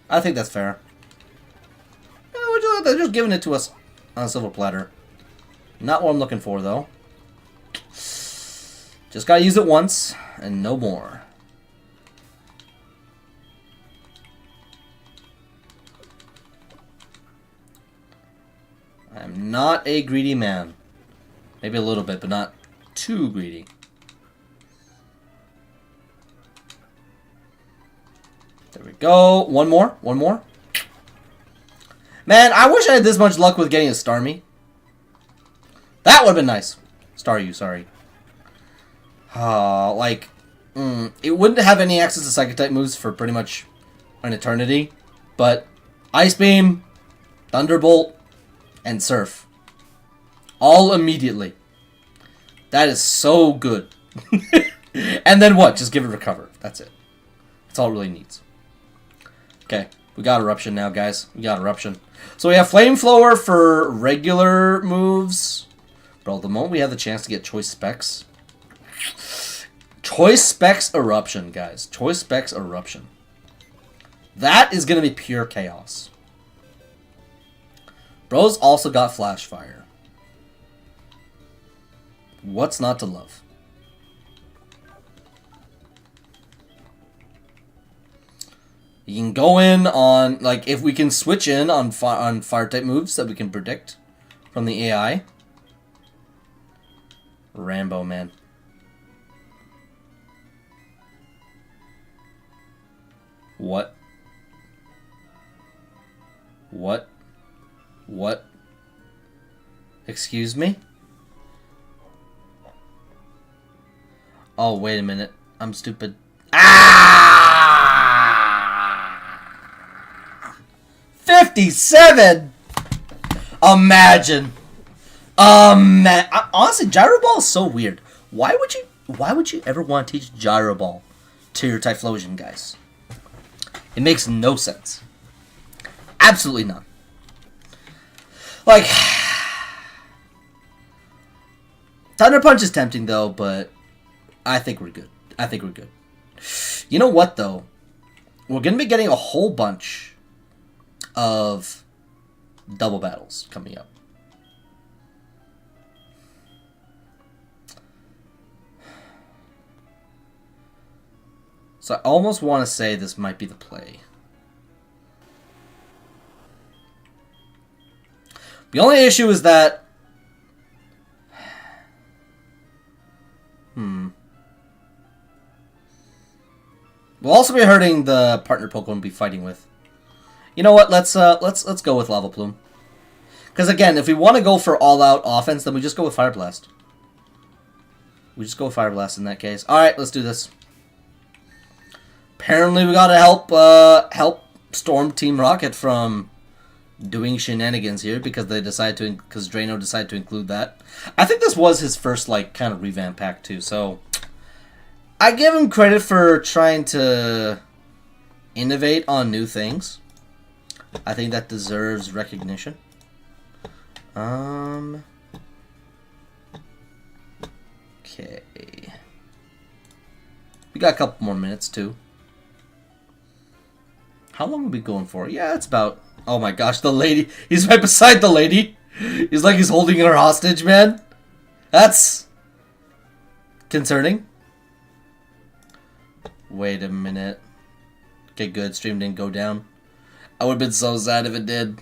Speaker 1: I think that's fair. They're just giving it to us on a silver platter. Not what I'm looking for, though. Just gotta use it once, and no more. I'm not a greedy man. Maybe a little bit, but not too greedy. There we go. One more. Man, I wish I had this much luck with getting a Starmie. That would have been nice. Staryu, sorry. It wouldn't have any access to Psychic-type moves for pretty much an eternity. But Ice Beam, Thunderbolt, and Surf. All immediately. That is so good. And then what? Just give it Recover. That's it. That's all it really needs. Okay, we got Eruption now, guys. We got Eruption. So we have Flamethrower for regular moves. But at the moment we have the chance to get Choice Specs. Choice Specs Eruption, guys. Choice Specs Eruption. That is going to be pure chaos. Bro's also got Flash Fire. What's not to love? You can go in on, like, if we can switch in on fire-type moves that we can predict from the AI. Rambo, man. What? Excuse me? Oh, wait a minute. I'm stupid. Ah! 57! Imagine. Honestly, Gyro Ball is so weird. Why would you ever want to teach Gyro Ball to your Typhlosion guys? It makes no sense. Absolutely none. Like, Thunder Punch is tempting though, but I think we're good. You know what though? We're gonna be getting a whole bunch of double battles coming up. So I almost want to say this might be the play. The only issue is that... We'll also be hurting the partner Pokemon we'll be fighting with. You know what? Let's go with Lava Plume. Because again, if we want to go for all-out offense, then we just go with Fire Blast. We just go with Fire Blast in that case. All right, let's do this. Apparently, we gotta help Storm Team Rocket from doing shenanigans here because because Drano decided to include that. I think this was his first like kind of revamp pack too, so I give him credit for trying to innovate on new things. I think that deserves recognition. Okay. We got a couple more minutes too. How long are we going for? Yeah, it's about... Oh my gosh, the lady. He's right beside the lady. He's like he's holding her hostage, man. That's concerning. Wait a minute. Okay, good. Stream didn't go down. I would have been so sad if it did.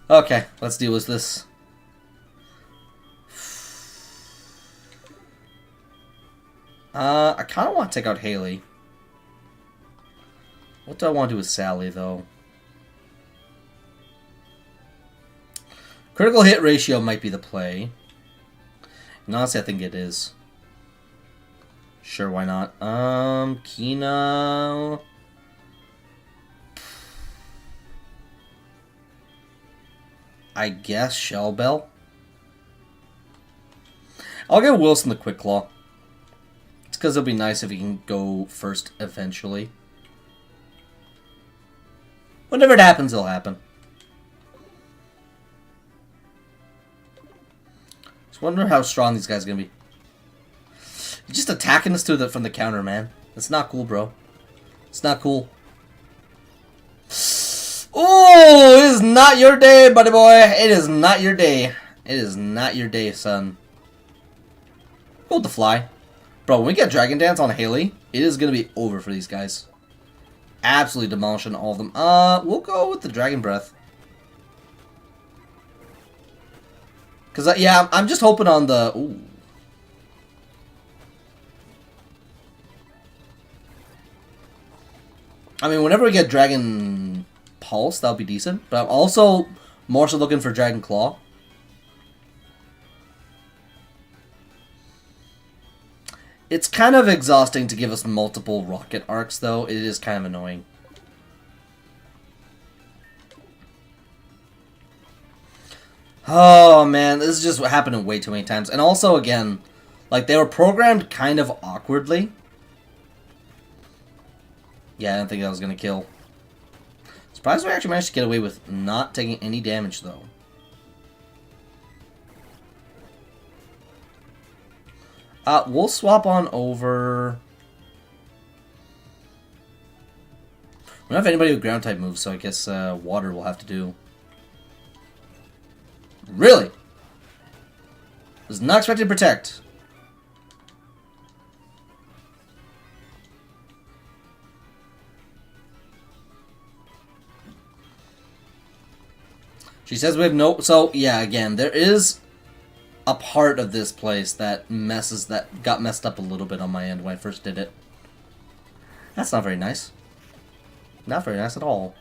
Speaker 1: Okay, let's deal with this. I kind of want to take out Haley. What do I want to do with Sally, though? Critical hit ratio might be the play. And honestly, I think it is. Sure, why not? Kino... I guess Shell Bell. I'll give Wilson the Quick Claw. It's because it'll be nice if he can go first eventually. Whenever it happens, it'll happen. Just wonder how strong these guys are gonna be. You're just attacking us from the counter, man. That's not cool, bro. It's not cool. Oh, it is not your day, buddy boy. It is not your day. It is not your day, son. Hold the fly. Bro, when we get Dragon Dance on Haley, it is going to be over for these guys. Absolutely demolishing all of them. We'll go with the Dragon Breath. Because, yeah, I'm just hoping on the... Ooh. I mean, whenever we get Dragon Pulse, that'll be decent. But I'm also more so looking for Dragon Claw. It's kind of exhausting to give us multiple rocket arcs, though. It is kind of annoying. Oh, man. This is just what happened way too many times. And also, again, like, they were programmed kind of awkwardly. Yeah, I didn't think that was going to kill. Surprised we actually managed to get away with not taking any damage, though. We'll swap on over... We don't have anybody with ground type moves, so I guess water will have to do. Really? Was not expected to protect. She says we have no... So, yeah, again, there is a part of this place that got messed up a little bit on my end when I first did it. That's not very nice. Not very nice at all.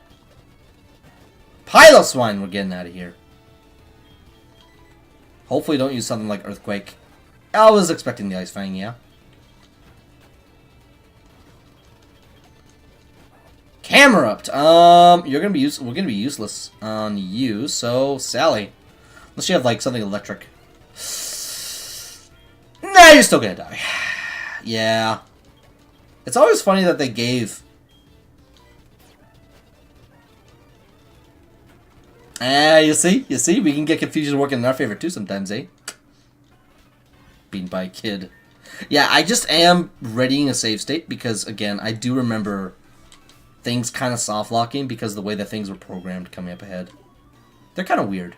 Speaker 1: Piloswine, we're getting out of here. Hopefully don't use something like Earthquake. I was expecting the Ice Fang, yeah. Camerupt. We're gonna be useless on you, so Sally. Unless you have like something electric. Nah, you're still gonna die. Yeah. It's always funny that they gave... you see? You see? We can get confusion working in our favor too sometimes, eh? Beaten by a kid. Yeah, I just am readying a save state because, again, I do remember things kind of soft-locking because of the way that things were programmed coming up ahead. They're kind of weird.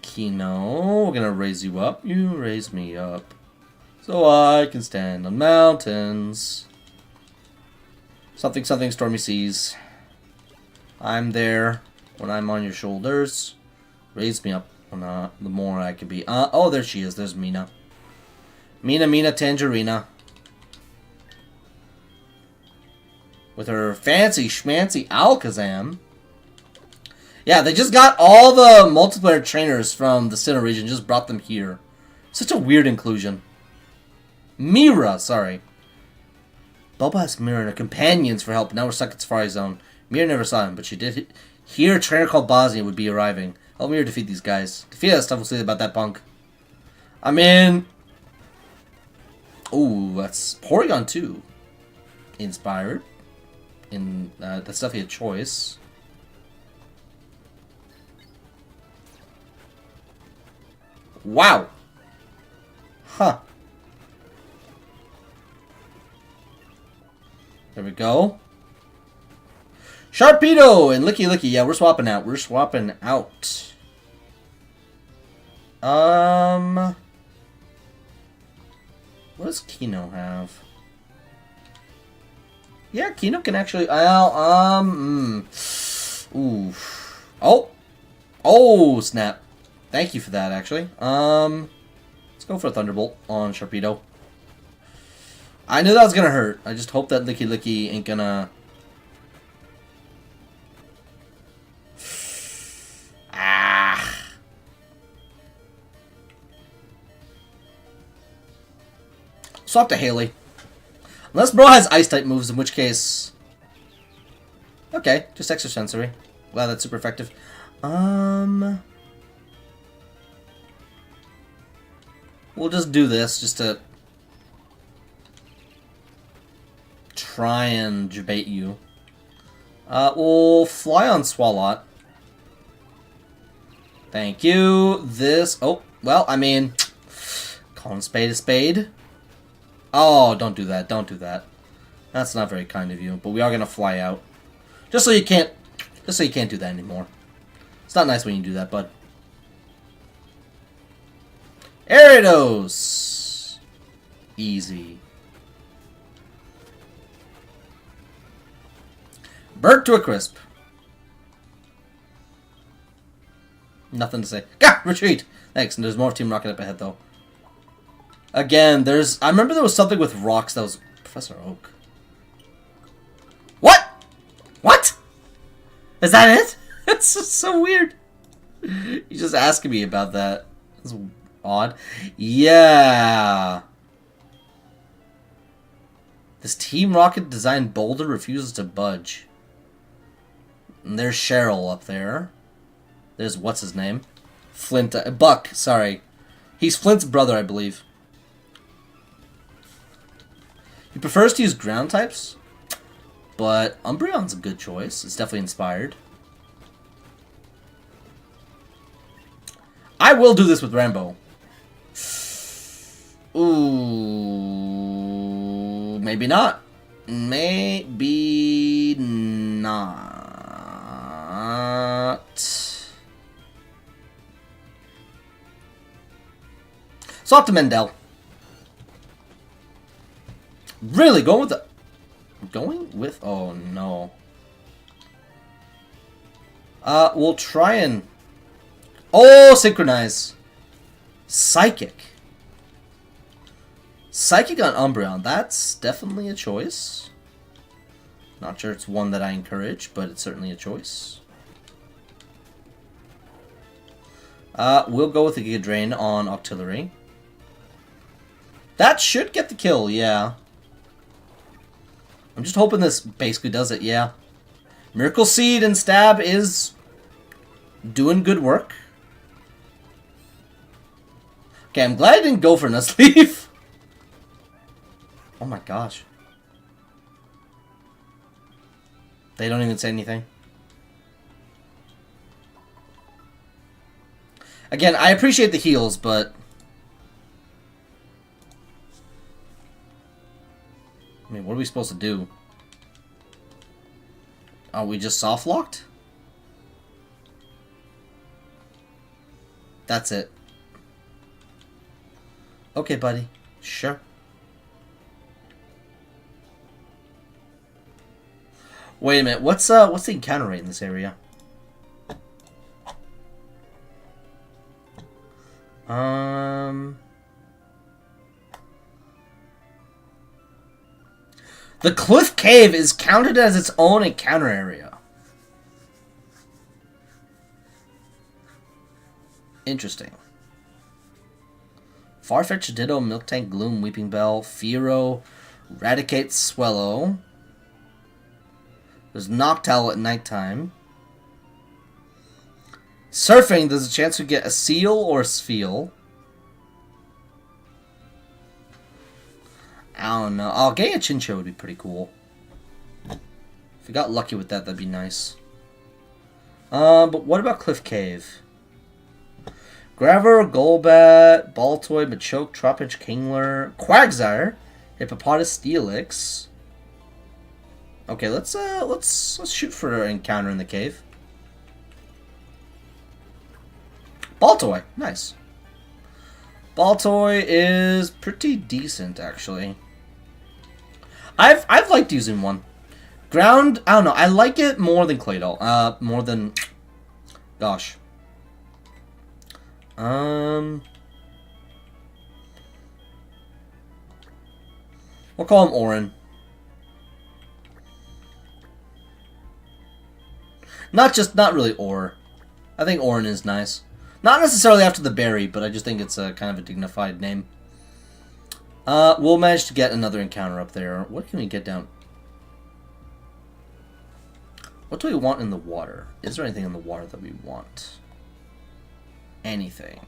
Speaker 1: Kino, we're gonna raise you up. You raise me up. So I can stand on mountains. Something, something, stormy seas. I'm there when I'm on your shoulders. Raise me up when, the more I can be. Oh, there she is. There's Mina. Mina, Tangerina. With her fancy schmancy Alakazam. Yeah, they just got all the multiplayer trainers from the Sinnoh region, just brought them here. Such a weird inclusion. Mira, sorry. Bulba asked Mira and her companions for help. Now we're stuck at Safari Zone. Mira never saw him, but she did hear a trainer called Bosnia would be arriving. Help Mira defeat these guys. Defeat us, stuff we'll say about that punk. I'm in. Ooh, that's Porygon 2. Inspired. That's definitely a choice. Wow. Huh. There we go. Sharpedo and Licky Licky. Yeah, we're swapping out. We're swapping out. What does Kino have? Yeah, Kino can actually. Ooh. Oh. Oh, snap. Thank you for that, actually. Let's go for a Thunderbolt on Sharpedo. I knew that was gonna hurt. I just hope that Licky Licky ain't gonna. Swap to Haley. Unless bro has Ice-type moves, in which case... Okay, just extra sensory. Wow, that's super effective. We'll just do this, just to... try and debate you. We'll fly on Swalot. Thank you. This... Oh, well, I mean... Call him spade a spade. Oh, don't do that. Don't do that. That's not very kind of you. But we are gonna fly out, just so you can't do that anymore. It's not nice when you do that, bud. Aridos. Easy. Burnt to a crisp. Nothing to say. Gah! Retreat! Thanks. And there's more Team Rocket up ahead, though. Again, there's... I remember there was something with rocks that was... Professor Oak. What? What? Is that it? That's just so weird. You're just asking me about that. That's odd. Yeah. This Team Rocket designed boulder refuses to budge. And there's Cheryl up there. There's... What's his name? Flint... Buck, sorry. He's Flint's brother, I believe. He prefers to use ground types, but Umbreon's a good choice. It's definitely inspired. I will do this with Rambo. Ooh, maybe not. Maybe not. Swap to Mendel. Really? Going with the... Going with... Oh, no. We'll try and... Oh, Synchronize. Psychic. Psychic on Umbreon. That's definitely a choice. Not sure it's one that I encourage, but it's certainly a choice. We'll go with the Giga Drain on Octillery. That should get the kill, yeah. I'm just hoping this basically does it, yeah. Miracle Seed and Stab is doing good work. Okay, I'm glad I didn't go for Nuzleaf. Oh my gosh. They don't even say anything. Again, I appreciate the heals, but... I mean, what are we supposed to do? Are we just soft-locked? That's it. Okay, buddy. Sure. Wait a minute. What's the encounter rate in this area? The Cliff Cave is counted as its own encounter area. Interesting. Farfetch, Ditto, Milk Tank, Gloom, Weeping Bell, Fearow, Raticate, Swellow. There's Noctowl at nighttime. Surfing, there's a chance to get a Seal or a Spheal. I don't know. Oh, getting a Chinchou would be pretty cool. If we got lucky with that, that'd be nice. But what about Cliff Cave? Graver, Golbat, Baltoy, Machoke, Trapinch, Kingler, Quagsire, Hippopotas, Steelix. Okay, let's shoot for an encounter in the cave. Baltoy, nice. Baltoy is pretty decent, actually. I've liked using one. Ground, I don't know. I like it more than Claydol. More than, gosh. We'll call him Orin. Not really Or. I think Orin is nice. Not necessarily after the berry, but I just think it's a kind of a dignified name. We'll manage to get another encounter up there. What can we get down? What do we want in the water? Is there anything in the water that we want? Anything.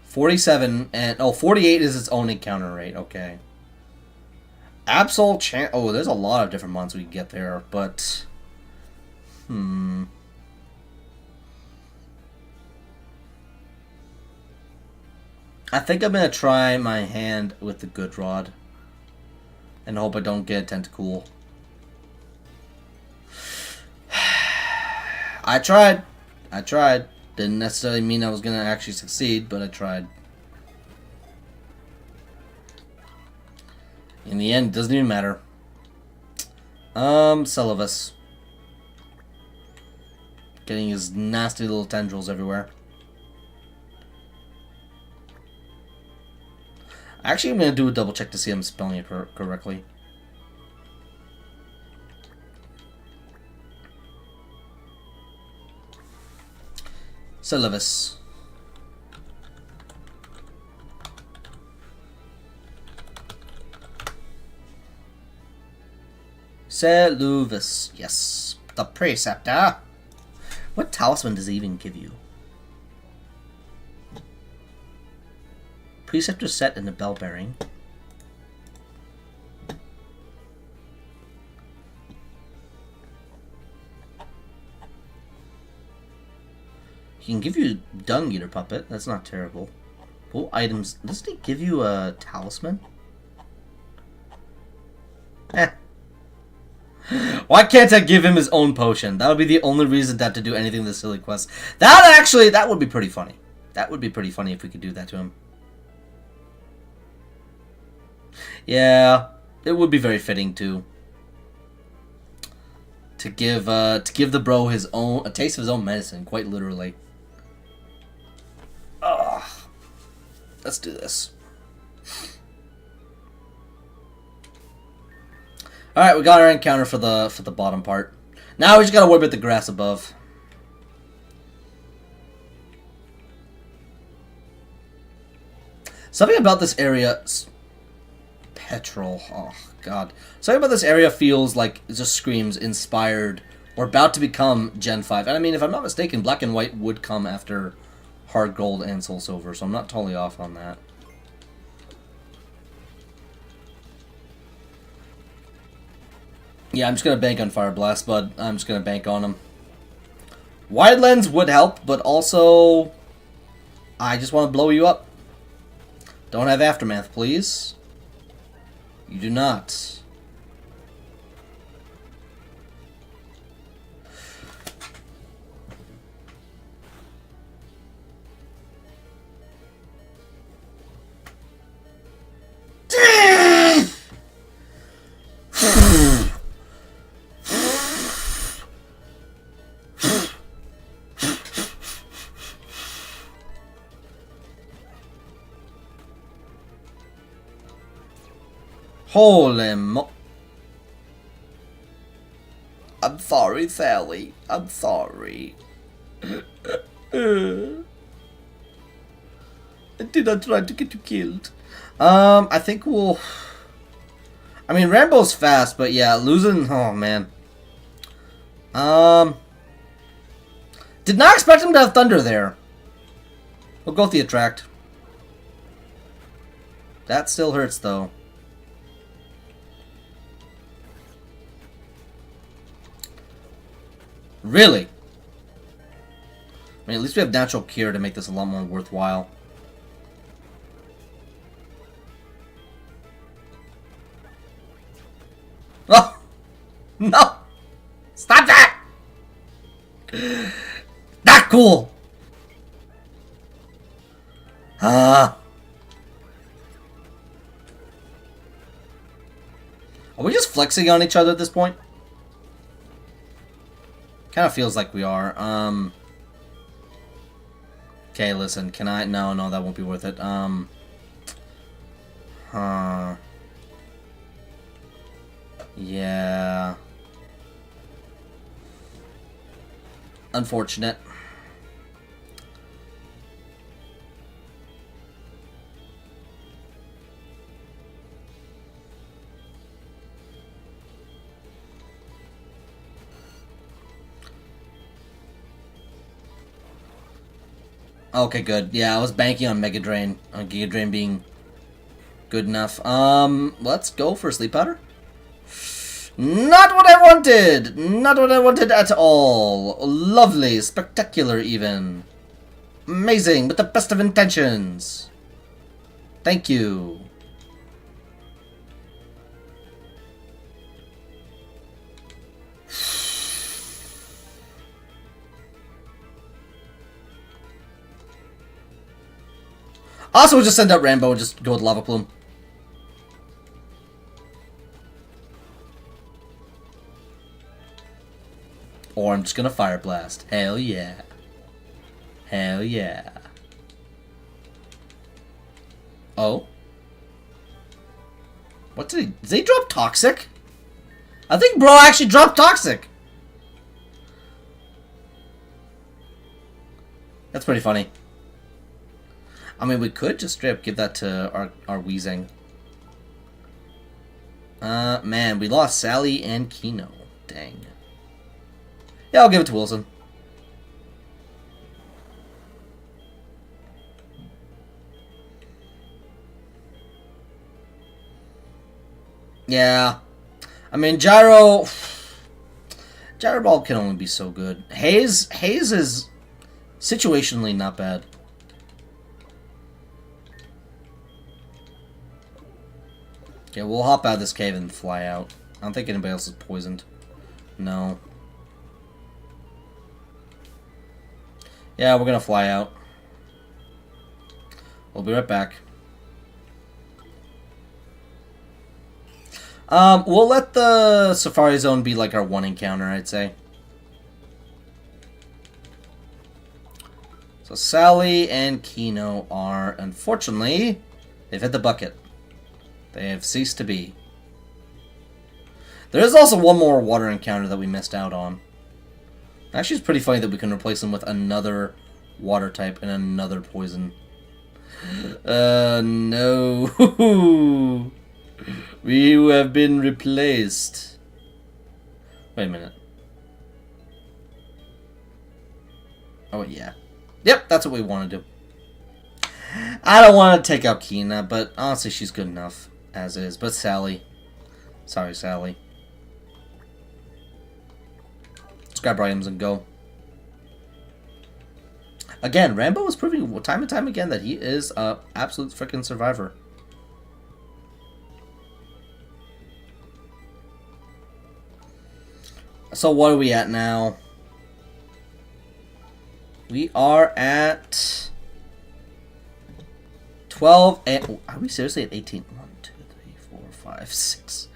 Speaker 1: 47 and... Oh, 48 is its own encounter rate. Okay. Absol Chan... Oh, there's a lot of different monsters we can get there, but... I think I'm going to try my hand with the Girard. And hope I don't get a Tentacool. I tried. Didn't necessarily mean I was going to actually succeed, but I tried. In the end, it doesn't even matter. Celovus. Getting his nasty little tendrils everywhere. Actually, I'm going to do a double check to see I'm spelling it correctly. Celovus. Celovus. Yes. The Preceptor. What talisman does he even give you? Preceptor set in the bell bearing. He can give you Dung Eater Puppet. That's not terrible. What items? Doesn't he give you a talisman? Eh. Why can't I give him his own potion? That would be the only reason to do anything in the silly quest. That would be pretty funny. That would be pretty funny if we could do that to him. Yeah, it would be very fitting to give the bro a taste of his own medicine, quite literally. Ugh. Let's do this. All right, we got our encounter for the bottom part. Now we just gotta worry about the grass above. Something about this area. Petrol. Oh, God. Something about this area feels like it just screams inspired or about to become Gen 5. And I mean, if I'm not mistaken, Black and White would come after Hard Gold and Soul Silver, so I'm not totally off on that. Yeah, I'm just going to bank on Fire Blast, bud. I'm just going to bank on him. Wide Lens would help, but also I just want to blow you up. Don't have Aftermath, please. You do not. Holy mo... I'm sorry, Sally. I'm sorry. I did not try to get you killed. I think we'll... I mean, Rambo's fast, but yeah, losing... Oh, man. Did not expect him to have Thunder there. We'll go with the Attract. That still hurts, though. Really? I mean, at least we have Natural Cure to make this a lot more worthwhile. No! Stop that! Not cool! Are we just flexing on each other at this point? Kind of feels like we are. Okay, listen, can I... No, that won't be worth it. Yeah. Unfortunate. Okay, good. Yeah, I was banking on Mega Drain. On Giga Drain being good enough. Let's go for Sleep Powder. Not what I wanted! Not what I wanted at all. Lovely, spectacular even. Amazing, with the best of intentions. Thank you. Also, we'll just send out Rambo and just go with Lava Plume. Or I'm just gonna Fire Blast. Hell yeah. Hell yeah. Oh? What did he drop Toxic? I think bro actually dropped Toxic. That's pretty funny. I mean, we could just straight up give that to our Weezing. Man, we lost Sally and Kino. Dang. Yeah, I'll give it to Wilson. Yeah. I mean, Gyro Ball can only be so good. Haze is situationally not bad. Okay, we'll hop out of this cave and fly out. I don't think anybody else is poisoned. No. Yeah, we're gonna fly out. We'll be right back. We'll let the Safari Zone be like our one encounter, I'd say. So Sally and Kino are, unfortunately, they've hit the bucket. They have ceased to be. There is also one more water encounter that we missed out on. Actually, it's pretty funny that we can replace them with another water type and another poison. No. We have been replaced. Wait a minute. Oh, yeah. Yep, that's what we want to do. I don't want to take out Kina, but honestly, she's good enough as is. But Sally. Sorry, Sally. Let's grab our items and go. Again, Rambo is proving time and time again that he is an absolute freaking survivor. So what are we at now? We are at 12 and... Are we seriously at 18? 1, 2, 3, 4, 5, 6,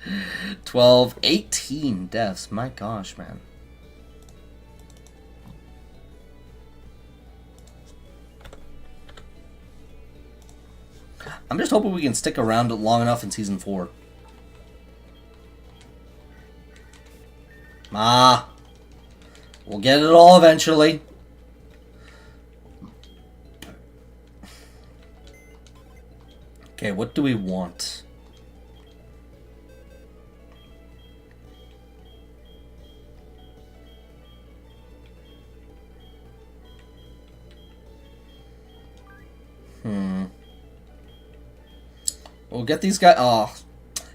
Speaker 1: 12, 18 deaths. My gosh, man. I'm just hoping we can stick around long enough in Season 4. We'll get it all eventually. Okay, what do we want? We'll get these guys... Oh.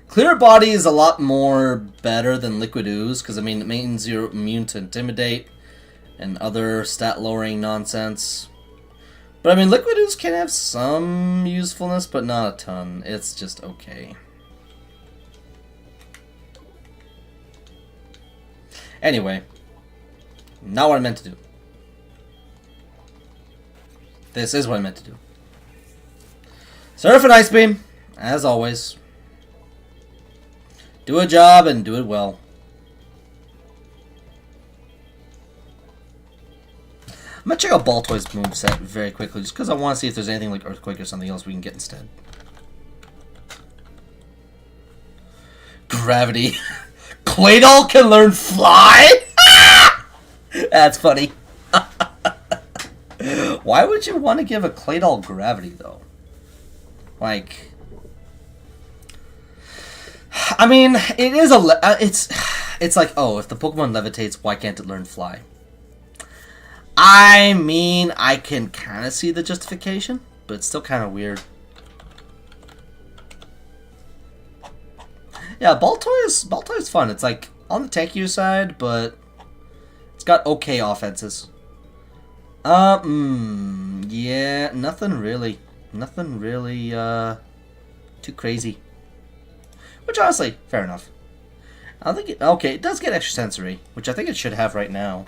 Speaker 1: Clear Body is a lot more better than Liquid Ooze, because, I mean, it means you're immune to Intimidate and other stat-lowering nonsense. But, I mean, Liquid Ooze can have some usefulness, but not a ton. It's just okay. Anyway. Not what I meant to do. This is what I meant to do. Surf and Ice Beam, as always. Do a job and do it well. I'm gonna check out Baltoy's moveset very quickly, just because I want to see if there's anything like Earthquake or something else we can get instead. Gravity. Claydol can learn Fly? That's funny. Why would you want to give a Claydol Gravity, though? Like... I mean, it is a... It's like, oh, if the Pokemon levitates, why can't it learn Fly? I mean, I can kind of see the justification, but it's still kind of weird. Yeah, Baltoy's fun. It's like on the tankier side, but it's got okay offenses. Yeah, nothing really too crazy. Which honestly, fair enough. I don't think it does get extra sensory, which I think it should have right now.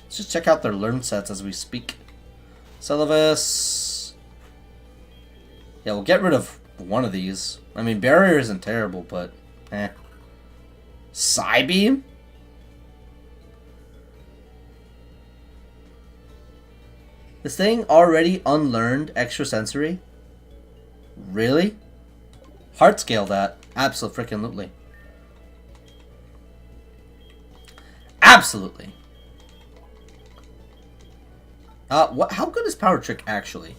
Speaker 1: Let's just check out their learn sets as we speak. Celevis. Yeah, we'll get rid of one of these. I mean, Barrier isn't terrible, but eh. Psybeam? This thing already unlearned extra sensory? Really? Heart scale that. Absolutely. Absolutely. How good is Power Trick actually?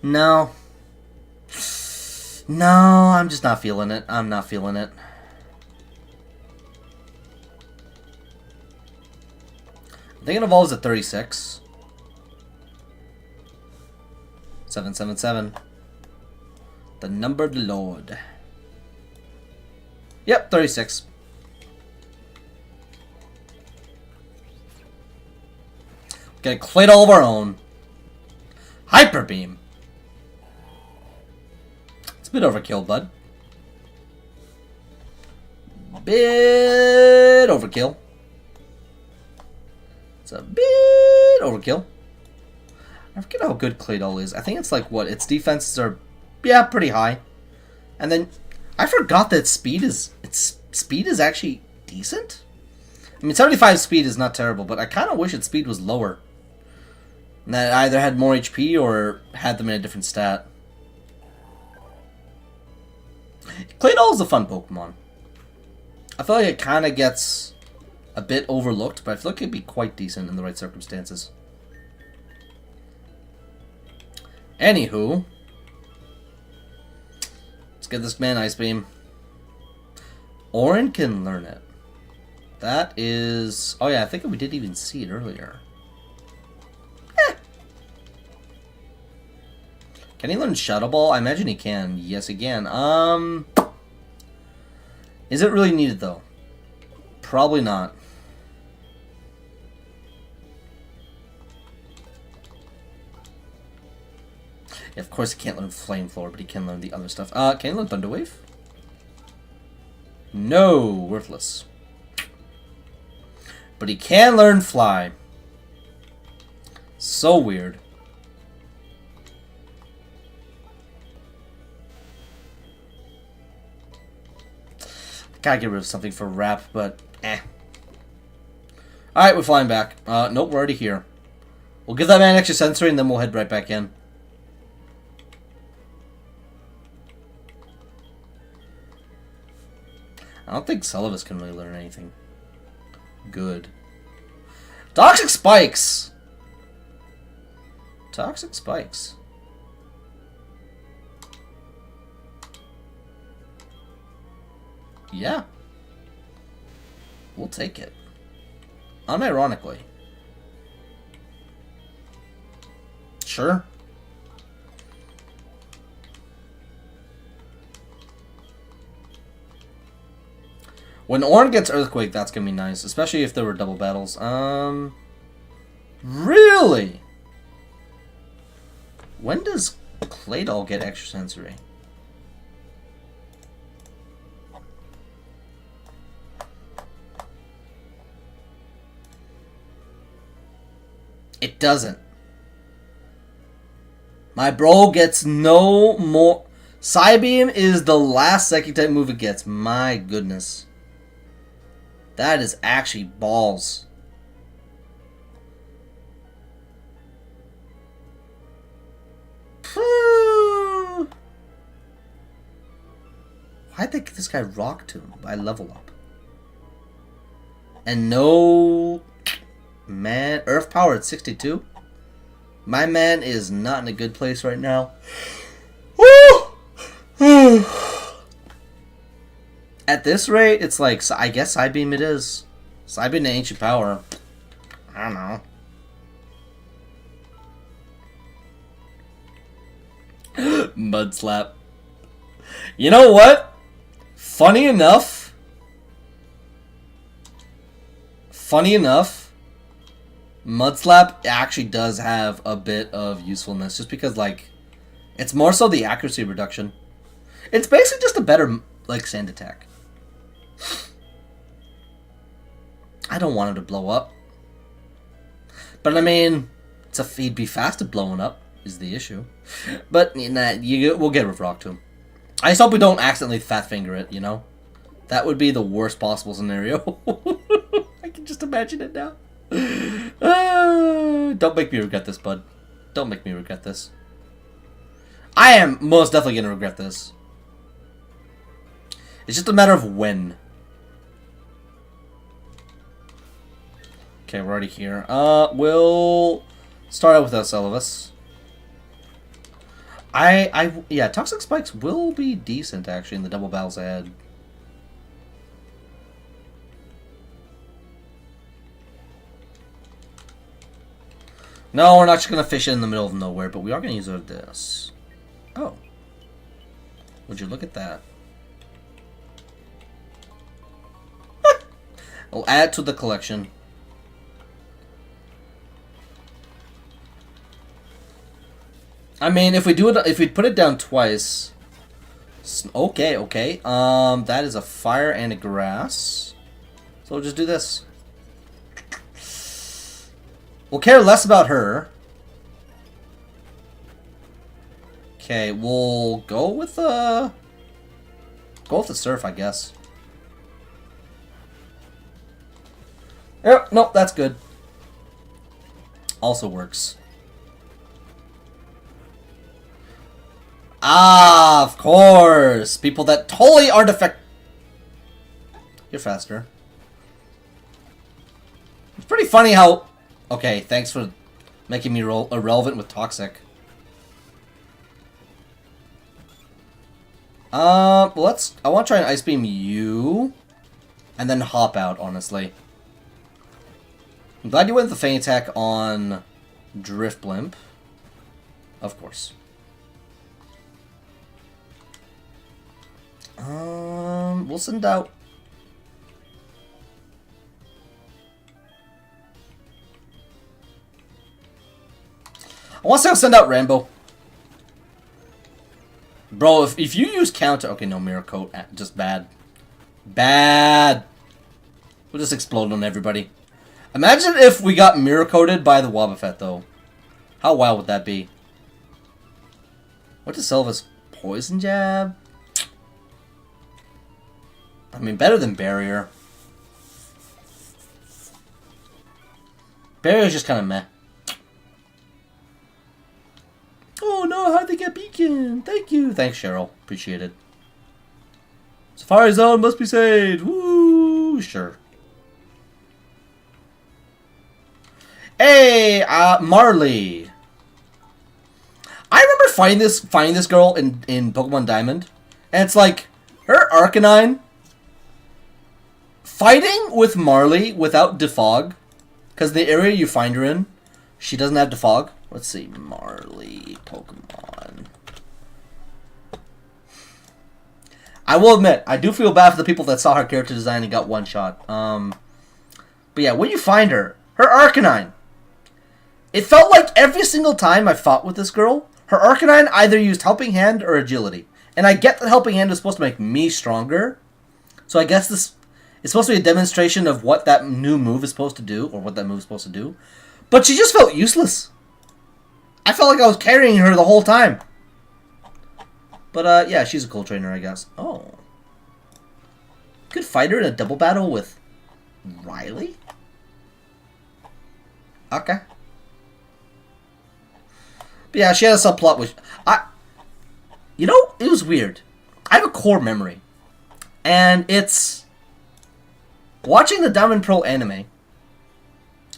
Speaker 1: No. No, I'm just not feeling it. I'm not feeling it. I think it evolves at 36. 777. The numbered lord. Yep, 36. Get a Claydol of our own. Hyper Beam. It's a bit overkill, bud. Bit overkill. It's a bit overkill. I forget how good Claydol is. I think it's like, what, its defenses are, yeah, pretty high. And then, I forgot that its speed is actually decent. I mean, 75 speed is not terrible, but I kind of wish its speed was lower. And that it either had more HP or had them in a different stat. Claydol is a fun Pokemon. I feel like it kind of gets a bit overlooked, but I feel like it'd be quite decent in the right circumstances. Anywho, let's get this man Ice Beam. Orin can learn it. That is... Oh yeah, I think we didn't even see it earlier. Can he learn Shadow Ball? I imagine he can. Yes, he can. Is it really needed, though? Probably not. Yeah, of course he can't learn Flame Floor, but he can learn the other stuff. Can he learn Thunder Wave? No, worthless. But he can learn Fly. So weird. Gotta get rid of something for Wrap, but eh. Alright, we're flying back. Nope, we're already here. We'll give that man extra sensory and then we'll head right back in. I don't think Celevis can really learn anything good. Toxic Spikes! Toxic Spikes. Yeah. We'll take it. Unironically. Sure. When Orin gets Earthquake, that's gonna be nice. Especially if there were double battles. Really? When does Claydol get extra sensory? It doesn't. My bro gets no more. Psybeam is the last psychic type move it gets. My goodness. That is actually balls. Why'd they get this guy Rock Tomb by level up? And no... Man, Earth Power at 62? My man is not in a good place right now. At this rate, it's like, I guess Psybeam it is. Psybeam and Ancient Power. I don't know. Mud Slap. You know what? Funny enough, Mud Slap actually does have a bit of usefulness, just because, like, it's more so the accuracy reduction. It's basically just a better, like, sand attack. I don't want him to blow up. But, I mean, he'd be fast at blowing up, is the issue. But, nah, we'll get rid of Rock Tomb. I just hope we don't accidentally fat finger it, you know? That would be the worst possible scenario. I can just imagine it now. Don't make me regret this, bud. Don't make me regret this. I am most definitely going to regret this. It's just a matter of when. Okay, we're already here. We'll start out with us, Elvis. Yeah, Toxic Spikes will be decent, actually, in the double battles ahead. No, we're not just going to fish it in the middle of nowhere, but we are going to use this. Oh. Would you look at that? I'll add to the collection. I mean, if we do it, if we put it down twice, okay. That is a fire and a grass. So we'll just do this. We'll care less about her. Okay, we'll go with the surf, I guess. Yep, nope, that's good. Also works. Ah, of course. People that totally aren't affected. You're faster. It's pretty funny how... Okay, thanks for making me irrelevant with Toxic. I want to try and Ice Beam you. And then hop out, honestly. I'm glad you went with the Feint attack on Drift Blimp. Of course. We'll send out... I want to send out Rambo. Bro, if you use counter... Okay, no, Mirror Coat. Just bad. Bad. We'll just explode on everybody. Imagine if we got Mirror Coated by the Wobbuffet, though. How wild would that be? What does Sylva's Poison Jab? I mean, better than Barrier. Barrier's just kind of meh. Oh no, how'd they get Beacon? Thank you. Thanks, Cheryl. Appreciate it. Safari Zone must be saved. Woo! Sure. Hey, Marley. I remember finding this girl in Pokemon Diamond. And it's like, her Arcanine... Fighting with Marley without Defog, because the area you find her in, she doesn't have Defog. Let's see, Marley Pokemon. I will admit, I do feel bad for the people that saw her character design and got one shot. But yeah, when you find her Arcanine, it felt like every single time I fought with this girl, her Arcanine either used Helping Hand or Agility. And I get that Helping Hand is supposed to make me stronger, so I guess this... It's supposed to be a demonstration of what that new move is supposed to do, or what that move is supposed to do. But she just felt useless. I felt like I was carrying her the whole time. But, yeah, she's a cool trainer, I guess. Oh. Could fight her in a double battle with Riley? Okay. But yeah, she had a subplot which... You know, it was weird. I have a core memory. And it's... Watching the Diamond Pearl anime.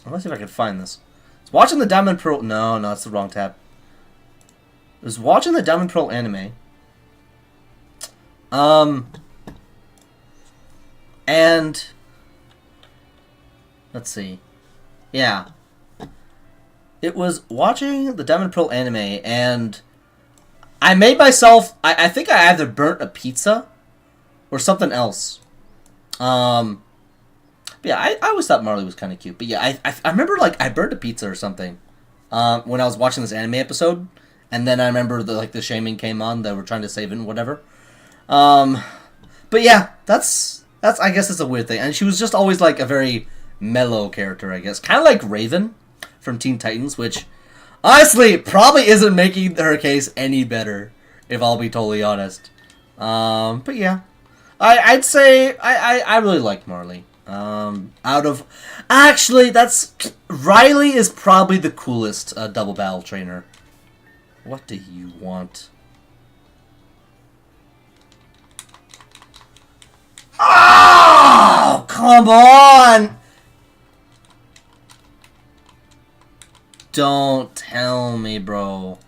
Speaker 1: Let's see if I can find this. It's watching the Diamond Pearl... No, it's the wrong tab. It was watching the Diamond Pearl anime. And... Let's see. Yeah. It was watching the Diamond Pearl anime, and I made myself... I think I either burnt a pizza or something else. Yeah, I always thought Marley was kind of cute. But yeah, I remember, like, I burnt a pizza or something when I was watching this anime episode. And then I remember, the shaming came on. They were trying to save it and whatever. But yeah, that's I guess it's a weird thing. And she was just always, like, a very mellow character, I guess. Kind of like Raven from Teen Titans, which, honestly, probably isn't making her case any better, if I'll be totally honest. But yeah. I'd say I really like Marley. Actually, Riley is probably the coolest double battle trainer. What do you want? Oh, come on! Don't tell me, bro.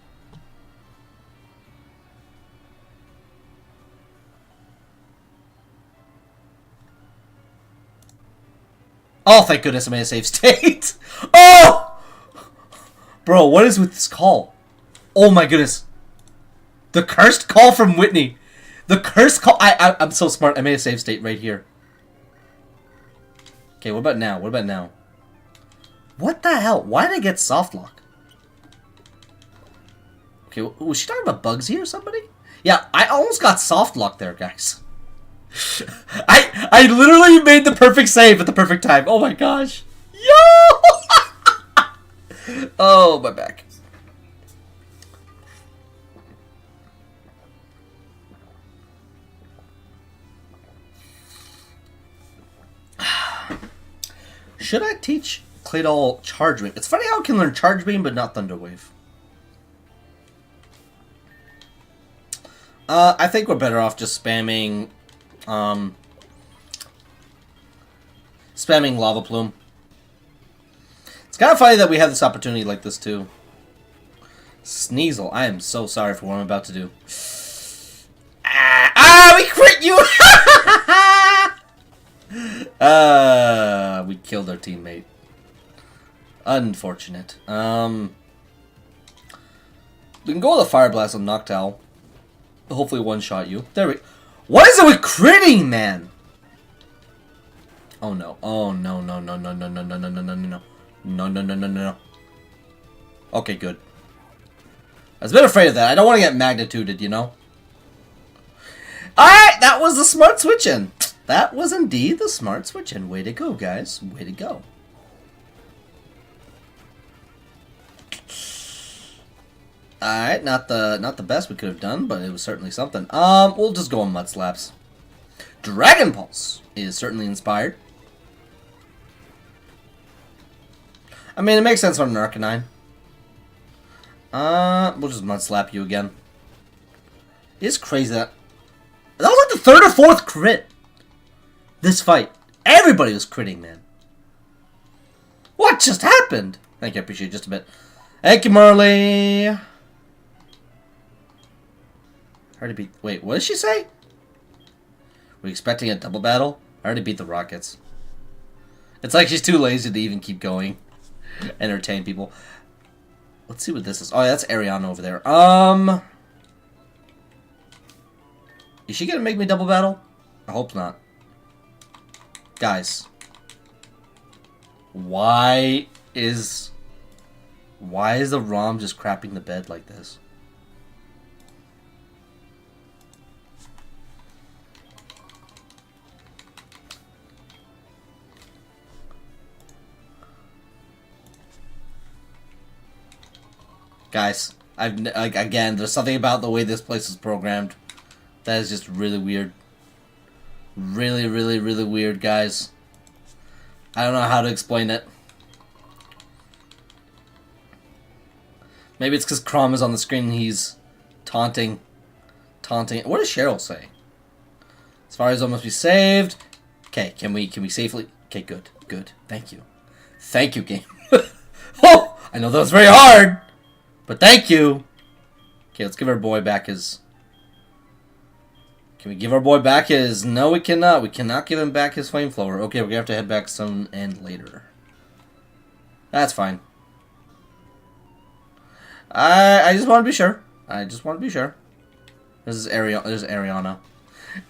Speaker 1: Oh, thank goodness I made a save state. Oh! Bro, what is with this call? Oh my goodness. The cursed call from Whitney. The cursed call. I'm so smart. I made a save state right here. Okay, what about now? What about now? What the hell? Why did I get soft lock? Okay, was she talking about Bugsy or somebody? Yeah, I almost got soft lock there, guys. I literally made the perfect save at the perfect time. Oh my gosh. Yo! Oh, my back. Should I teach Claydol Charge Beam? It's funny how it can learn Charge Beam, but not Thunder Wave. I think we're better off just spamming Lava Plume. It's kind of funny that we have this opportunity like this, too. Sneasel, I am so sorry for what I'm about to do. We crit you! We killed our teammate. Unfortunate. We can go with a Fire Blast on Noctowl. Hopefully one-shot you. There we... What is it with critting, man? Oh no. Oh no, no, no, no, no, no, no, no, no, no, no. No, no, no, no, no. Okay, good. I was a bit afraid of that. I don't want to get magnituded, you know? Alright, that was the smart switch-in. That was indeed the smart switch-in. Way to go, guys. Way to go. Alright, not the best we could have done, but it was certainly something. We'll just go on Mud Slaps. Dragon Pulse is certainly inspired. I mean, it makes sense on an Arcanine. We'll just Mud Slap you again. It's crazy that was like the third or fourth crit. This fight. Everybody was critting, man. What just happened? Thank you, I appreciate it just a bit. Thank you, Marley. Already beat... Wait, what did she say? Were we expecting a double battle? I already beat the Rockets. It's like she's too lazy to even keep going. Entertain people. Let's see what this is. Oh, yeah, that's Ariana over there. Is she gonna make me double battle? I hope not. Guys. Why is the ROM just crapping the bed like this? Guys, again, there's something about the way this place is programmed that is just really weird. Really, really, really weird, guys. I don't know how to explain it. Maybe it's because Crom is on the screen and he's taunting. What does Cheryl say? As far as almost be saved. Okay, can we safely? Okay, good. Thank you, game. Oh, I know that was very hard, but thank you. Okay, let's give our boy back his. Can we give our boy back his? No, we cannot. We cannot give him back his flamethrower. Okay, we're gonna have to head back soon and later. That's fine. I just want to be sure. This is Ariana.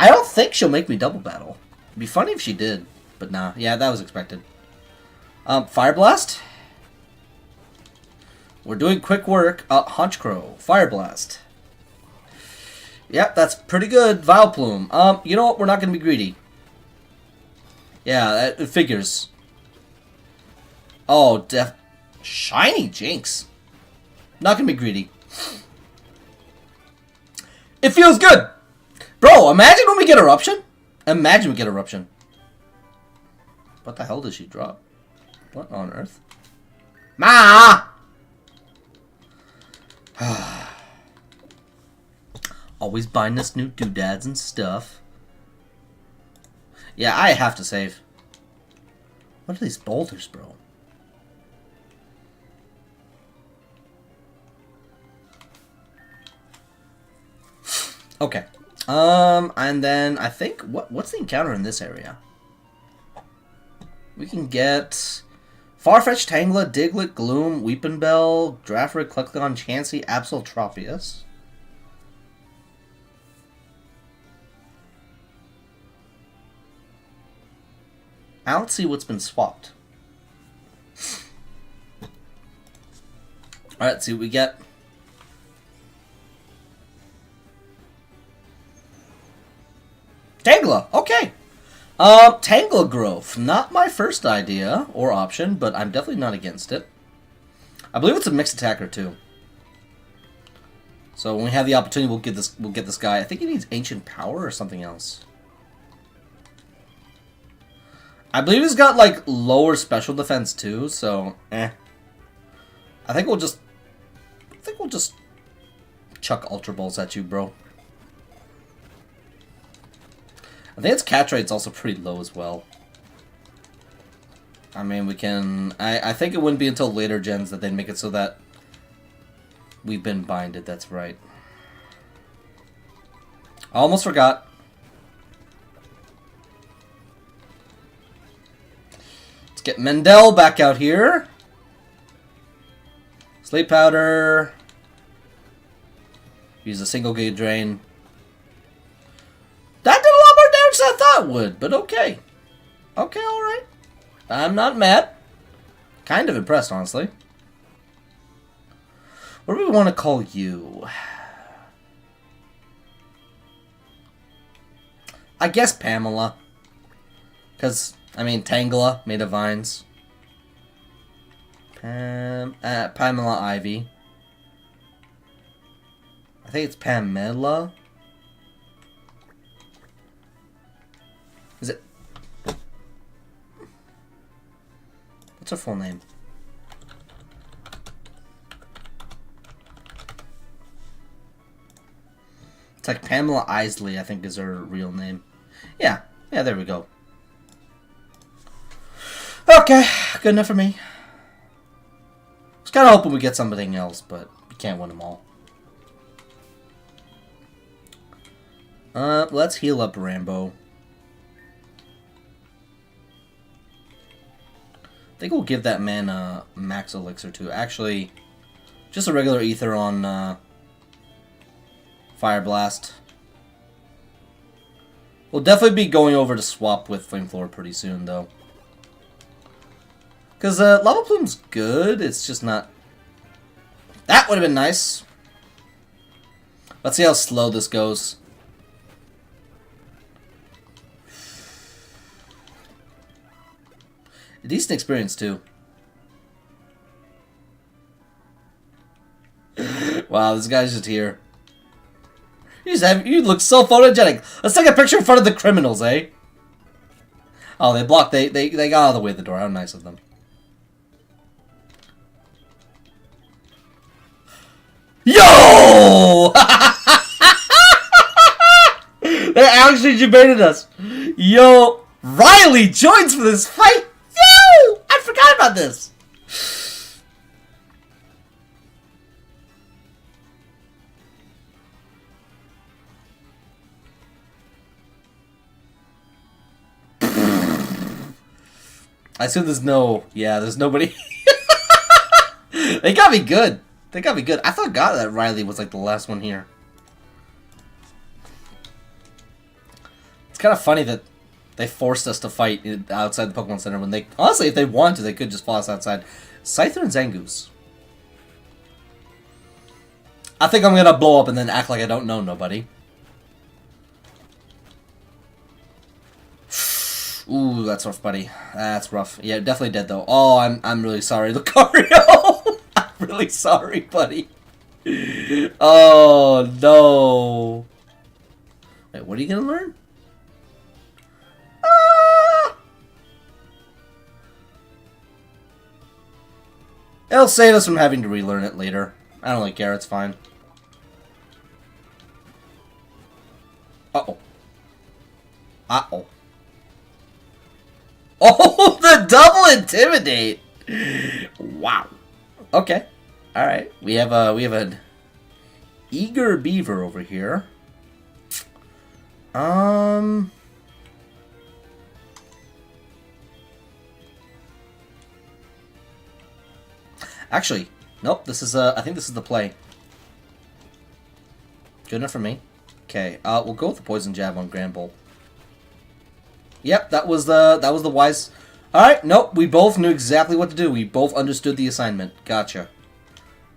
Speaker 1: I don't think she'll make me double battle. It'd be funny if she did, but nah. Yeah, that was expected. Fire Blast. We're doing quick work. Hunch Crow. Fire Blast. Yep, that's pretty good. Vileplume. You know what? We're not gonna be greedy. Yeah, it figures. Oh, Shiny Jinx. Not gonna be greedy. It feels good! Bro, imagine when we get Eruption. Imagine we get Eruption. What the hell does she drop? What on earth? Ma! Always buying us new doodads and stuff. Yeah, I have to save. What are these boulders, bro? Okay. And then I think what's the encounter in this area? We can get Farfetch'd, Tangela, Diglett, Gloom, Weepinbell, Giraffrid, Klecton, Chansey, Absol, Tropius. I don't see what's been swapped. Alright, let's see what we get. Tangela, okay. Tangela Growth. Not my first idea or option, but I'm definitely not against it. I believe it's a mixed attacker too. So when we have the opportunity, we'll get this guy. I think he needs Ancient Power or something else. I believe he's got like lower special defense too, so I think we'll just chuck Ultra Balls at you, bro. I think its catch rate's also pretty low as well. I mean, we can... I think it wouldn't be until later gens that they'd make it so that we've been binded, that's right. I almost forgot. Let's get Mendel back out here. Sleep Powder. Use a single gauge drain. That did a lot more damage than I thought it would, but okay. Okay, alright. I'm not mad. Kind of impressed, honestly. What do we want to call you? I guess Pamela. Because, I mean, Tangela, made of vines. Pamela Ivy. I think it's Pamela. Is it? What's her full name? It's like Pamela Isley, I think is her real name. Yeah, there we go. Okay, good enough for me. I was kind of hoping we get something else, but we can't win them all. Let's heal up Rambo. I think we'll give that man a max elixir too. Actually, just a regular ether on Fire Blast. We'll definitely be going over to swap with Flamethrower pretty soon, though. Because Lava Plume's good, it's just not... That would have been nice. Let's see how slow this goes. A decent experience, too. Wow, this guy's just here. You look so photogenic. Let's take a picture in front of the criminals, eh? Oh, they blocked. They got out of the way of the door. How nice of them. Yo! They actually debated us. Yo, Riley joins for this fight. Yo, I forgot about this. I assume there's there's nobody. They got me good. They got me good. I forgot that Riley was like the last one here. It's kind of funny that they forced us to fight outside the Pokemon Center when they... Honestly, if they wanted to, they could just follow us outside. Scyther and Zangoose. I think I'm going to blow up and then act like I don't know nobody. Ooh, that's rough, buddy. That's rough. Yeah, definitely dead, though. Oh, I'm really sorry, Lucario. I'm really sorry, buddy. Oh, no. Wait, what are you going to learn? It'll save us from having to relearn it later. I don't really care, it's fine. Uh-oh. Uh-oh. Oh, the double intimidate! Wow. Okay. Alright. We have an eager beaver over here. Actually, nope, this is I think this is the play. Good enough for me. Okay, we'll go with the poison jab on Grand Bolt. Yep, that was the wise. Alright, nope, we both knew exactly what to do. We both understood the assignment. Gotcha.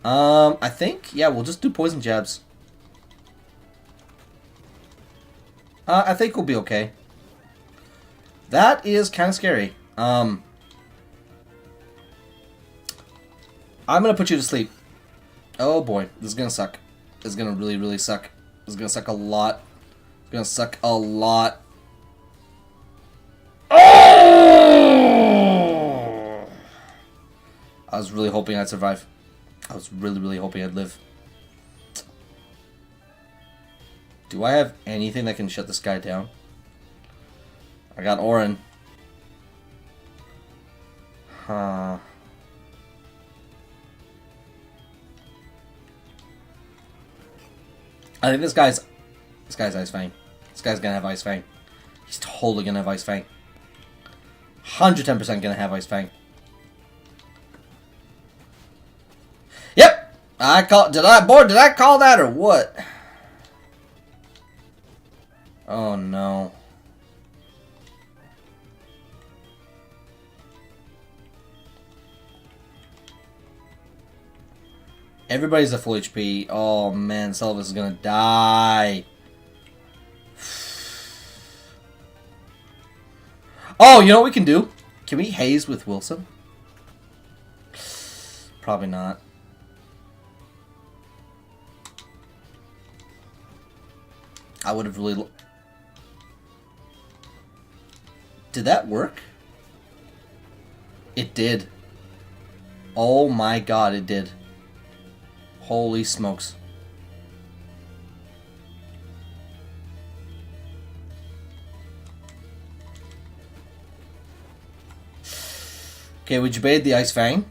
Speaker 1: I think, yeah, we'll just do poison jabs. I think we'll be okay. That is kind of scary. I'm gonna put you to sleep. Oh boy, this is gonna suck. This is gonna really, really suck. This is gonna suck a lot. It's gonna suck a lot. Oh! I was really hoping I'd survive. I was really, really hoping I'd live. Do I have anything that can shut this guy down? I got Orin. Huh. I think this guy's Ice Fang. This guy's gonna have Ice Fang. He's totally gonna have Ice Fang. 110% gonna have Ice Fang. Yep! Did I call that or what? Oh no. Everybody's at full HP. Oh man, Sylvis is gonna die. Oh, you know what we can do? Can we haze with Wilson? Probably not. I would have really... Did that work? It did. Oh my god, it did. Holy smokes. Okay, we debated the Ice Fang.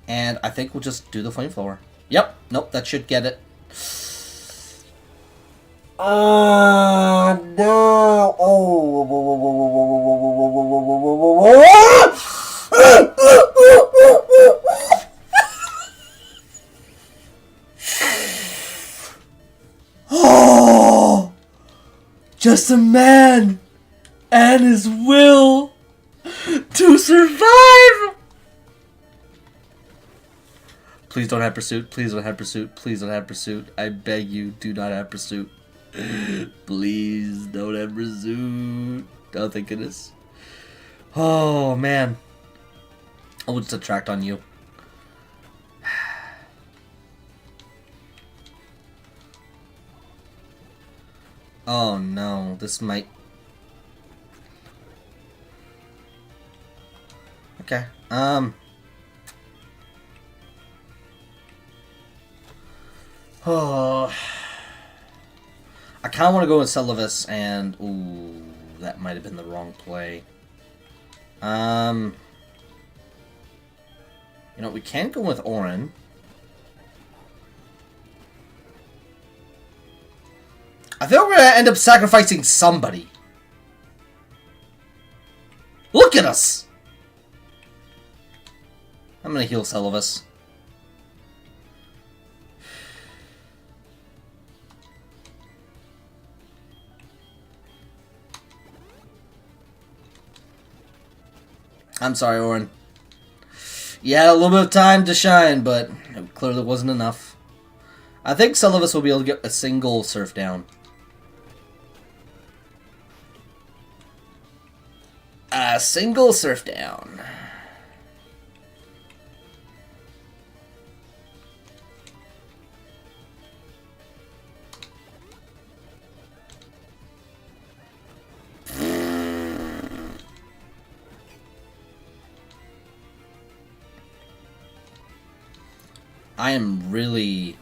Speaker 1: And I think we'll just do the Flamethrower. Yep, nope, that should get it. Oh, no. Oh, just a man and his will to survive. Please don't have pursuit. Please don't have pursuit. Please don't have pursuit. I beg you, do not have pursuit. Please don't have pursuit. Oh, thank goodness. Oh, man. I will just attract on you. Oh no, this might... Okay, Oh... I kind of want to go with Celavis, and... Ooh, that might have been the wrong play. You know, we can go with Orin. I think we're going to end up sacrificing somebody. Look at us! I'm going to heal Celavis. I'm sorry, Orin. You had a little bit of time to shine, but it clearly wasn't enough. I think Celavis will be able to get a single surf down. A single surf down. I am really...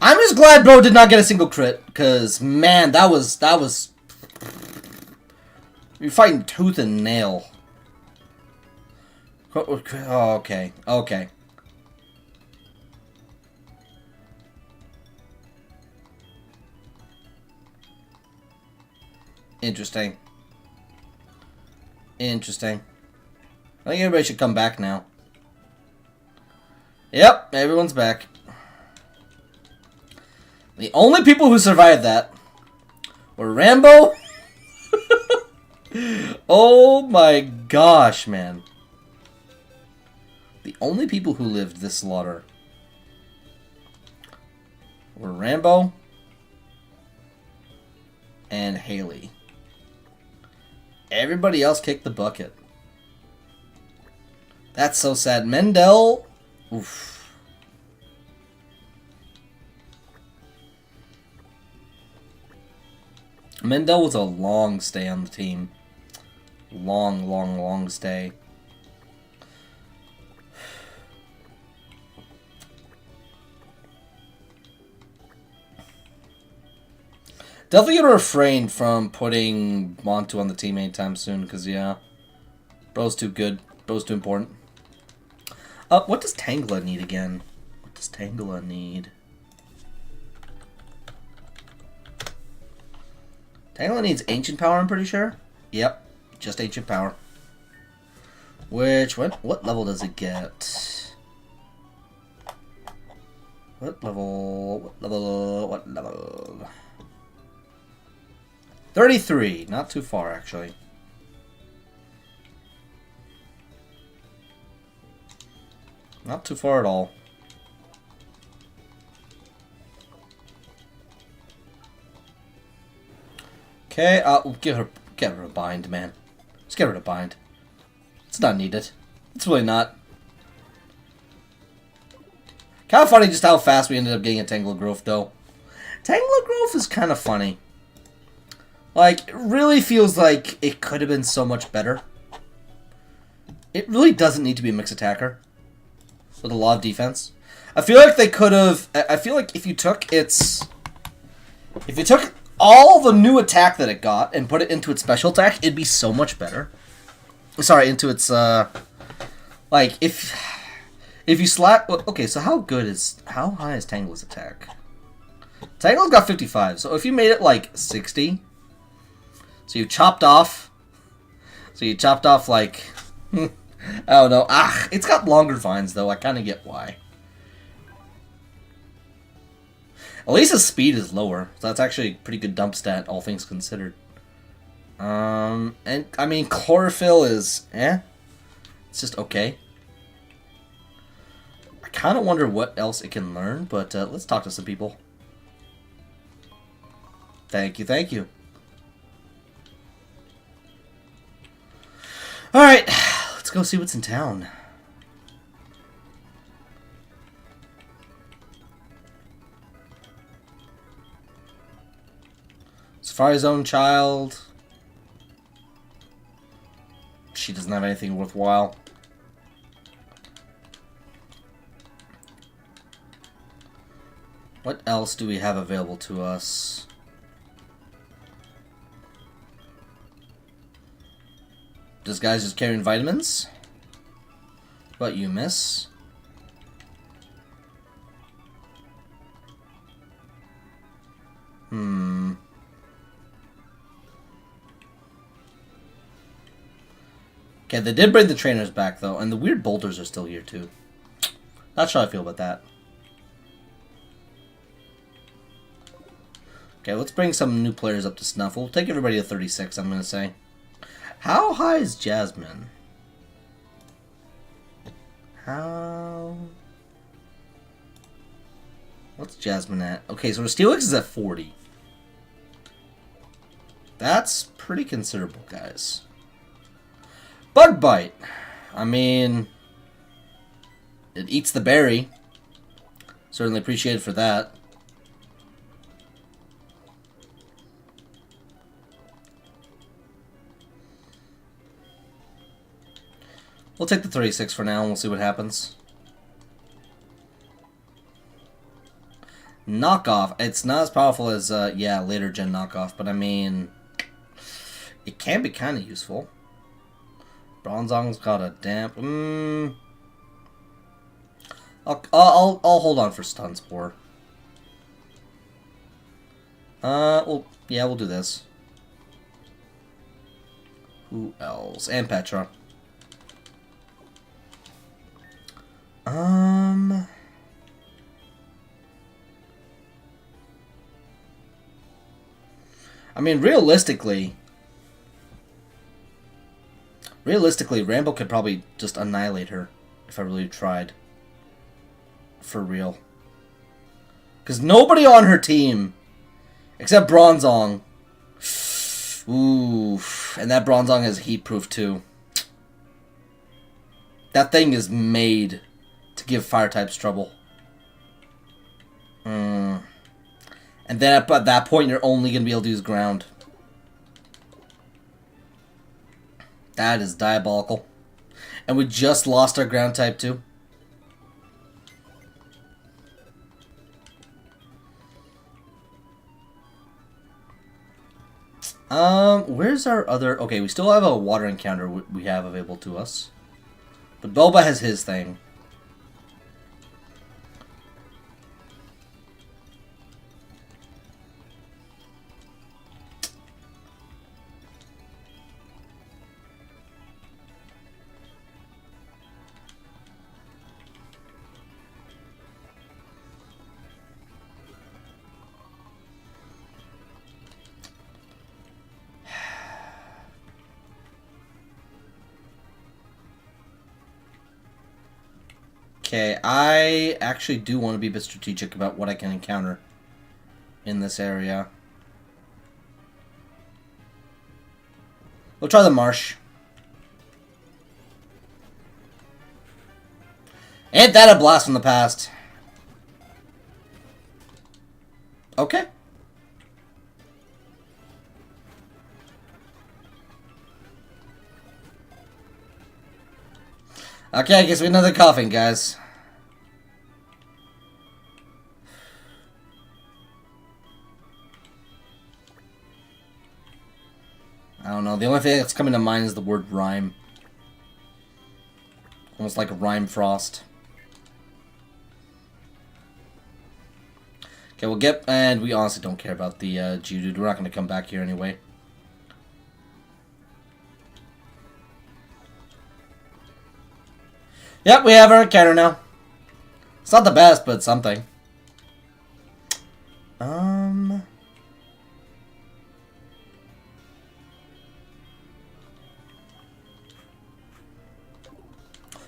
Speaker 1: I'm just glad bro did not get a single crit, because, man, that was... You're fighting tooth and nail. Oh, okay, okay. Interesting. Interesting. I think everybody should come back now. Yep, everyone's back. The only people who survived that were Rambo. Oh my gosh, man. The only people who lived this slaughter were Rambo and Haley. Everybody else kicked the bucket. That's so sad. Mendel... Oof. Mendel was a long stay on the team. Long stay. Definitely gonna refrain from putting Montu on the team anytime soon, because, yeah. Bro's too good. Bro's too important. What does Tangela need again? What does Tangela need? Tangela needs Ancient Power, I'm pretty sure. Yep, just Ancient Power. Which, what level does it get? What level? 33, not too far, actually. Not too far at all. Okay, get her a bind, man. Just get her a bind. It's not needed. It's really not. Kind of funny just how fast we ended up getting a Tangle Growth, though. Tangle Growth is kind of funny. Like, it really feels like it could have been so much better. It really doesn't need to be a mixed attacker with a lot of defense. I feel like they could have... I feel like if you took its... If you took all the new attack that it got and put it into its special attack, it'd be so much better. Sorry, into its... Like, if you slap... Okay, so how high is Tangle's attack? Tangle's got 55, so if you made it, like, 60... So you chopped off, like, I don't know. It's got longer vines, though. I kind of get why. At least his speed is lower. So that's actually a pretty good dump stat, all things considered. And, I mean, Chlorophyll is, It's just okay. I kind of wonder what else it can learn, but let's talk to some people. Thank you, thank you. Alright, let's go see what's in town. Safari Zone child. She doesn't have anything worthwhile. What else do we have available to us? This guy's just carrying vitamins. What you miss? Okay, they did bring the trainers back, though, and the weird boulders are still here, too. Not sure how I feel about that. Okay, let's bring some new players up to snuff. We'll take everybody to 36, I'm going to say. How high is Jasmine? How... What's Jasmine at? Okay, so her Steelix is at 40. That's pretty considerable, guys. Bug Bite. I mean, it eats the berry. Certainly appreciated for that. We'll take the 36 for now and we'll see what happens. Knockoff. It's not as powerful as, yeah, later gen knockoff, but I mean, it can be kind of useful. Bronzong's got a damp. I'll hold on for Stun Spore. Well, yeah, we'll do this. Who else? And Petra. I mean, realistically, Rambo could probably just annihilate her if I really tried. For real. Because nobody on her team, except Bronzong. Ooh, and that Bronzong is heat-proof too. That thing is made to give fire types trouble. And then at that point, you're only going to be able to use ground. That is diabolical. And we just lost our ground type too. Where's our other... Okay, we still have a water encounter we have available to us. But Boba has his thing. Okay, I actually do want to be a bit strategic about what I can encounter in this area. We'll try the marsh. Ain't that a blast from the past? Okay. Okay, I guess we have another coughing, guys. I don't know. The only thing that's coming to mind is the word rhyme. Almost like a rhyme frost. Okay, we'll get... And we honestly don't care about the Geodude. We're not going to come back here anyway. Yep, we have our encounter now. It's not the best, but something.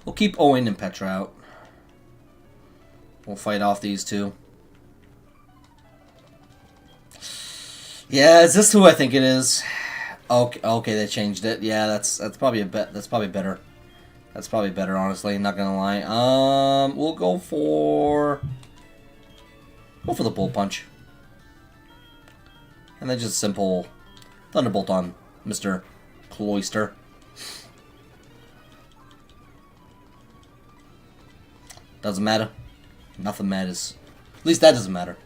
Speaker 1: We'll keep Owen and Petra out. We'll fight off these two. Yeah, is this who I think it is? Okay, they changed it. Yeah, that's probably that's probably better. That's probably better, honestly, not gonna lie. We'll go for the Bull Punch. And then just simple Thunderbolt on Mr. Cloyster. Doesn't matter. Nothing matters. At least that doesn't matter.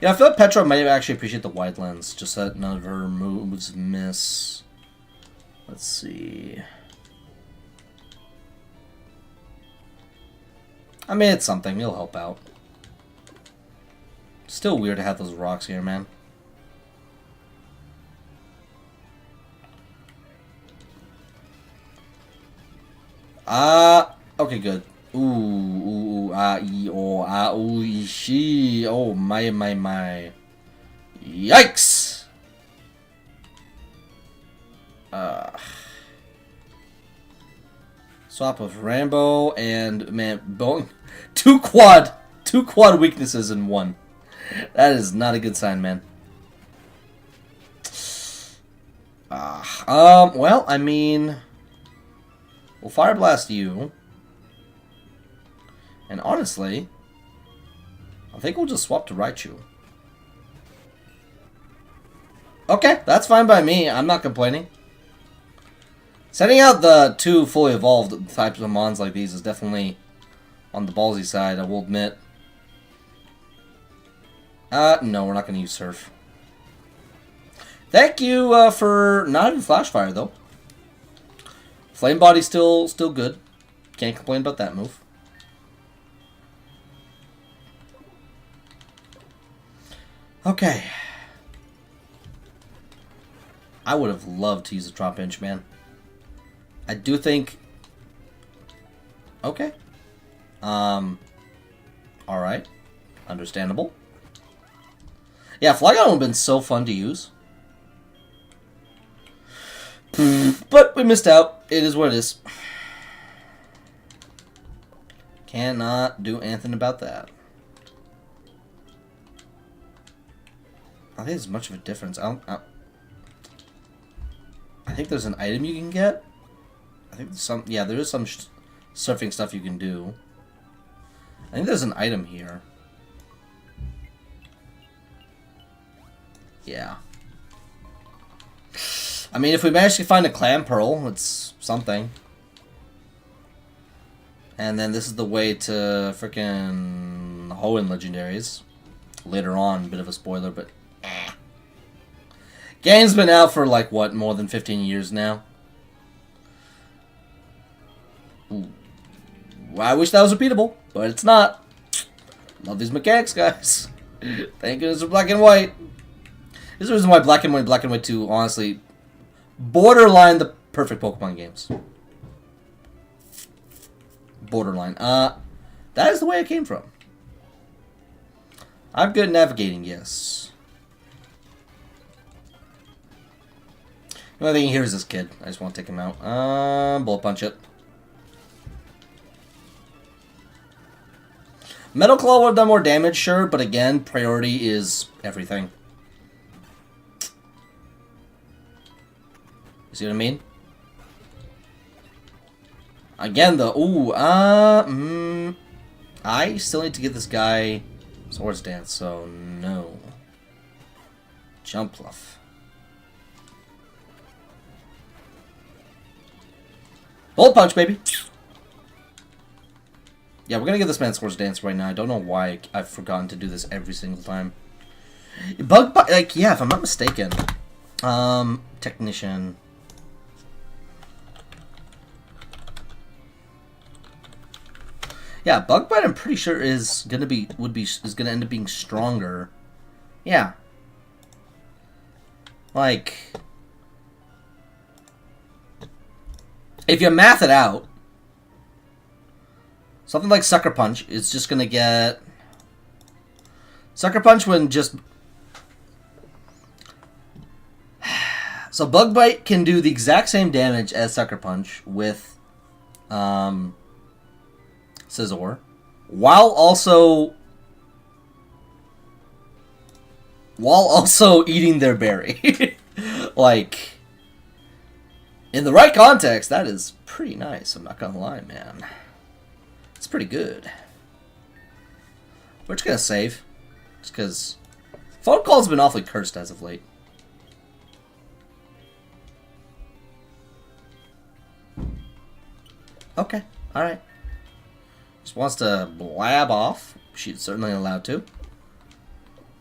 Speaker 1: Yeah, I feel like Petra might actually appreciate the wide lens, just that none of her moves miss. Let's see. I mean, it's something. It'll help out. Still weird to have those rocks here, man. Okay, good. Ooh, she. Oh, my. Yikes! Swap of Rambo and, man, Boeing. Two quad weaknesses in one. That is not a good sign, man. Well, I mean, we'll Fire Blast you. And honestly, I think we'll just swap to Raichu. Okay, that's fine by me. I'm not complaining. Sending out the two fully evolved types of mons like these is definitely on the ballsy side, I will admit. No, we're not going to use Surf. Thank you for not having Flash Fire, though. Flame Body's still good. Can't complain about that move. Okay. I would have loved to use a Drop Inch, man. I do think... Okay. Alright. Understandable. Yeah, Flygon would have been so fun to use. But we missed out. It is what it is. Cannot do anything about that. I think there's much of a difference. I think there's an item you can get. I think some... Yeah, there is some surfing stuff you can do. I think there's an item here. Yeah. I mean, if we manage to find a Clam Pearl, it's something. And then this is the way to frickin' Hoenn legendaries. Later on, bit of a spoiler, but... Game's been out for, like, what, more than 15 years now? Ooh. Well, I wish that was repeatable, but it's not. Love these mechanics, guys. Thank goodness for Black and White. This is the reason why Black and White 2, honestly, borderline the perfect Pokemon games. Borderline. That is the way it came from. I'm good at navigating, yes. The only thing here is this kid. I just want to take him out. Bullet Punch it. Metal Claw would have done more damage, sure, but again, priority is everything. You see what I mean? Again, though, I still need to get this guy Swords Dance, so no. Jump Pluff. Bullet Punch, baby! Yeah, we're gonna give this man Swords Dance right now. I don't know why I've forgotten to do this every single time. Bug Bite, like, yeah, if I'm not mistaken. Technician. Yeah, Bug Bite I'm pretty sure is gonna end up being stronger. Yeah. Like, if you math it out, something like Sucker Punch is just gonna get... Sucker Punch when just... So Bug Bite can do the exact same damage as Sucker Punch with Scizor, while also eating their berry. Like, in the right context, that is pretty nice. I'm not gonna lie, man. It's pretty good. We're just gonna save, just because Phone calls have been awfully cursed as of late. Okay, alright. Just wants to blab off. She's certainly allowed to.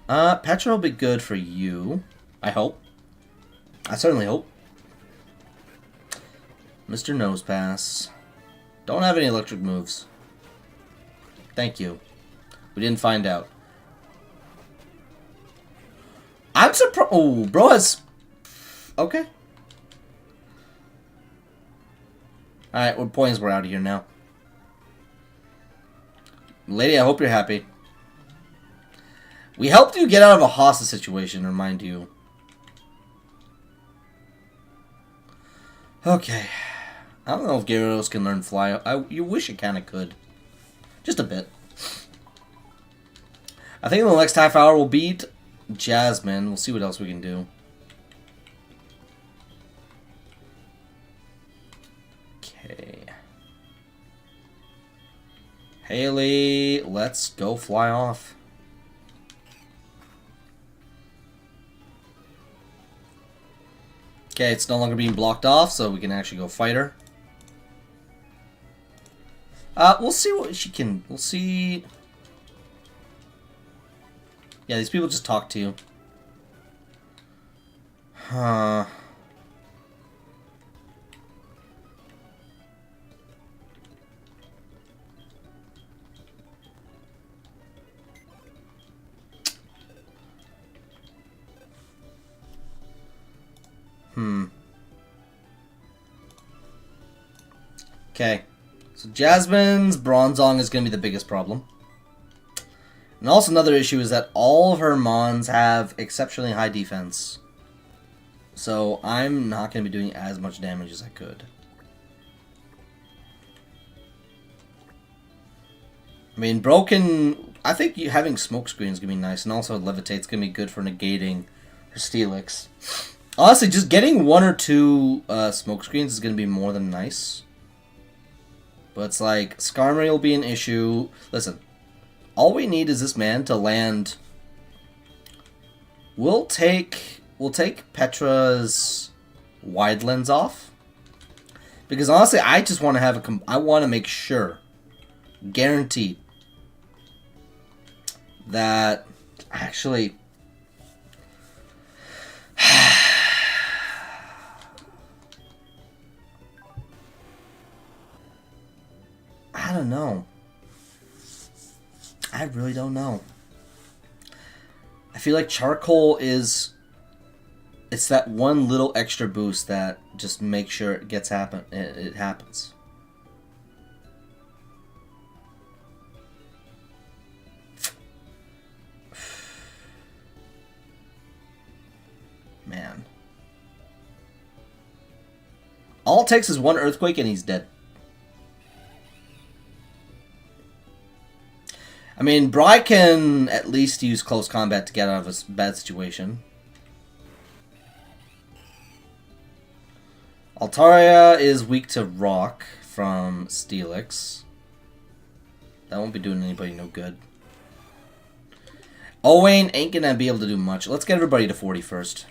Speaker 1: Petra will be good for you. I hope. I certainly hope. Mr. Nosepass. Don't have any electric moves. Thank you. We didn't find out. I'm surprised. Oh, bro has... Okay. Alright, what points we're out of here now. Lady, I hope you're happy. We helped you get out of a hostage situation, remind you. Okay. I don't know if Gyarados can learn fly. You wish it kind of could. Just a bit. I think in the next half hour we'll beat Jasmine. We'll see what else we can do. Okay. Haley, let's go fly off. Okay, it's no longer being blocked off, so we can actually go fight her. We'll see what she can... We'll see... Yeah, these people just talk to you. Huh... Okay. So Jasmine's Bronzong is going to be the biggest problem. And also another issue is that all of her Mons have exceptionally high defense. So I'm not going to be doing as much damage as I could. I mean, broken... I think having Smokescreen is going to be nice. And also Levitate's going to be good for negating her Steelix. Honestly, just getting 1 or 2 Smokescreens is going to be more than nice. But it's like, Skarmory will be an issue. Listen, all we need is this man to land. We'll take Petra's wide lens off. Because honestly, I just want to have I want to make sure, guaranteed, that actually... I don't know. I really don't know. I feel like Charcoal is... It's that one little extra boost that just makes sure it it happens. Man. All it takes is one Earthquake and he's dead. I mean, Bri can at least use close combat to get out of a bad situation. Altaria is weak to Rock from Steelix. That won't be doing anybody no good. Owain ain't gonna be able to do much. Let's get everybody to 40 first.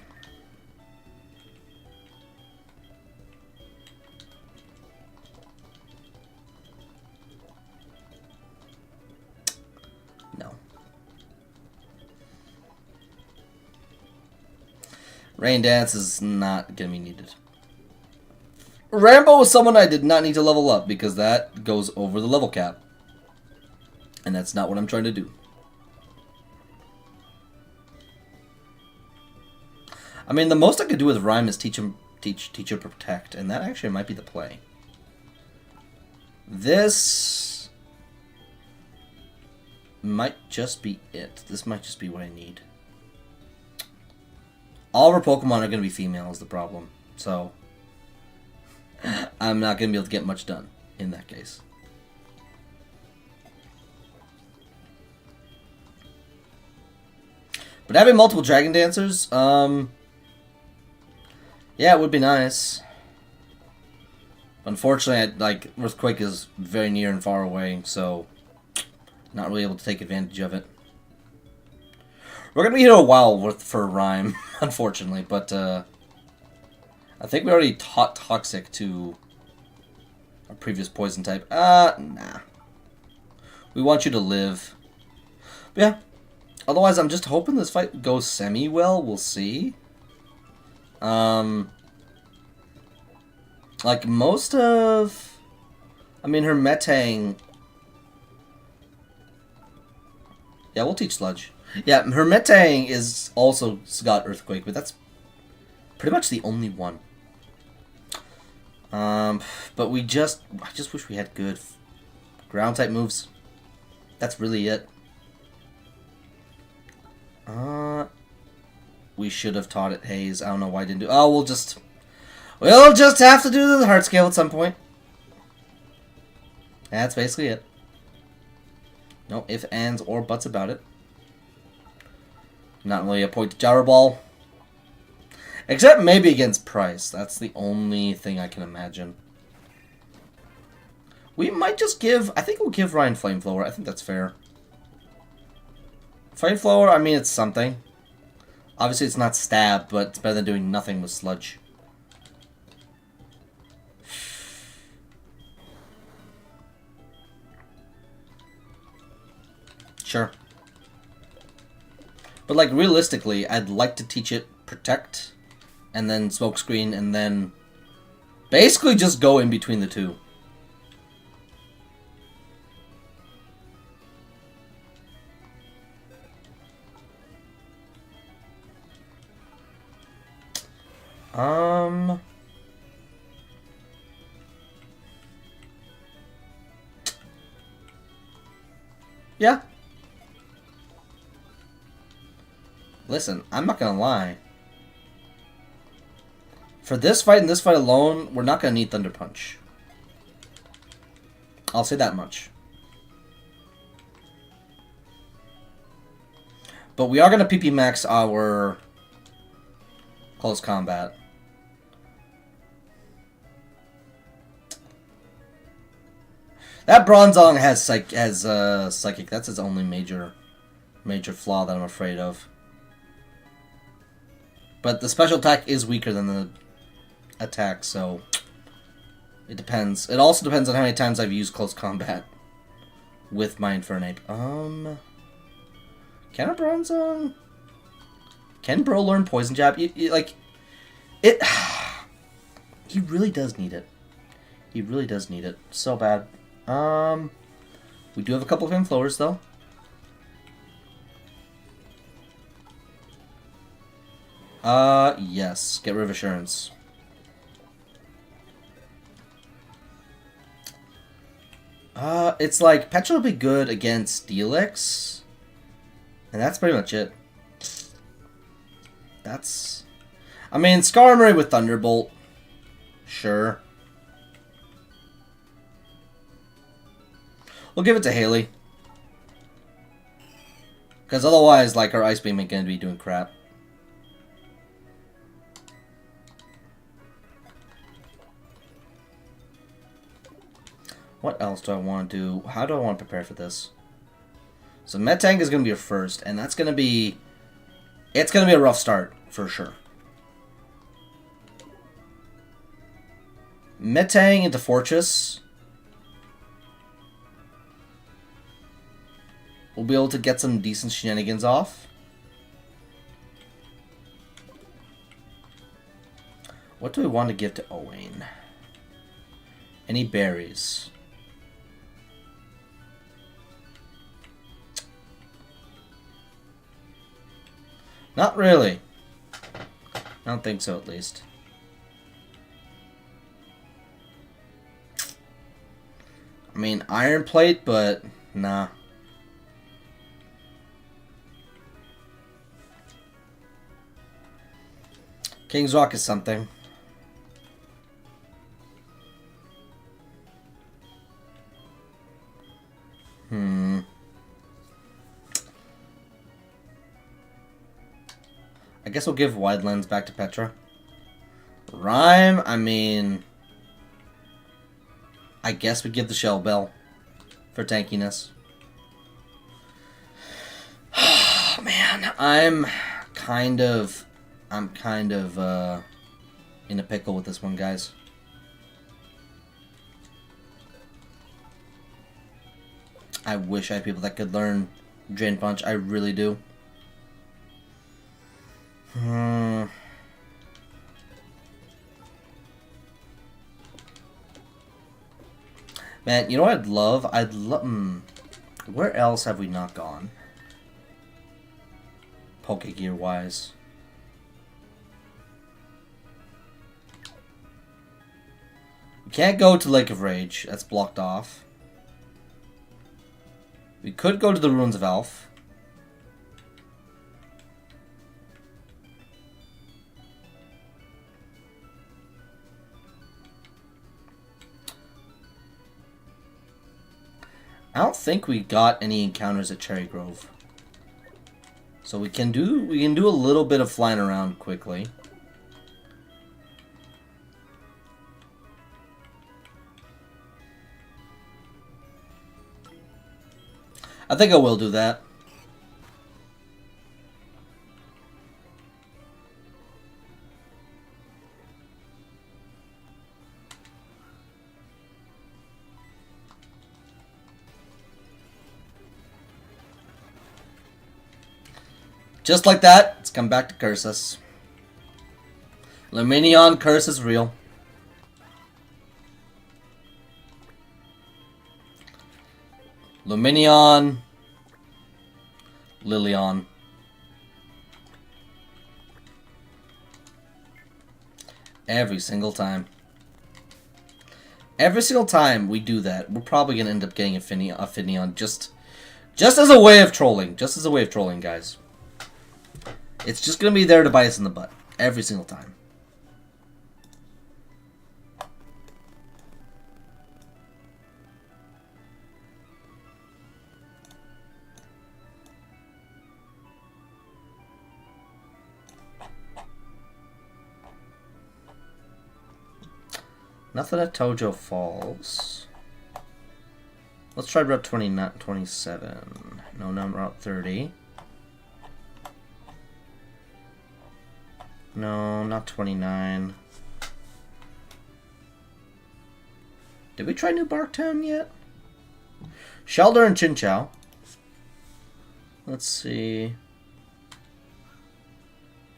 Speaker 1: Rain Dance is not going to be needed. Rambo is someone I did not need to level up because that goes over the level cap. And that's not what I'm trying to do. I mean, the most I could do with Rhyme is teach her Protect, and that actually might be the play. This might just be it. This might just be what I need. All of our Pokemon are going to be female is the problem. So, I'm not going to be able to get much done in that case. But having multiple Dragon Dancers, yeah, it would be nice. Unfortunately, Earthquake is very near and far away, so not really able to take advantage of it. We're gonna be here a while for Rhyme, unfortunately, but I think we already taught Toxic to our previous poison type. Nah. We want you to live. But yeah. Otherwise, I'm just hoping this fight goes semi-well. We'll see. Like, most of... I mean, her Metang... Yeah, we'll teach Sludge. Yeah, her Metang is also got Earthquake, but that's pretty much the only one. But I just wish we had good ground-type moves. That's really it. We should have taught it Haze. I don't know why I didn't do... Oh, we'll just have to do the heart scale at some point. That's basically it. No ifs, ands, or buts about it. Not really a point to Gyro Ball. Except maybe against Price. That's the only thing I can imagine. We might just give... I think we'll give Ryan Flamethrower. I think that's fair. Flamethrower, I mean, it's something. Obviously, it's not Stab, but it's better than doing nothing with Sludge. Sure. But, like, realistically, I'd like to teach it Protect, and then Smokescreen, and then basically just go in between the two. Yeah. Listen, I'm not gonna lie. For this fight and this fight alone, we're not gonna need Thunder Punch. I'll say that much. But we are gonna PP max our close combat. That Bronzong has Psychic. That's its only major flaw that I'm afraid of. But the special attack is weaker than the attack, so it depends. It also depends on how many times I've used close combat with my Infernape. Can a Bronzong? Can Bro learn Poison Jab? Like, it... He really does need it. He really does need it. So bad. We do have a couple of Inflowers, though. Yes. Get rid of Assurance. It's like, Petra will be good against Steelix. And that's pretty much it. That's... I mean, Skarmory with Thunderbolt. Sure. We'll give it to Haley. Because otherwise, like, our Ice Beam ain't gonna be doing crap. What else do I want to do? How do I want to prepare for this? So Metang is going to be your first, and that's going to be... It's going to be a rough start, for sure. Metang into Fortress. We'll be able to get some decent shenanigans off. What do we want to give to Owain? Any berries? Not really. I don't think so, at least. I mean, Iron Plate, but nah. King's Rock is something. I guess we'll give Wide Lens back to Petra. Rhyme, I mean... I guess we give the Shell Bell for tankiness. Man. I'm kind of in a pickle with this one, guys. I wish I had people that could learn Drain Punch. I really do. Man, you know what I'd love? Where else have we not gone? Pokegear wise. We can't go to Lake of Rage. That's blocked off. We could go to the Ruins of Elf. I don't think we got any encounters at Cherry Grove. So we can do a little bit of flying around quickly. I think I will do that. Just like that, it's come back to curse us. Luminion curse is real. Luminion. Lilion. Every single time. Every single time we do that, we're probably going to end up getting a Finneon just as a way of trolling. Just as a way of trolling, guys. It's just going to be there to bite us in the butt. Every single time. Nothing at Tojo Falls. Let's try Route 27. No, not Route 30. No, not 29. Did we try New Barktown yet? Shelter and Chinchow. Let's see.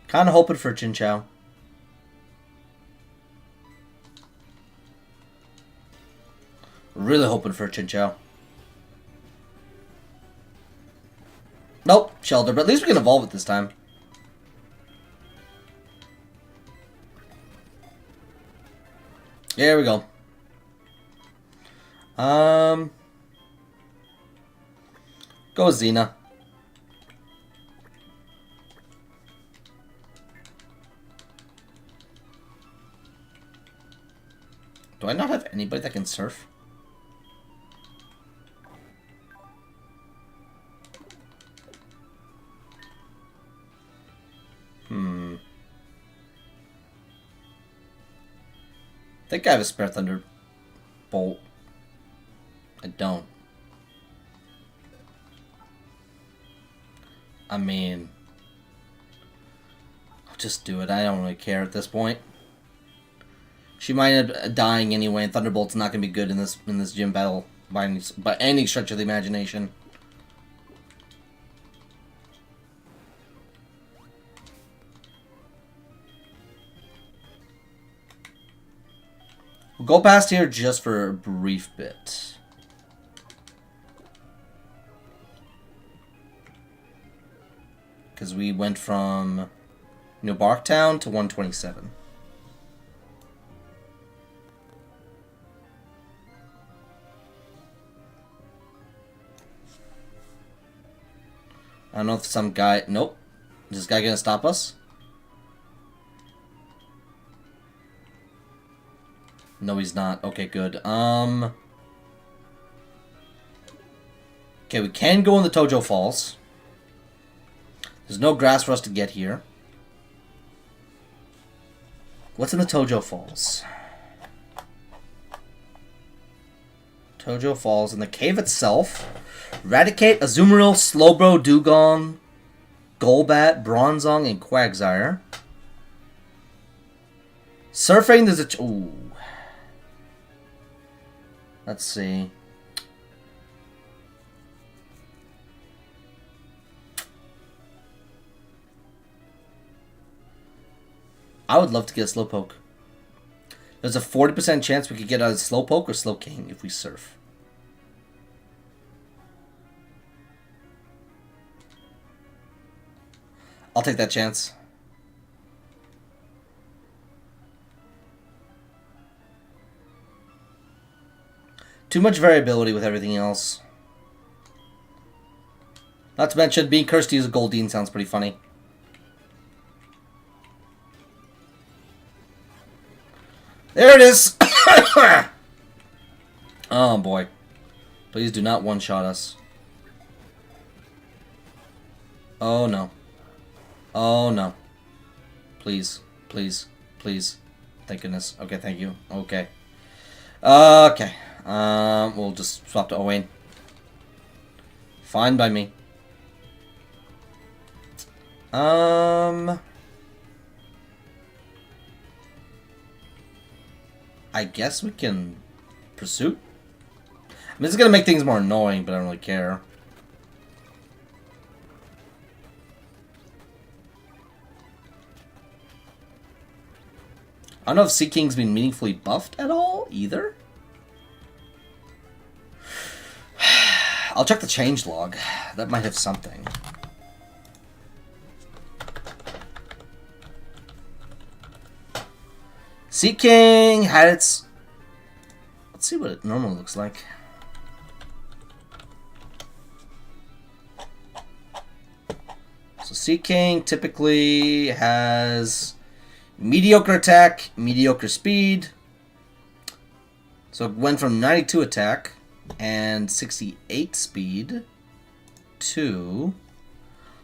Speaker 1: Kind of hoping for Chinchow. Really hoping for Chinchow. Nope, Shelter, but at least we can evolve it this time. There we go. Go Xena. Do I not have anybody that can surf? I think I have a spare Thunderbolt. I don't. I mean, I'll just do it. I don't really care at this point. She might end up dying anyway, and Thunderbolt's not going to be good in this gym battle by any stretch of the imagination. We'll go past here just for a brief bit. Because we went from New Barktown to 127. I don't know if some guy... Nope. Is this guy gonna stop us? No, he's not. Okay, good. Okay, we can go in the Tojo Falls. There's no grass for us to get here. What's in the Tojo Falls? Tojo Falls. In the cave itself. Eradicate Azumarill, Slowbro, Dugong, Golbat, Bronzong, and Quagsire. Surfing, there's a... Ooh. Let's see. I would love to get a Slowpoke. There's a 40% chance we could get a Slowpoke or Slowking if we surf. I'll take that chance. Too much variability with everything else. Not to mention, being cursed to use a Goldeen sounds pretty funny. There it is! Oh boy. Please do not one-shot us. Oh no. Oh no. Please. Please. Please. Thank goodness. Okay, thank you. Okay. Okay. We'll just swap to Owain. Fine by me. I guess we can Pursuit? I mean, this is gonna make things more annoying, but I don't really care. I don't know if Sea King's been meaningfully buffed at all, either. I'll check the change log. That might have something. Sea King had its... Let's see what it normally looks like. So Sea King typically has mediocre attack, mediocre speed. So it went from 92 attack and 68 speed to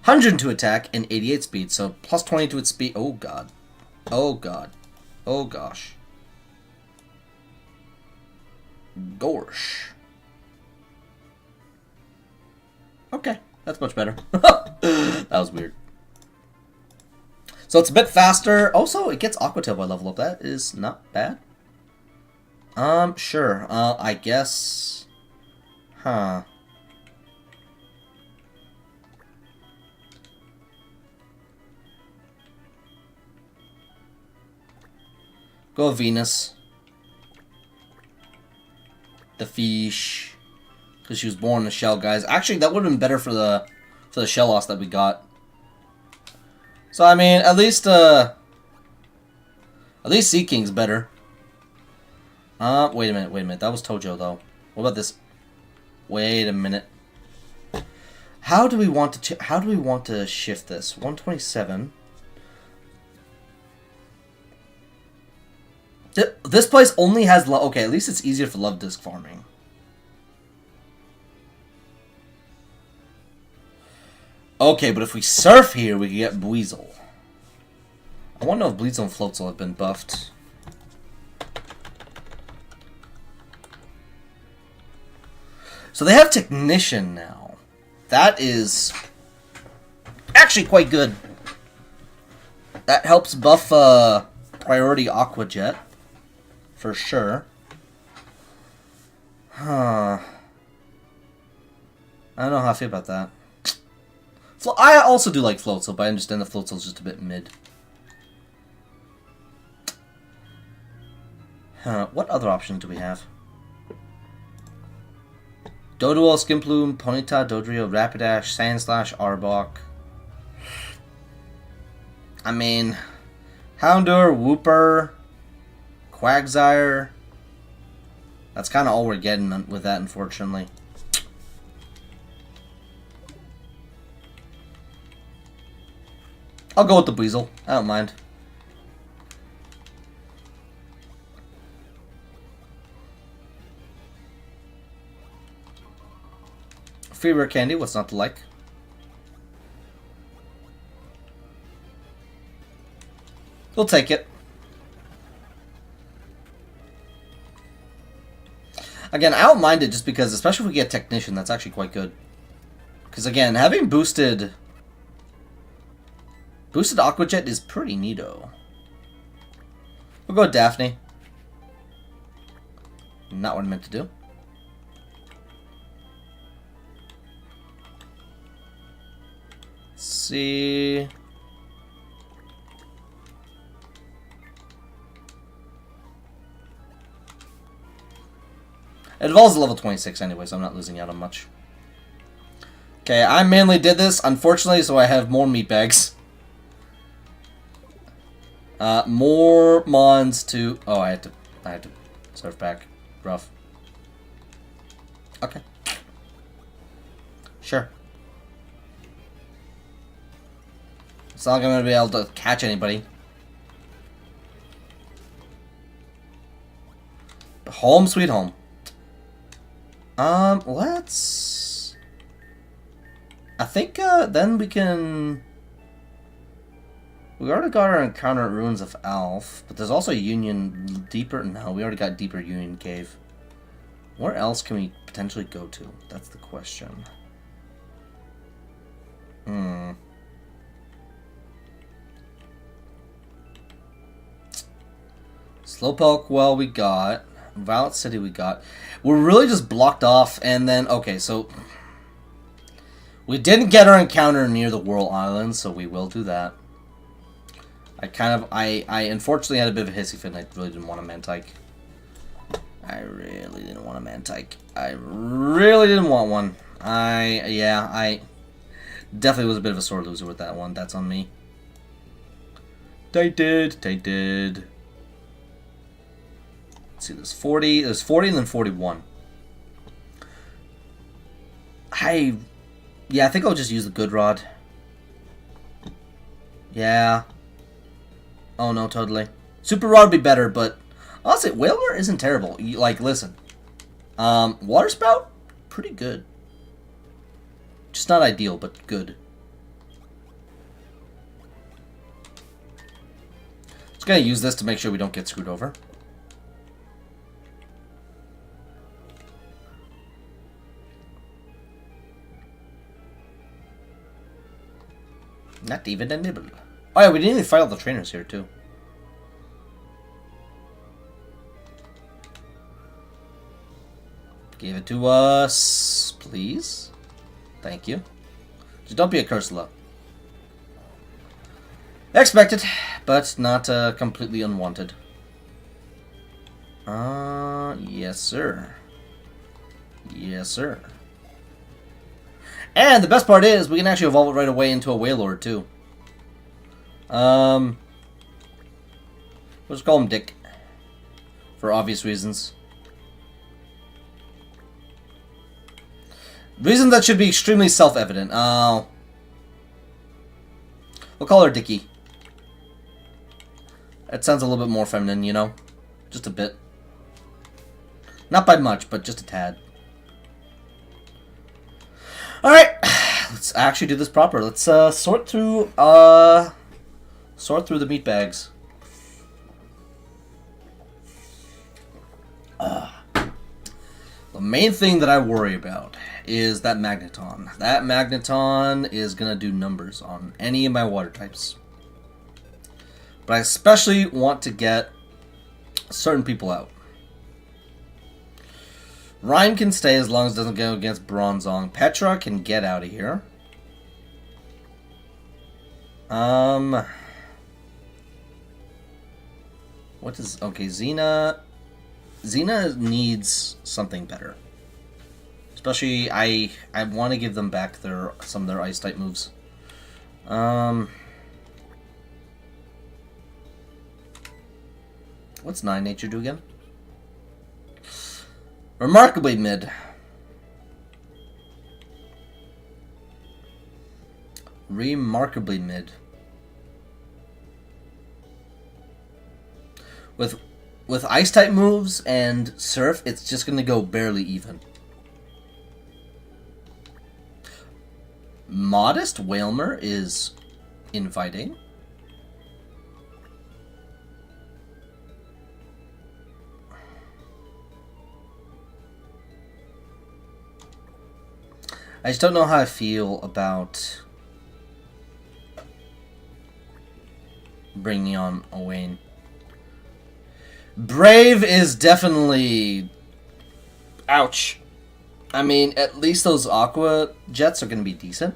Speaker 1: 102 attack and 88 speed. So plus 20 to its speed. Oh god. Oh god. Oh gosh. Gorsh. Okay, that's much better. That was weird. So it's a bit faster. Also, it gets Aqua Tail by level up. That is not bad. Sure. I guess. Huh. Go Venus. The fish. Because she was born in a shell, guys. Actually, that would have been better for the shell loss that we got. So, I mean, at least Sea King's better. Wait a minute. That was Tojo, though. What about this? Wait a minute. How do we want to shift this? 127. This place only has... Okay, at least it's easier for Love Disc farming. Okay, but if we surf here, we can get Buizel. I want to know if Buizel and Floatzel have been buffed. So they have Technician now. That is actually quite good. That helps buff Priority Aqua Jet. For sure. Huh. I don't know how I feel about that. I also do like Floatzel, but I understand the Floatzel's just a bit mid. Huh. What other options do we have? Doduo, Skimplume, Ponyta, Dodrio, Rapidash, Sandslash, Arbok. I mean, Houndour, Wooper, Quagsire. That's kind of all we're getting with that, unfortunately. I'll go with the Buizel. I don't mind. Free rare candy, what's not to like? We'll take it. Again, I don't mind it just because, especially if we get Technician, that's actually quite good. Because again, having boosted Boosted Aqua Jet is pretty neato. We'll go with Daphne. Not what I meant to do. Let's see. It evolves level 26 anyway, so I'm not losing out on much. Okay, I mainly did this, unfortunately, so I have more meat bags. More mons to... Oh, I had to surf back. Rough. Okay. Sure. It's not like I'm gonna be able to catch anybody. Home sweet home. Let's... I think, then we can... We already got our encounter at Ruins of Alf, but there's also Union Deeper... No, we already got Deeper Union Cave. Where else can we potentially go to? That's the question. Slowpoke, well, we got... Violet City we got. We're really just blocked off, and then... Okay, so... We didn't get our encounter near the Whirl Island, so we will do that. I unfortunately had a bit of a hissy fit, and I really didn't want a Mantike. I really didn't want a Mantike. I really didn't want one. I definitely was a bit of a sore loser with that one. That's on me. They did. Let's see, there's 40 and then 41. Yeah, I think I'll just use the Good Rod. Yeah. Oh no, totally. Super Rod would be better, but honestly, Whalmer isn't terrible. Like, listen. Water Spout, pretty good. Just not ideal, but good. Just gonna use this to make sure we don't get screwed over. Not even a nibble. Oh yeah, we didn't even fight all the trainers here too. Give it to us, please. Thank you. Just don't be a Cursula. Expected, but not completely unwanted. Yes sir. Yes sir. And the best part is, we can actually evolve it right away into a Wailord, too. We'll just call him Dick. For obvious reasons. Reasons that should be extremely self-evident. We'll call her Dickie. That sounds a little bit more feminine, you know? Just a bit. Not by much, but just a tad. Alright, let's actually do this proper. Let's sort through the meat bags. The main thing that I worry about is that Magneton. That Magneton is gonna do numbers on any of my water types. But I especially want to get certain people out. Rhyme can stay as long as it doesn't go against Bronzong. Petra can get out of here. What is... Okay, Xena... Xena needs something better. Especially, I want to give them back some of their Ice-type moves. What's 9 Nature do again? Remarkably mid. Remarkably mid. With Ice-type moves and Surf, it's just going to go barely even. Modest Whalmer is inviting. I just don't know how I feel about bringing on Owain. Brave is definitely... Ouch. I mean, at least those Aqua Jets are going to be decent.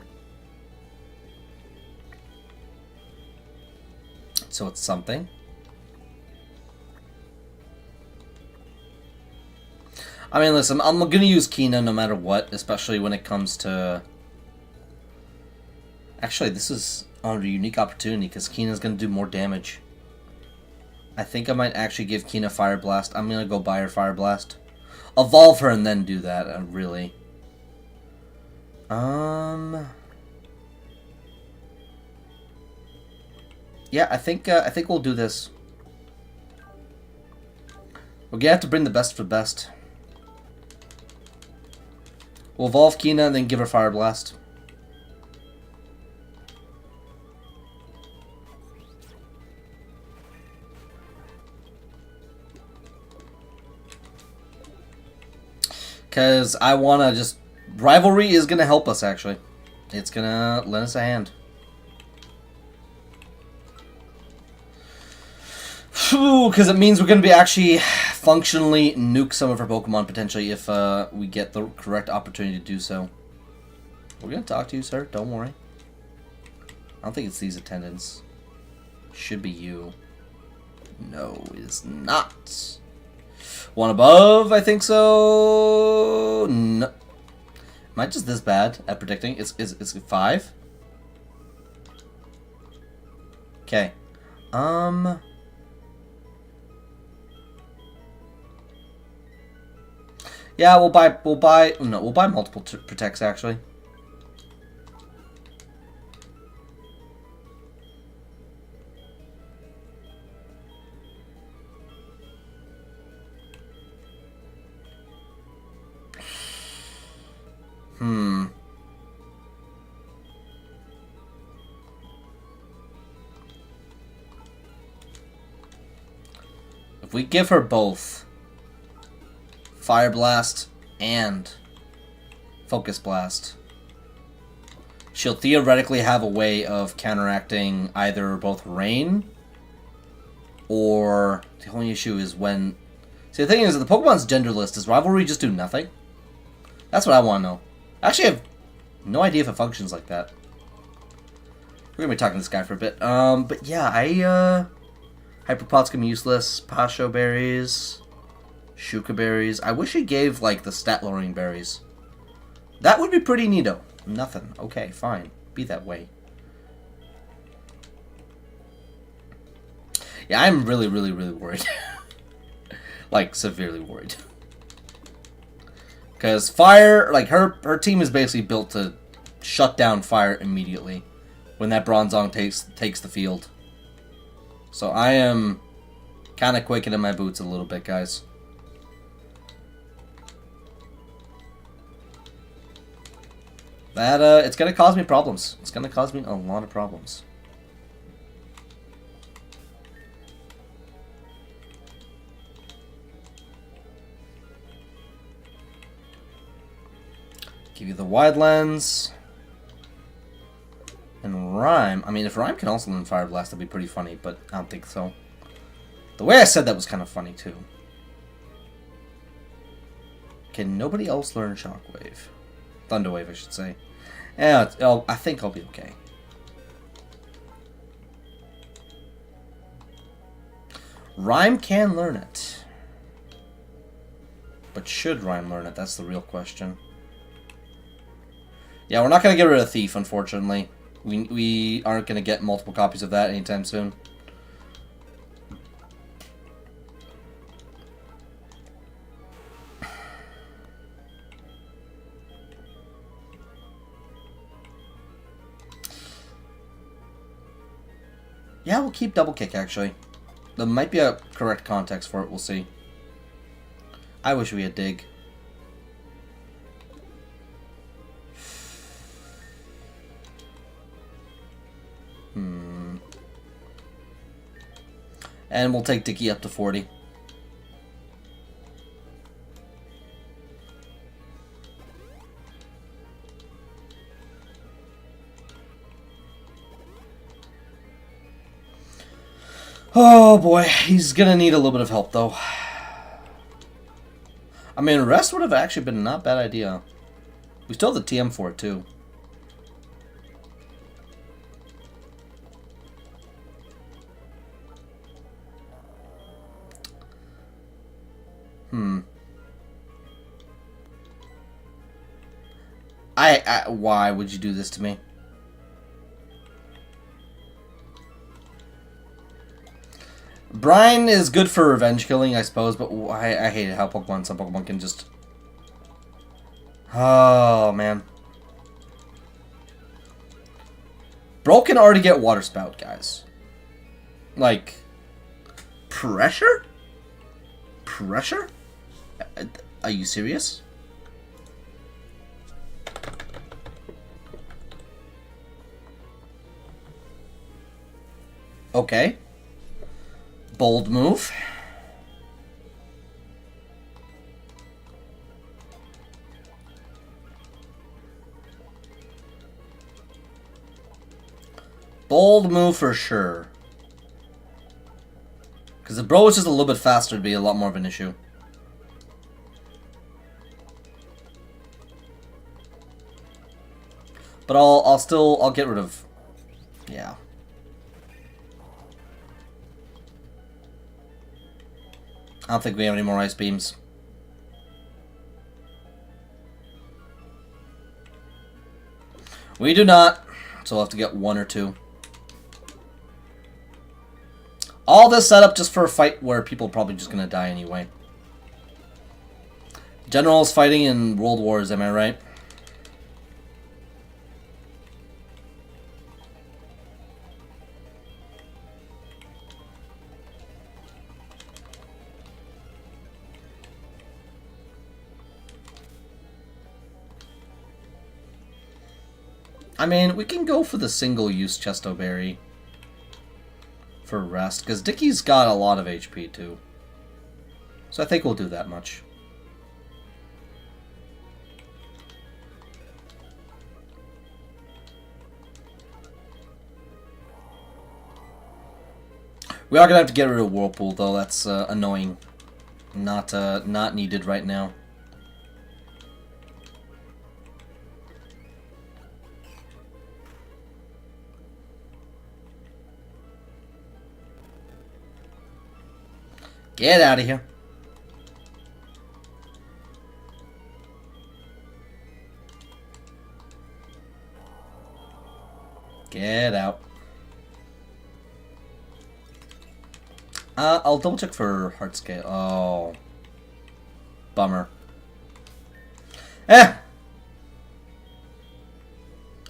Speaker 1: So it's something. I mean, listen, I'm going to use Kina no matter what, especially when it comes to... Actually, this is a unique opportunity because Kina's going to do more damage. I think I might actually give Kina Fire Blast. I'm going to go buy her Fire Blast. Evolve her and then do that, really. Yeah, I think we'll do this. We're gonna have to bring the best for best. We'll evolve Kina and then give her Fire Blast. Because I want to just... Rivalry is going to help us, actually. It's going to lend us a hand. Because it means we're going to be actually functionally nuke some of our Pokemon, potentially, if we get the correct opportunity to do so. We're going to talk to you, sir. Don't worry. I don't think it's these attendants. Should be you. No, it is not. One above, I think so. No. Am I just this bad at predicting? It's 5? Okay. Yeah, we'll buy multiple protects actually. If we give her both Fire Blast and Focus Blast, she'll theoretically have a way of counteracting either or both Rain, or the only issue is when... See, the thing is, the Pokemon's genderless. Does Rivalry just do nothing? That's what I want to know. Actually, I have no idea if it functions like that. We're going to be talking to this guy for a bit. But yeah, Hyperpot's gonna be useless. Pasho berries. Shuka berries. I wish he gave, like, the stat-lowering berries. That would be pretty neato. Nothing. Okay, fine. Be that way. Yeah, I'm really, really, really worried. Like, severely worried. Because fire, like, her team is basically built to shut down fire immediately when that Bronzong takes the field. So I am kind of quaking in my boots a little bit, guys. That, it's going to cause me problems. It's going to cause me a lot of problems. Give you the wide lens. And Rhyme. I mean, if Rhyme can also learn Fire Blast, that'd be pretty funny, but I don't think so. The way I said that was kind of funny, too. Can nobody else learn Shockwave? Thunderwave, I should say. Yeah, I think I'll be okay. Rhyme can learn it. But should Rhyme learn it? That's the real question. Yeah, we're not going to get rid of Thief, unfortunately. We aren't going to get multiple copies of that anytime soon. Yeah, we'll keep Double Kick, actually. There might be a correct context for it, we'll see. I wish we had Dig. And we'll take Dicky up to 40. Oh boy, he's gonna need a little bit of help though. I mean, rest would have actually been not a bad idea. We still have the TM for it too. Why would you do this to me? Brine is good for revenge killing, I suppose, but I hate how some Pokemon can just... Oh, man. Bro can already get Water Spout, guys. Like, pressure? Pressure? Are you serious? Okay. Bold move. Bold move for sure. Because if Bro was just a little bit faster, it'd be a lot more of an issue. But I'll get rid of... Yeah. I don't think we have any more Ice Beams. We do not. So we'll have to get one or two. All this setup just for a fight where people are probably just going to die anyway. Generals fighting in World Wars, am I right? I mean, we can go for the single-use Chesto Berry for rest, because Dickie's got a lot of HP too. So I think we'll do that much. We are gonna have to get rid of Whirlpool though. That's annoying. Not needed right now. Get out of here. Get out. I'll double check for heart scale. Oh. Bummer. Eh!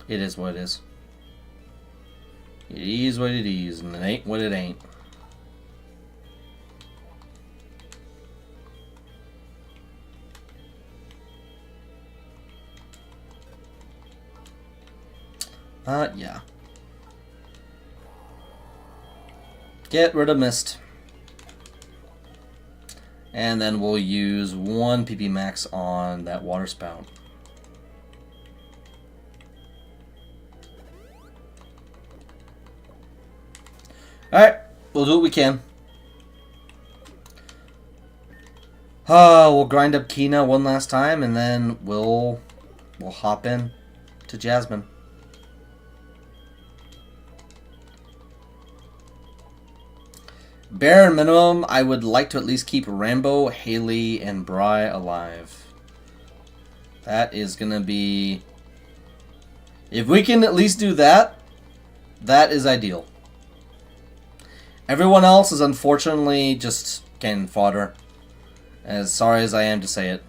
Speaker 1: It is what it is. It is what it is, and it ain't what it ain't. Yeah. Get rid of Mist. And then we'll use one PP Max on that Water Spout. Alright, we'll do what we can. We'll grind up Kina one last time, and then we'll hop in to Jasmine. Bare minimum, I would like to at least keep Rambo, Haley, and Bry alive. That is gonna be... If we can at least do that, that is ideal. Everyone else is unfortunately just cannon fodder. As sorry as I am to say it.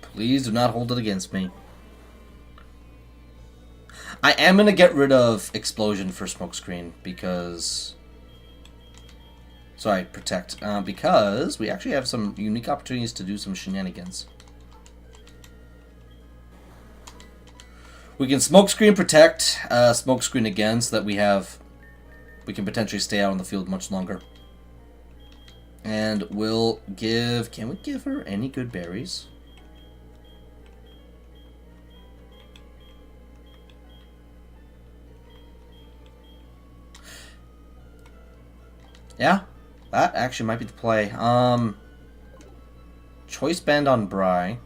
Speaker 1: Please do not hold it against me. I am going to get rid of Explosion for Smokescreen because... Sorry, Protect. Because we actually have some unique opportunities to do some shenanigans. We can Smokescreen, Protect, Smokescreen again so that we can potentially stay out on the field much longer. And we'll give... Can we give her any good berries? Yeah, that actually might be the play. Choice Band on Bry.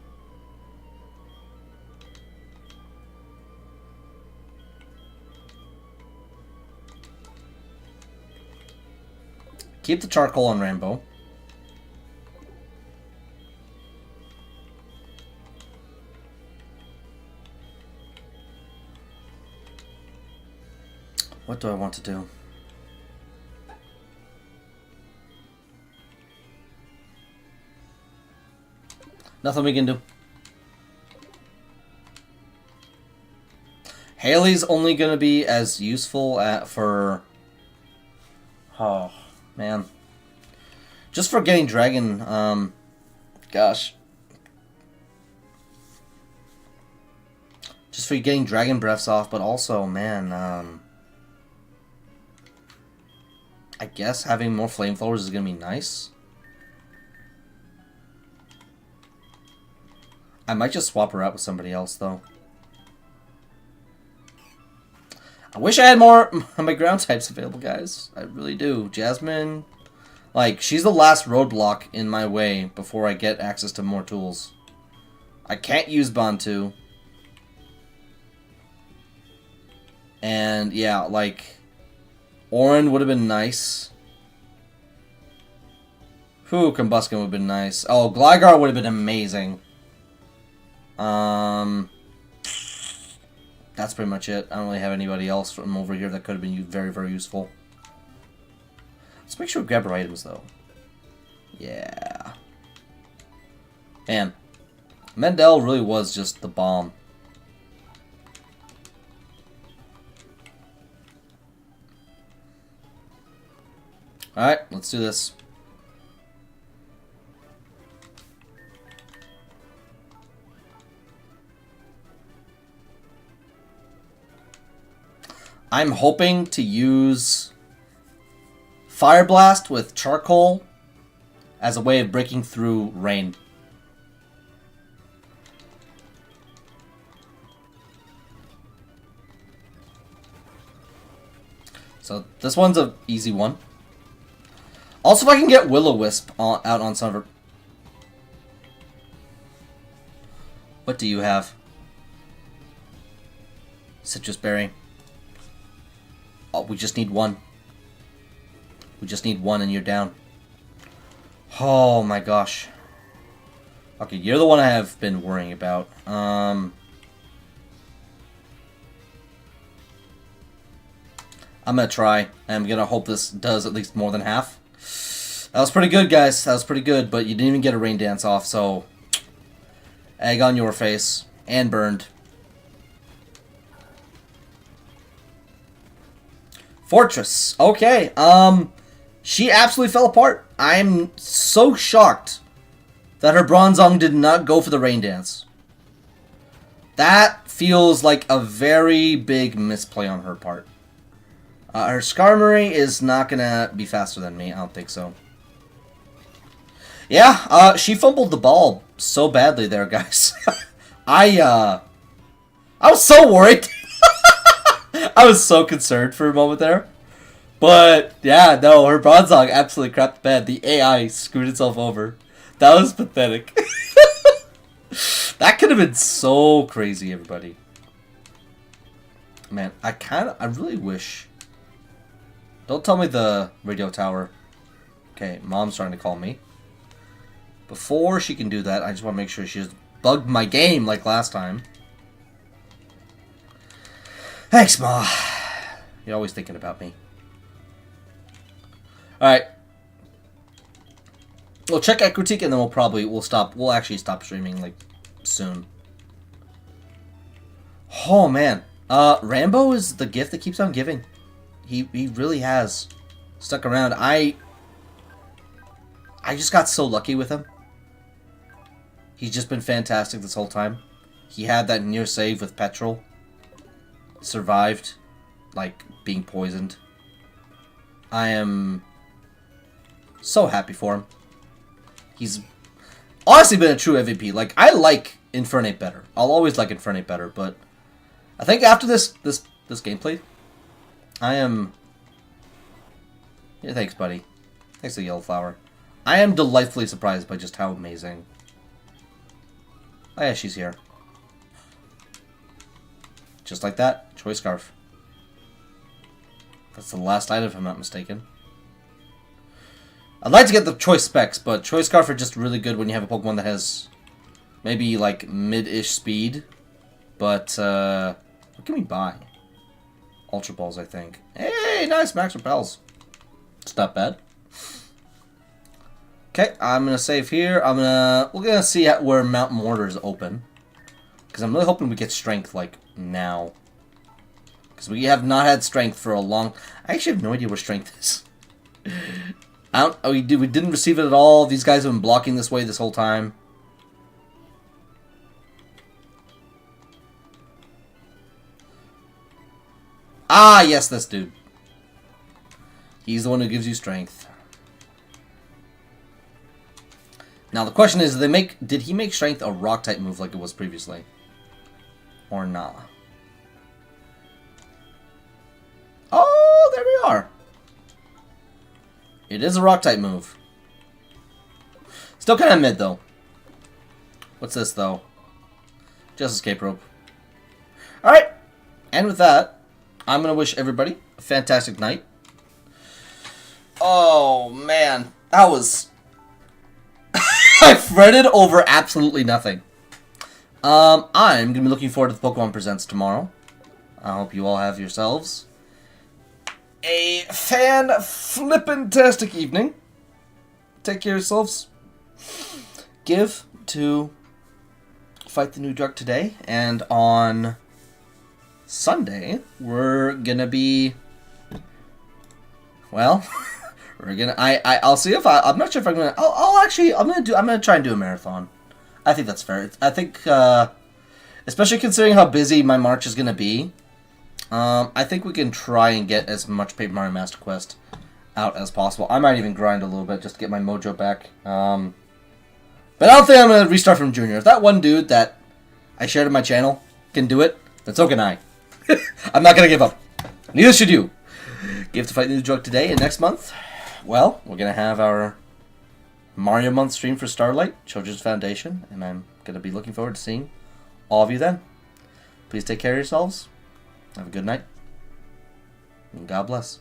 Speaker 1: Keep the charcoal on Rambo. What do I want to do? Nothing we can do. Haley's only going to be as useful for... Oh, man. Just for getting Dragon... Gosh. Just for getting Dragon Breaths off, but also, man... I guess having more Flamethrowers is going to be nice. I might just swap her out with somebody else, though. I wish I had more of my ground types available, guys. I really do. Jasmine, like, she's the last roadblock in my way before I get access to more tools. I can't use Bantu. And, yeah, like... Orin would have been nice. Whew, Combuskin would have been nice. Oh, Gligar would have been amazing. That's pretty much it. I don't really have anybody else from over here that could have been very, very useful. Let's make sure we grab our items, though. Yeah. Man. Mendel really was just the bomb. Alright, let's do this. I'm hoping to use Fire Blast with Charcoal as a way of breaking through Rain. So this one's an easy one. Also, if I can get Will-O-Wisp out on some of her... What do you have? Citrus Berry. Oh, we just need one. We just need one and you're down. Oh my gosh. Okay, you're the one I have been worrying about. I'm gonna try. I'm gonna hope this does at least more than half. That was pretty good, guys. That was pretty good, but you didn't even get a Rain Dance off, so... Egg on your face. And burned. Fortress. Okay, she absolutely fell apart. I'm so shocked that her Bronzong did not go for the Rain Dance. That feels like a very big misplay on her part. Her Skarmory is not gonna be faster than me. I don't think so. Yeah, she fumbled the ball so badly there, guys. I was so worried. I was so concerned for a moment there. But, yeah, no, her Bronzong absolutely crapped the bed. The AI screwed itself over. That was pathetic. That could have been so crazy, everybody. Man, I really wish... Don't tell me the radio tower. Okay, Mom's trying to call me. Before she can do that, I just want to make sure she just bugged my game like last time. Thanks, Ma. You're always thinking about me. Alright. We'll check at Critique and then we'll actually stop streaming like soon. Oh man. Rambo is the gift that keeps on giving. He really has stuck around. I just got so lucky with him. He's just been fantastic this whole time. He had that near save with Petrol. Survived, like, being poisoned. I am so happy for him. He's honestly been a true MVP. Like, I like Infernape better. I'll always like Infernape better, but I think after this gameplay, I am... Yeah, thanks, buddy. Thanks to Yellow Flower. I am delightfully surprised by just how amazing. Oh yeah, she's here. Just like that, Choice Scarf. That's the last item if I'm not mistaken. I'd like to get the Choice Specs, but Choice Scarf are just really good when you have a Pokemon that has maybe like mid-ish speed. But what can we buy? Ultra Balls, I think. Hey, nice Max Repels. It's not bad. Okay, I'm gonna save here. We're gonna see where Mount Mortar is open, because I'm really hoping we get Strength like now, because we have not had Strength for a long. I actually have no idea where Strength is. We didn't receive it at all. These guys have been blocking this way this whole time. Ah, yes, this dude. He's the one who gives you Strength. Now the question is, did he make Strength a rock type move like it was previously? Or not? Oh, there we are. It is a rock type move. Still kind of mid though. What's this though? Just Escape Rope. Alright. And with that, I'm going to wish everybody a fantastic night. Oh man. That was... I fretted over absolutely nothing. I'm going to be looking forward to the Pokemon Presents tomorrow. I hope you all have yourselves a fan-flippin-tastic evening. Take care of yourselves. Give to Fight the Nuzlocke today. And on Sunday, we're going to be... Well... We're gonna. I'll see if I'm not sure if I'm gonna. I'm gonna try and do a marathon. I think that's fair. I think, especially considering how busy my March is gonna be, I think we can try and get as much Paper Mario Master Quest out as possible. I might even grind a little bit just to get my mojo back. But I don't think I'm gonna restart from Junior. If that one dude that I shared on my channel can do it, then so can I. I'm not gonna give up. Neither should you. Give to Fight the Nuzlocke today and next month. Well, we're going to have our Mario Month stream for Starlight, Children's Foundation, and I'm going to be looking forward to seeing all of you then. Please take care of yourselves. Have a good night. And God bless.